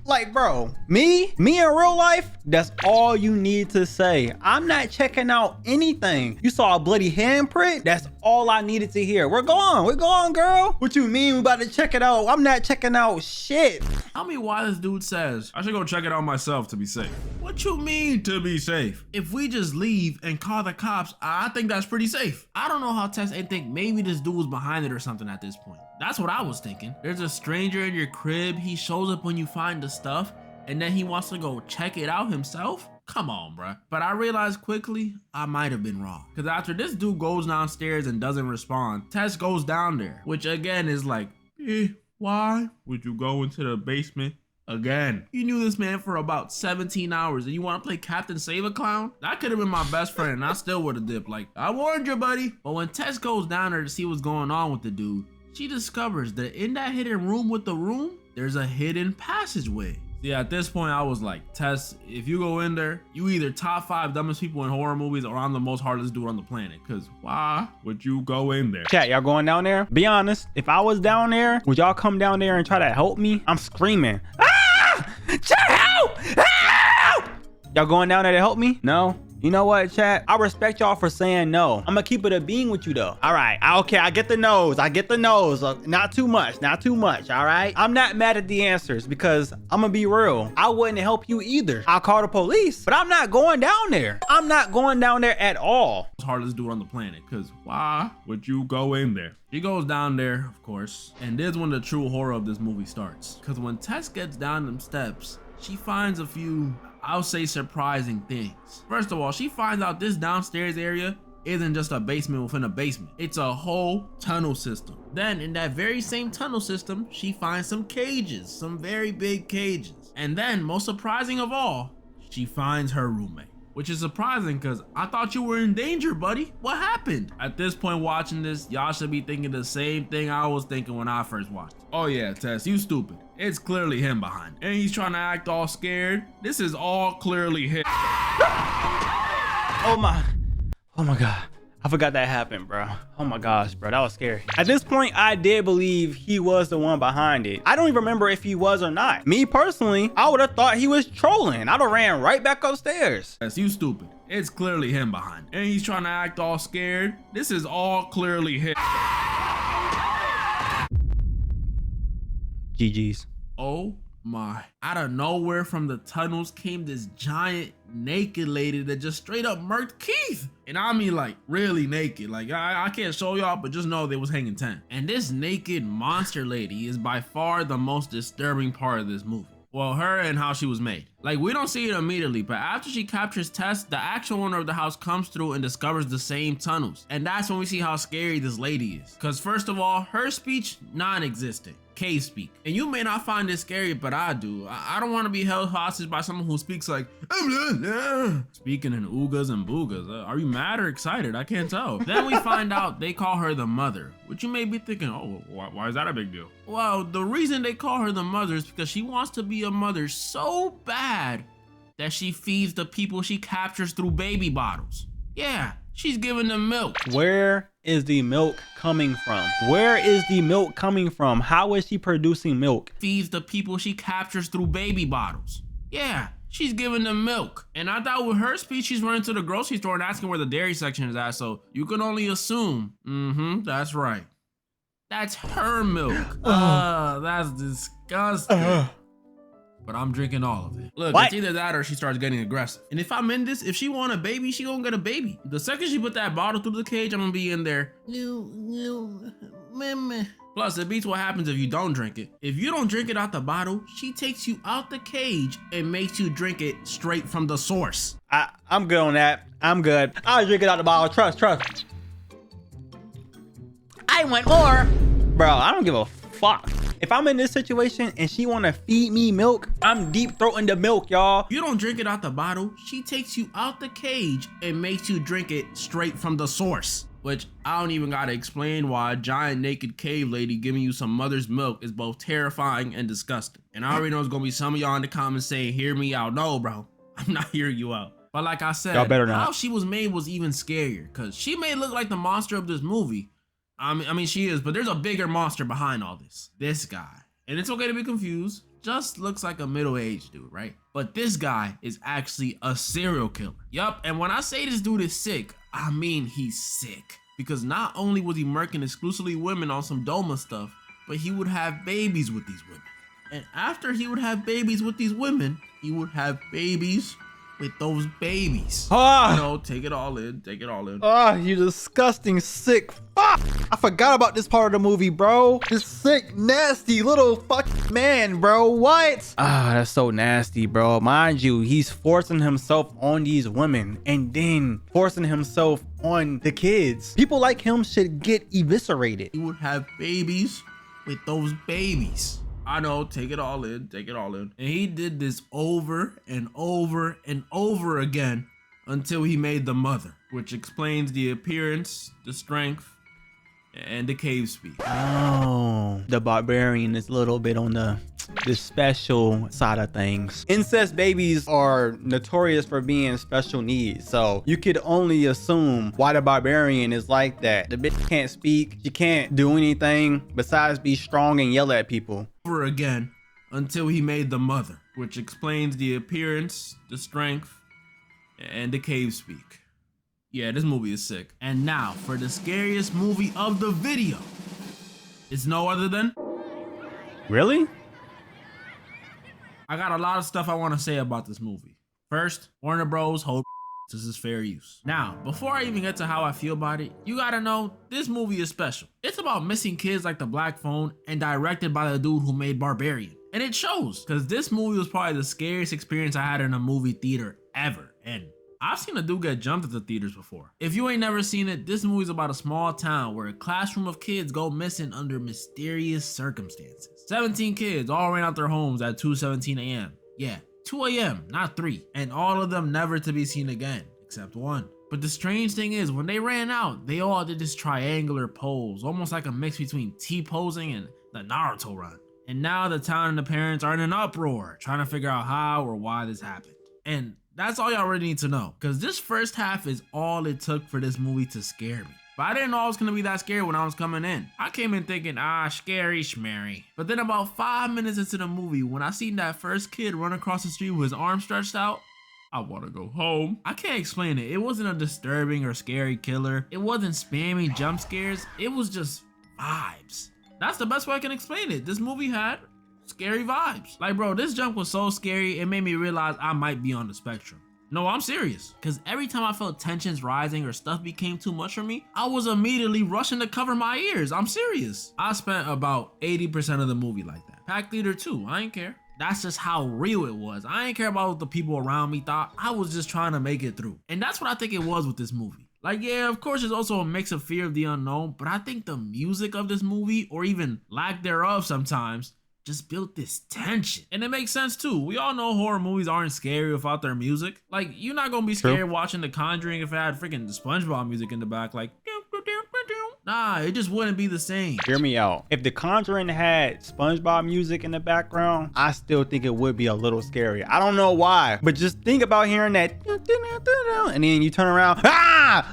Like, bro, me in real life, that's all you need to say. I'm not checking out anything. You saw a bloody handprint? That's all I needed to hear. We're going, girl. What you mean we about to check it out? I'm not checking out shit. Tell me why this dude says, I should go check it out myself to be safe. What you mean to be safe? If we just leave and call the cops, I think that's pretty safe. I don't know how Tess ain't think maybe this dude was behind it or something at this point. That's what I was thinking. There's a stranger in your crib. He shows up when you find the stuff and then he wants to go check it out himself. Come on, bruh. But I realized quickly I might have been wrong. Because after this dude goes downstairs and doesn't respond, Tess goes down there, which again is like, why would you go into the basement again? You knew this man for about 17 hours and you want to play Captain Save-A-Clown? That could have been my best friend and I still would have dipped. Like, I warned you, buddy. But when Tess goes down there to see what's going on with the dude, she discovers that in that hidden room with the room, there's a hidden passageway. See, at this point, I was like, Tess, if you go in there, you either top 5 dumbest people in horror movies or I'm the most heartless dude on the planet. Because why would you go in there? Chat, y'all going down there? Be honest, if I was down there, would y'all come down there and try to help me? I'm screaming. Ah! Chat, help! Help! Y'all going down there to help me? No? You know what, chat? I respect y'all for saying no. I'm gonna keep it a bean with you though. All right, okay, I get the nose. Not too much, all right? I'm not mad at the answers because I'm gonna be real. I wouldn't help you either. I'll call the police, but I'm not going down there. I'm not going down there at all. Hardest dude on the planet, because why would you go in there? She goes down there, of course, and this is when the true horror of this movie starts. Because when Tess gets down them steps, she finds a few, I'll say, surprising things. First of all, she finds out this downstairs area isn't just a basement within a basement. It's a whole tunnel system. Then in that very same tunnel system, she finds some cages, some very big cages. And then, most surprising of all, she finds her roommate. Which is surprising because I thought you were in danger, buddy. What happened? At this point watching this, y'all should be thinking the same thing I was thinking when I first watched it. Oh yeah, Tess, you stupid. It's clearly him behind it. And he's trying to act all scared. This is all clearly him. Oh my God. I forgot that happened, bro. Oh my gosh, bro, that was scary. At this point, I did believe he was the one behind it. I don't even remember if he was or not. Me personally, I would have thought he was trolling. I'd have ran right back upstairs. Yes, you stupid. It's clearly him behind it. And he's trying to act all scared. This is all clearly him. GG's. Oh my. Out of nowhere from the tunnels came this giant naked lady that just straight up murked Keith. And I mean like really naked. Like I can't show y'all, but just know they was hanging 10. And this naked monster lady is by far the most disturbing part of this movie. Well, her and how she was made. Like, we don't see it immediately, but after she captures Tess, the actual owner of the house comes through and discovers the same tunnels. And that's when we see how scary this lady is. Because first of all, her speech, non-existent. Cave speak. And you may not find this scary, but I do. I don't want to be held hostage by someone who speaks like, speaking in oogas and boogas. Are you mad or excited? I can't tell. Then we find out they call her the mother, which you may be thinking, oh, why is that a big deal? Well, the reason they call her the mother is because she wants to be a mother so bad that she feeds the people she captures through baby bottles. Yeah, she's giving them milk. Where is the milk coming from? Where is the milk coming from? How is she producing milk? Feeds the people she captures through baby bottles. Yeah, she's giving them milk. And I thought with her speech, she's running to the grocery store and asking where the dairy section is at. So you can only assume, that's right. That's her milk. That's disgusting. But I'm drinking all of it. Look, it's either that or she starts getting aggressive. And if I'm in this, if she want a baby, she gonna get a baby. The second she put that bottle through the cage, I'm gonna be in there. Plus, it beats what happens if you don't drink it. If you don't drink it out the bottle, she takes you out the cage and makes you drink it straight from the source. I'm good on that. I'm good. I'll drink it out the bottle. Trust. I want more. Bro, I don't give a fuck. If I'm in this situation and she want to feed me milk, I'm deep throating the milk, y'all. You don't drink it out the bottle. She takes you out the cage and makes you drink it straight from the source. Which I don't even gotta explain why a giant naked cave lady giving you some mother's milk is both terrifying and disgusting. And I already know there's gonna be some of y'all in the comments saying, hear me out. No, bro, I'm not hearing you out. But like I said, y'all better not. How she was made was even scarier because she may look like the monster of this movie. I mean, she is, but there's a bigger monster behind all this. This guy. And it's okay to be confused. Just looks like a middle-aged dude, right? But this guy is actually a serial killer. Yup, and when I say this dude is sick, I mean he's sick. Because not only was he murking exclusively women on some Doma stuff, but he would have babies with these women. And after he would have babies with these women, he would have babies with those babies. You know, take it all in, take it all in. You disgusting sick fuck. I forgot about this part of the movie, bro. This sick, nasty little fucking man, bro. What? That's so nasty, bro. Mind you, he's forcing himself on these women and then forcing himself on the kids. People like him should get eviscerated. He would have babies with those babies. I know, take it all in, take it all in. And he did this over and over and over again until he made the mother, which explains the appearance, the strength, and the cave speak. Oh, the barbarian is a little bit on the special side of things. Incest babies are notorious for being special needs, so you could only assume why the barbarian is like that. The bitch can't speak, she can't do anything besides be strong and yell at people. Over again until he made the mother, which explains the appearance, the strength, and the cave speak. Yeah, this movie is sick. And now for the scariest movie of the video. It's no other than... Really? I got a lot of stuff I want to say about this movie. First, Warner Bros. Hope this is fair use. Now, before I even get to how I feel about it, you gotta know this movie is special. It's about missing kids like the Black Phone and directed by the dude who made Barbarian. And it shows, because this movie was probably the scariest experience I had in a movie theater ever. And I've seen a dude get jumped at the theaters before. If you ain't never seen it, this movie's about a small town where a classroom of kids go missing under mysterious circumstances. 17 kids all ran out their homes at 2:17 a.m. Yeah, 2 a.m., not 3. And all of them never to be seen again, except one. But the strange thing is, when they ran out, they all did this triangular pose, almost like a mix between T-posing and the Naruto run. And now the town and the parents are in an uproar, trying to figure out how or why this happened. And that's all y'all really need to know, because this first half is all it took for this movie to scare me. But I didn't know it was gonna be that scary when I was coming in. I came in thinking, scary schmary. But then about 5 minutes into the movie, when I seen that first kid run across the street with his arm stretched out, I wanna go home. I can't explain it. It wasn't a disturbing or scary killer. It wasn't spammy jump scares. It was just vibes. That's the best way I can explain it. This movie had scary vibes. Like, bro, this jump was so scary, it made me realize I might be on the spectrum. No, I'm serious. Because every time I felt tensions rising or stuff became too much for me, I was immediately rushing to cover my ears. I'm serious. I spent about 80% of the movie like that. Pack theater too, I ain't care. That's just how real it was. I ain't care about what the people around me thought. I was just trying to make it through. And that's what I think it was with this movie. Like, yeah, of course, there's also a mix of fear of the unknown, but I think the music of this movie, or even lack thereof sometimes, just built this tension. And it makes sense too. We all know horror movies aren't scary without their music. Like, you're not gonna be scared watching The Conjuring if it had freaking SpongeBob music in the back, like, nah, it just wouldn't be the same. Hear me out. If The Conjuring had SpongeBob music in the background, I still think it would be a little scary. I don't know why, but just think about hearing that, and then you turn around,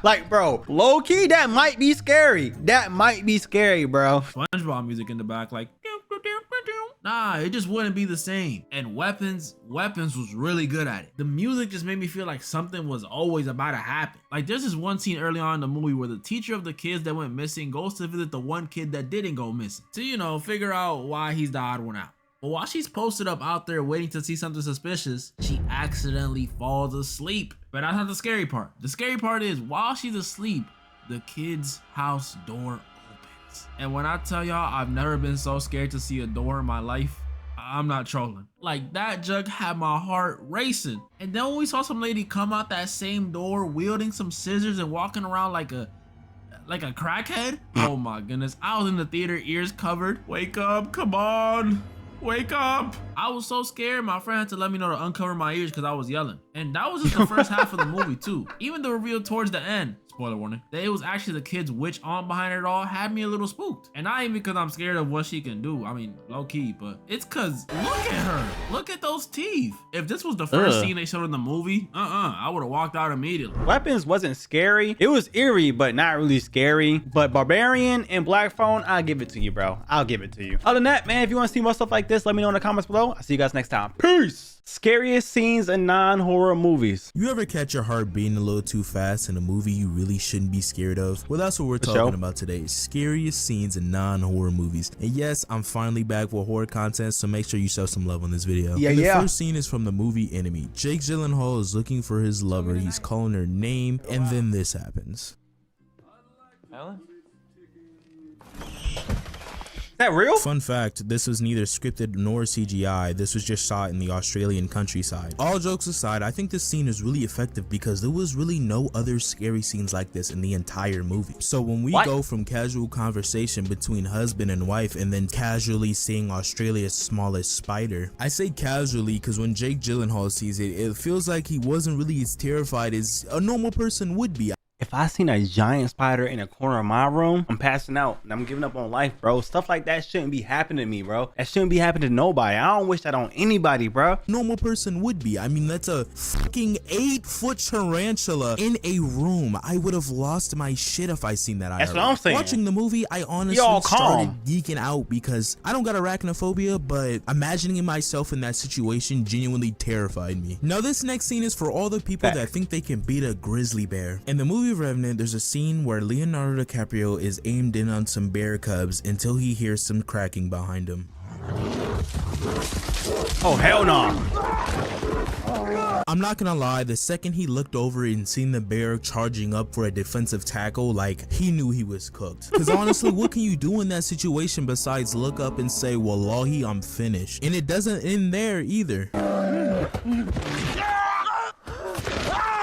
like, bro, low key, that might be scary. That might be scary, bro. SpongeBob music in the back, like, nah, it just wouldn't be the same. And Weapons was really good at it. The music just made me feel like something was always about to happen. Like, there's this one scene early on in the movie where the teacher of the kids that went missing goes to visit the one kid that didn't go missing to, you know, figure out why he's the odd one out. But while she's posted up out there waiting to see something suspicious, she accidentally falls asleep. But that's not the scary part. The scary part is while she's asleep, the kid's house door opens. And when I tell y'all I've never been so scared to see a door in my life, I'm not trolling. Like, that jug had my heart racing. And then when we saw some lady come out that same door wielding some scissors and walking around like a crackhead, oh my goodness, I was in the theater, ears covered. Wake up, come on, wake up. I was so scared, my friend had to let me know to uncover my ears because I was yelling. And that was just the first half of the movie too. Even the reveal towards the end, spoiler warning, that it was actually the kid's witch aunt behind it all had me a little spooked. And not even because I'm scared of what she can do, I mean, low key, but it's cause look at her, look at those teeth. If this was the first scene they showed in the movie, I would have walked out immediately. Weapons wasn't scary. It was eerie, but not really scary. But Barbarian and Black Phone, I'll give it to you, bro. I'll give it to you. Other than that, man, if you want to see more stuff like this, let me know in the comments below. I'll see you guys next time. Peace. Scariest scenes in non-horror movies. You ever catch your heart beating a little too fast in a movie you really shouldn't be scared of? Well, that's what we're talking about today. Scariest scenes in non-horror movies. And yes, I'm finally back with horror content, so make sure you show some love on this video. The first scene is from the movie Enemy. Jake Gyllenhaal is looking for his lover. He's calling her name, and then this happens. Alan? That real? Fun fact, this was neither scripted nor CGI. This was just shot in the Australian countryside. All jokes aside, I think this scene is really effective because there was really no other scary scenes like this in the entire movie. So when we go from casual conversation between husband and wife and then casually seeing Australia's smallest spider, I say casually because when Jake Gyllenhaal sees it, it feels like he wasn't really as terrified as a normal person would be. If I seen a giant spider in a corner of my room, I'm passing out and I'm giving up on life, bro. Stuff like that shouldn't be happening to me, bro. That shouldn't be happening to nobody. I don't wish that on anybody, bro. Normal person would be. I mean, that's a fucking 8-foot tarantula in a room. I would have lost my shit if I seen that. That's what I'm saying. Watching the movie, I honestly started geeking out because I don't got arachnophobia, but imagining myself in that situation genuinely terrified me. Now, this next scene is for all the people that think they can beat a grizzly bear. In the movie Revenant, there's a scene where Leonardo DiCaprio is aimed in on some bear cubs until he hears some cracking behind him. Oh, hell no. I'm not gonna lie, the second he looked over and seen the bear charging up for a defensive tackle, like, he knew he was cooked. Because honestly, what can you do in that situation besides look up and say, wallahi, I'm finished? And it doesn't end there either.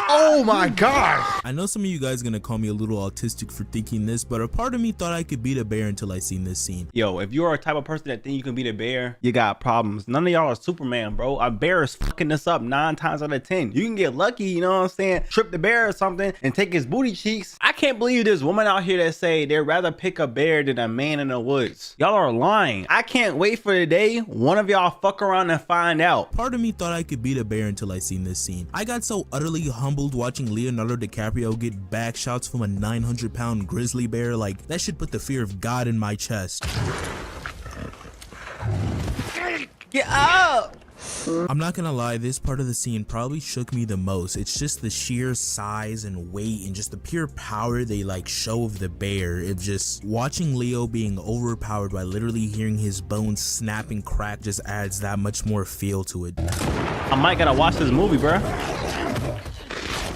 Oh my gosh. I know some of you guys are gonna call me a little autistic for thinking this, but a part of me thought I could beat a bear until I seen this scene. Yo, if you're a type of person that think you can beat a bear, you got problems. None of y'all are Superman, bro. A bear is fucking this up 9 times out of 10. You can get lucky, you know what I'm saying? Trip the bear or something and take his booty cheeks. I can't believe there's women out here that say they'd rather pick a bear than a man in the woods. Y'all are lying. I can't wait for the day one of y'all fuck around and find out. Part of me thought I could beat a bear until I seen this scene. I got so utterly humbled watching Leonardo DiCaprio get back shots from a 900-pound grizzly bear. Like, that should put the fear of God in my chest. Get up! I'm not gonna lie, this part of the scene probably shook me the most. It's just the sheer size and weight and just the pure power they like show of the bear. It's just watching Leo being overpowered by literally hearing his bones snap and crack just adds that much more feel to it. I might gotta watch this movie, bro.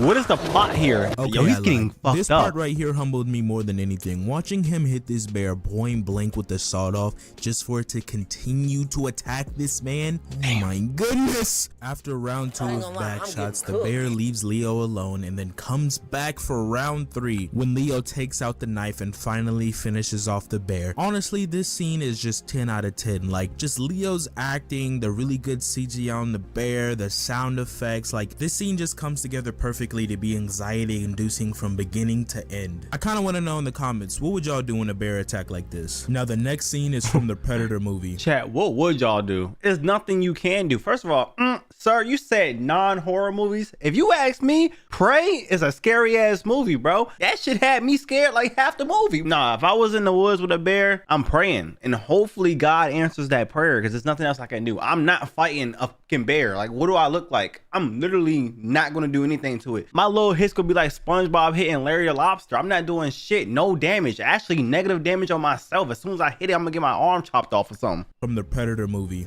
What is the plot here? Okay, Yo, he's getting fucked this up. part right here humbled me more than anything. Watching him hit this bear point blank with the sawed off just for it to continue to attack this man. Oh my goodness. After round 2 of back shots, the bear leaves Leo alone and then comes back for round 3 when Leo takes out the knife and finally finishes off the bear. Honestly, this scene is just 10 out of 10. Like, just Leo's acting, the really good CGI on the bear, the sound effects, like this scene just comes together perfectly to be anxiety inducing from beginning to end. I kind of want to know in the comments, what would y'all do in a bear attack like this? Now the next scene is from the Predator movie. Chat, what would y'all do? There's nothing you can do. First of all, sir, you said non-horror movies. If you ask me, Prey is a scary ass movie, bro. That shit had me scared like half the movie. Nah, if I was in the woods with a bear, I'm praying and hopefully God answers that prayer because there's nothing else I can do. I'm not fighting a fucking bear. Like, what do I look like? I'm literally not gonna do anything to it. My little hits gonna be like SpongeBob hitting Larry the Lobster. I'm not doing shit. No damage. Actually, negative damage on myself. As soon as I hit it, I'm gonna get my arm chopped off or something. From the Predator movie.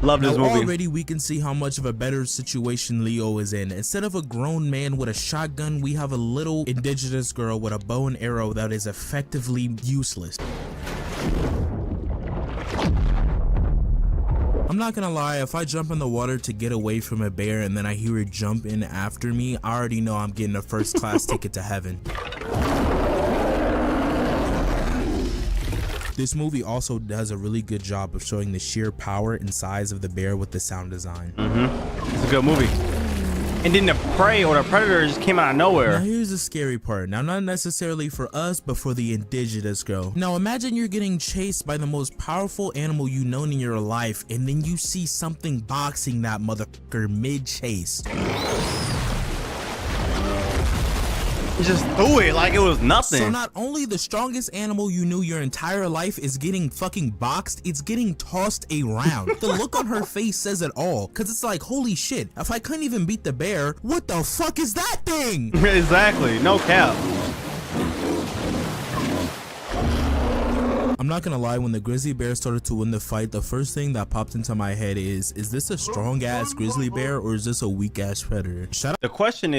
Love this movie. Already we can see how much of a better situation Leo is in. Instead of a grown man with a shotgun, we have a little indigenous girl with a bow and arrow that is effectively useless. I'm not gonna lie, if I jump in the water to get away from a bear and then I hear it jump in after me, I already know I'm getting a first class ticket to heaven. This movie also does a really good job of showing the sheer power and size of the bear with the sound design. It's a good movie. And then the Prey or the Predator just came out of nowhere. Now here's the scary part. Now, not necessarily for us, but for the indigenous girl. Now imagine you're getting chased by the most powerful animal you've known in your life, and then you see something boxing that motherfucker mid-chase. He just threw it like it was nothing. So not only the strongest animal you knew your entire life is getting fucking boxed, it's getting tossed around. The look on her face says it all, because it's like, holy shit, if I couldn't even beat the bear, what the fuck is that thing? Exactly, no cap. I'm not gonna lie, when the grizzly bear started to win the fight, the first thing that popped into my head is this a strong ass grizzly bear or is this a weak ass predator? The question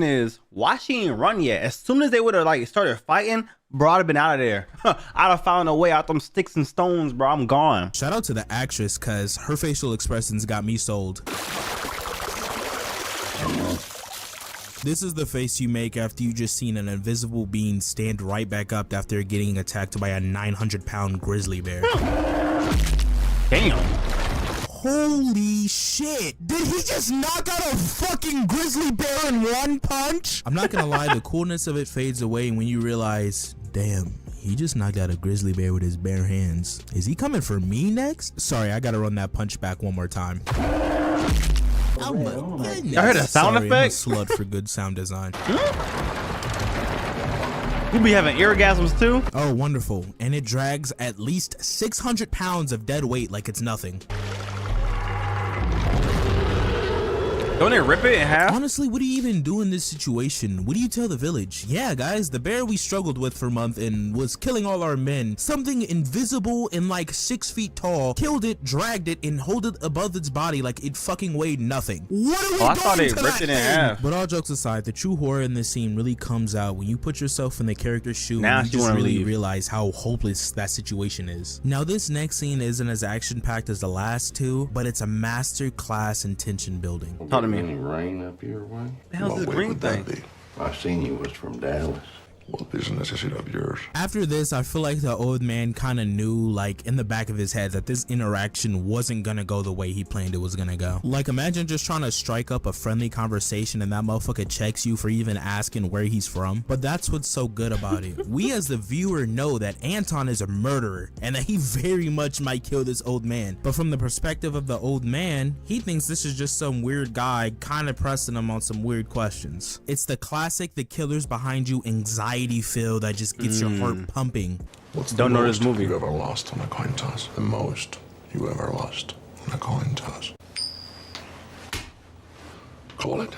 is, why she ain't run yet? As soon as they would have like started fighting, bro, I'd have been out of there. I'd have found a way out them sticks and stones, bro. I'm gone. Shout out to the actress, cause her facial expressions got me sold. This is the face you make after you just seen an invisible being stand right back up after getting attacked by a 900-pound grizzly bear. Damn. Holy shit. Did he just knock out a fucking grizzly bear in one punch? I'm not gonna lie, the coolness of it fades away when you realize, damn, he just knocked out a grizzly bear with his bare hands. Is he coming for me next? Sorry, I gotta run that punch back one more time. Oh my goodness. I heard a sound effect. I'm a slut for good sound design. You be having orgasms too? Oh, wonderful. And it drags at least 600 pounds of dead weight like it's nothing. Don't they rip it in half? Honestly, what do you even do in this situation? What do you tell the village? Yeah, guys, the bear we struggled with for a month and was killing all our men. Something invisible and like 6 feet tall killed it, dragged it, and held it above its body like it fucking weighed nothing. What are we doing? I thought they ripped it in half. But all jokes aside, the true horror in this scene really comes out when you put yourself in the character's shoe now and you just really realize how hopeless that situation is. Now, this next scene isn't as action-packed as the last two, but it's a master class in tension building. Talk to me. Any rain up your way? The hell's this green thing? I seen you was from Dallas. What business is it of yours? After this, I feel like the old man kind of knew, like, in the back of his head that this interaction wasn't gonna go the way he planned it was gonna go. Like, imagine just trying to strike up a friendly conversation and that motherfucker checks you for even asking where he's from. But that's what's so good about it. We as the viewer know that Anton is a murderer and that he very much might kill this old man. But from the perspective of the old man, he thinks this is just some weird guy kind of pressing him on some weird questions. It's the classic, the killer's behind you anxiety feel that just gets your heart pumping. What's the most you ever lost on a coin toss? The most you ever lost on a coin toss? Call it.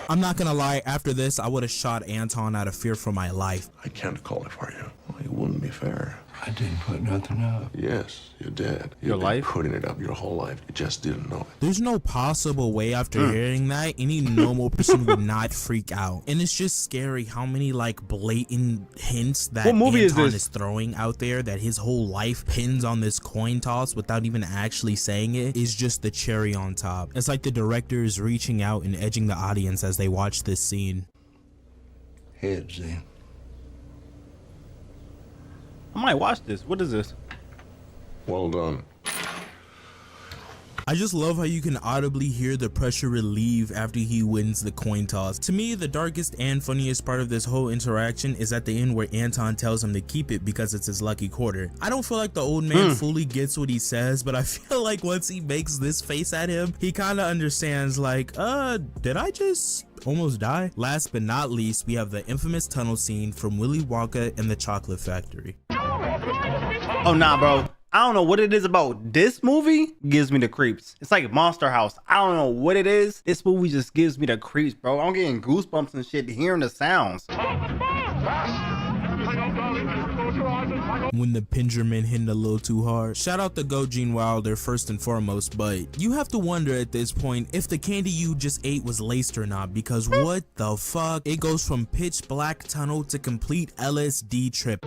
I'm not gonna lie, after this, I would have shot Anton out of fear for my life. I can't call it for you. It wouldn't be fair. I didn't put nothing up. Yes, you did. Your You've life? been putting it up your whole life. You just didn't know it. There's no possible way after hearing that any normal person would not freak out. And it's just scary how many like blatant hints that What movie Anton is this? is throwing out there, that his whole life pins on this coin toss without even actually saying it, is just the cherry on top. It's like the director is reaching out and edging the audience as they watch this scene. Heads then. I might watch this. What is this? Well done. I just love how you can audibly hear the pressure relieve after he wins the coin toss. To me, the darkest and funniest part of this whole interaction is at the end where Anton tells him to keep it because it's his lucky quarter. I don't feel like the old man fully gets what he says, but I feel like once he makes this face at him, he kind of understands like, did I just almost die? Last but not least, we have the infamous tunnel scene from Willy Wonka and the Chocolate Factory. Oh, nah, bro. I don't know what it is about this movie gives me the creeps. It's like Monster House. I don't know what it is. This movie just gives me the creeps, bro. I'm getting goosebumps and shit hearing the sounds. When the Pingerman hitting a little too hard. Shout out to Go Gene Wilder first and foremost, but you have to wonder at this point if the candy you just ate was laced or not, because what the fuck? It goes from pitch black tunnel to complete LSD trip.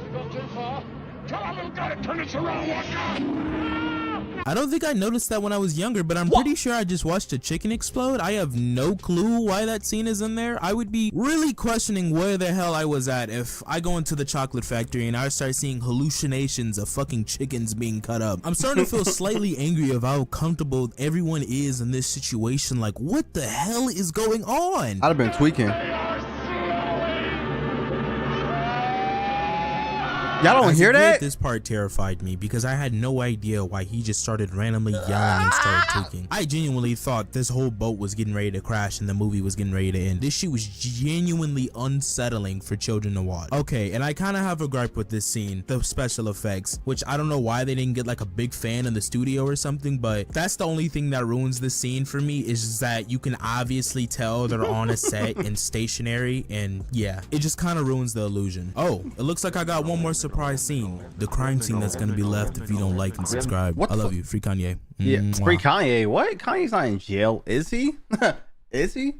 I don't think I noticed that when I was younger, but I'm pretty sure I just watched a chicken explode. I have no clue why that scene is in there. I would be really questioning where the hell I was at if I go into the Chocolate Factory and I start seeing hallucinations of fucking chickens being cut up. I'm starting to feel slightly angry of how comfortable everyone is in this situation. Like, what the hell is going on? I'd have been tweaking. Y'all don't hear that? This part terrified me because I had no idea why he just started randomly yelling and started tweaking. I genuinely thought this whole boat was getting ready to crash and the movie was getting ready to end. This shit was genuinely unsettling for children to watch. Okay, and I kind of have a gripe with this scene, the special effects, which I don't know why they didn't get like a big fan in the studio or something, but that's the only thing that ruins this scene for me, is that you can obviously tell they're on a set and stationary, and yeah, it just kind of ruins the illusion. Oh, it looks like I got one more surprise scene, the crime scene that's gonna be left if you don't like and subscribe. I love you. Free Kanye. Yeah, free Kanye. What? Kanye's not in jail, is he? Is he?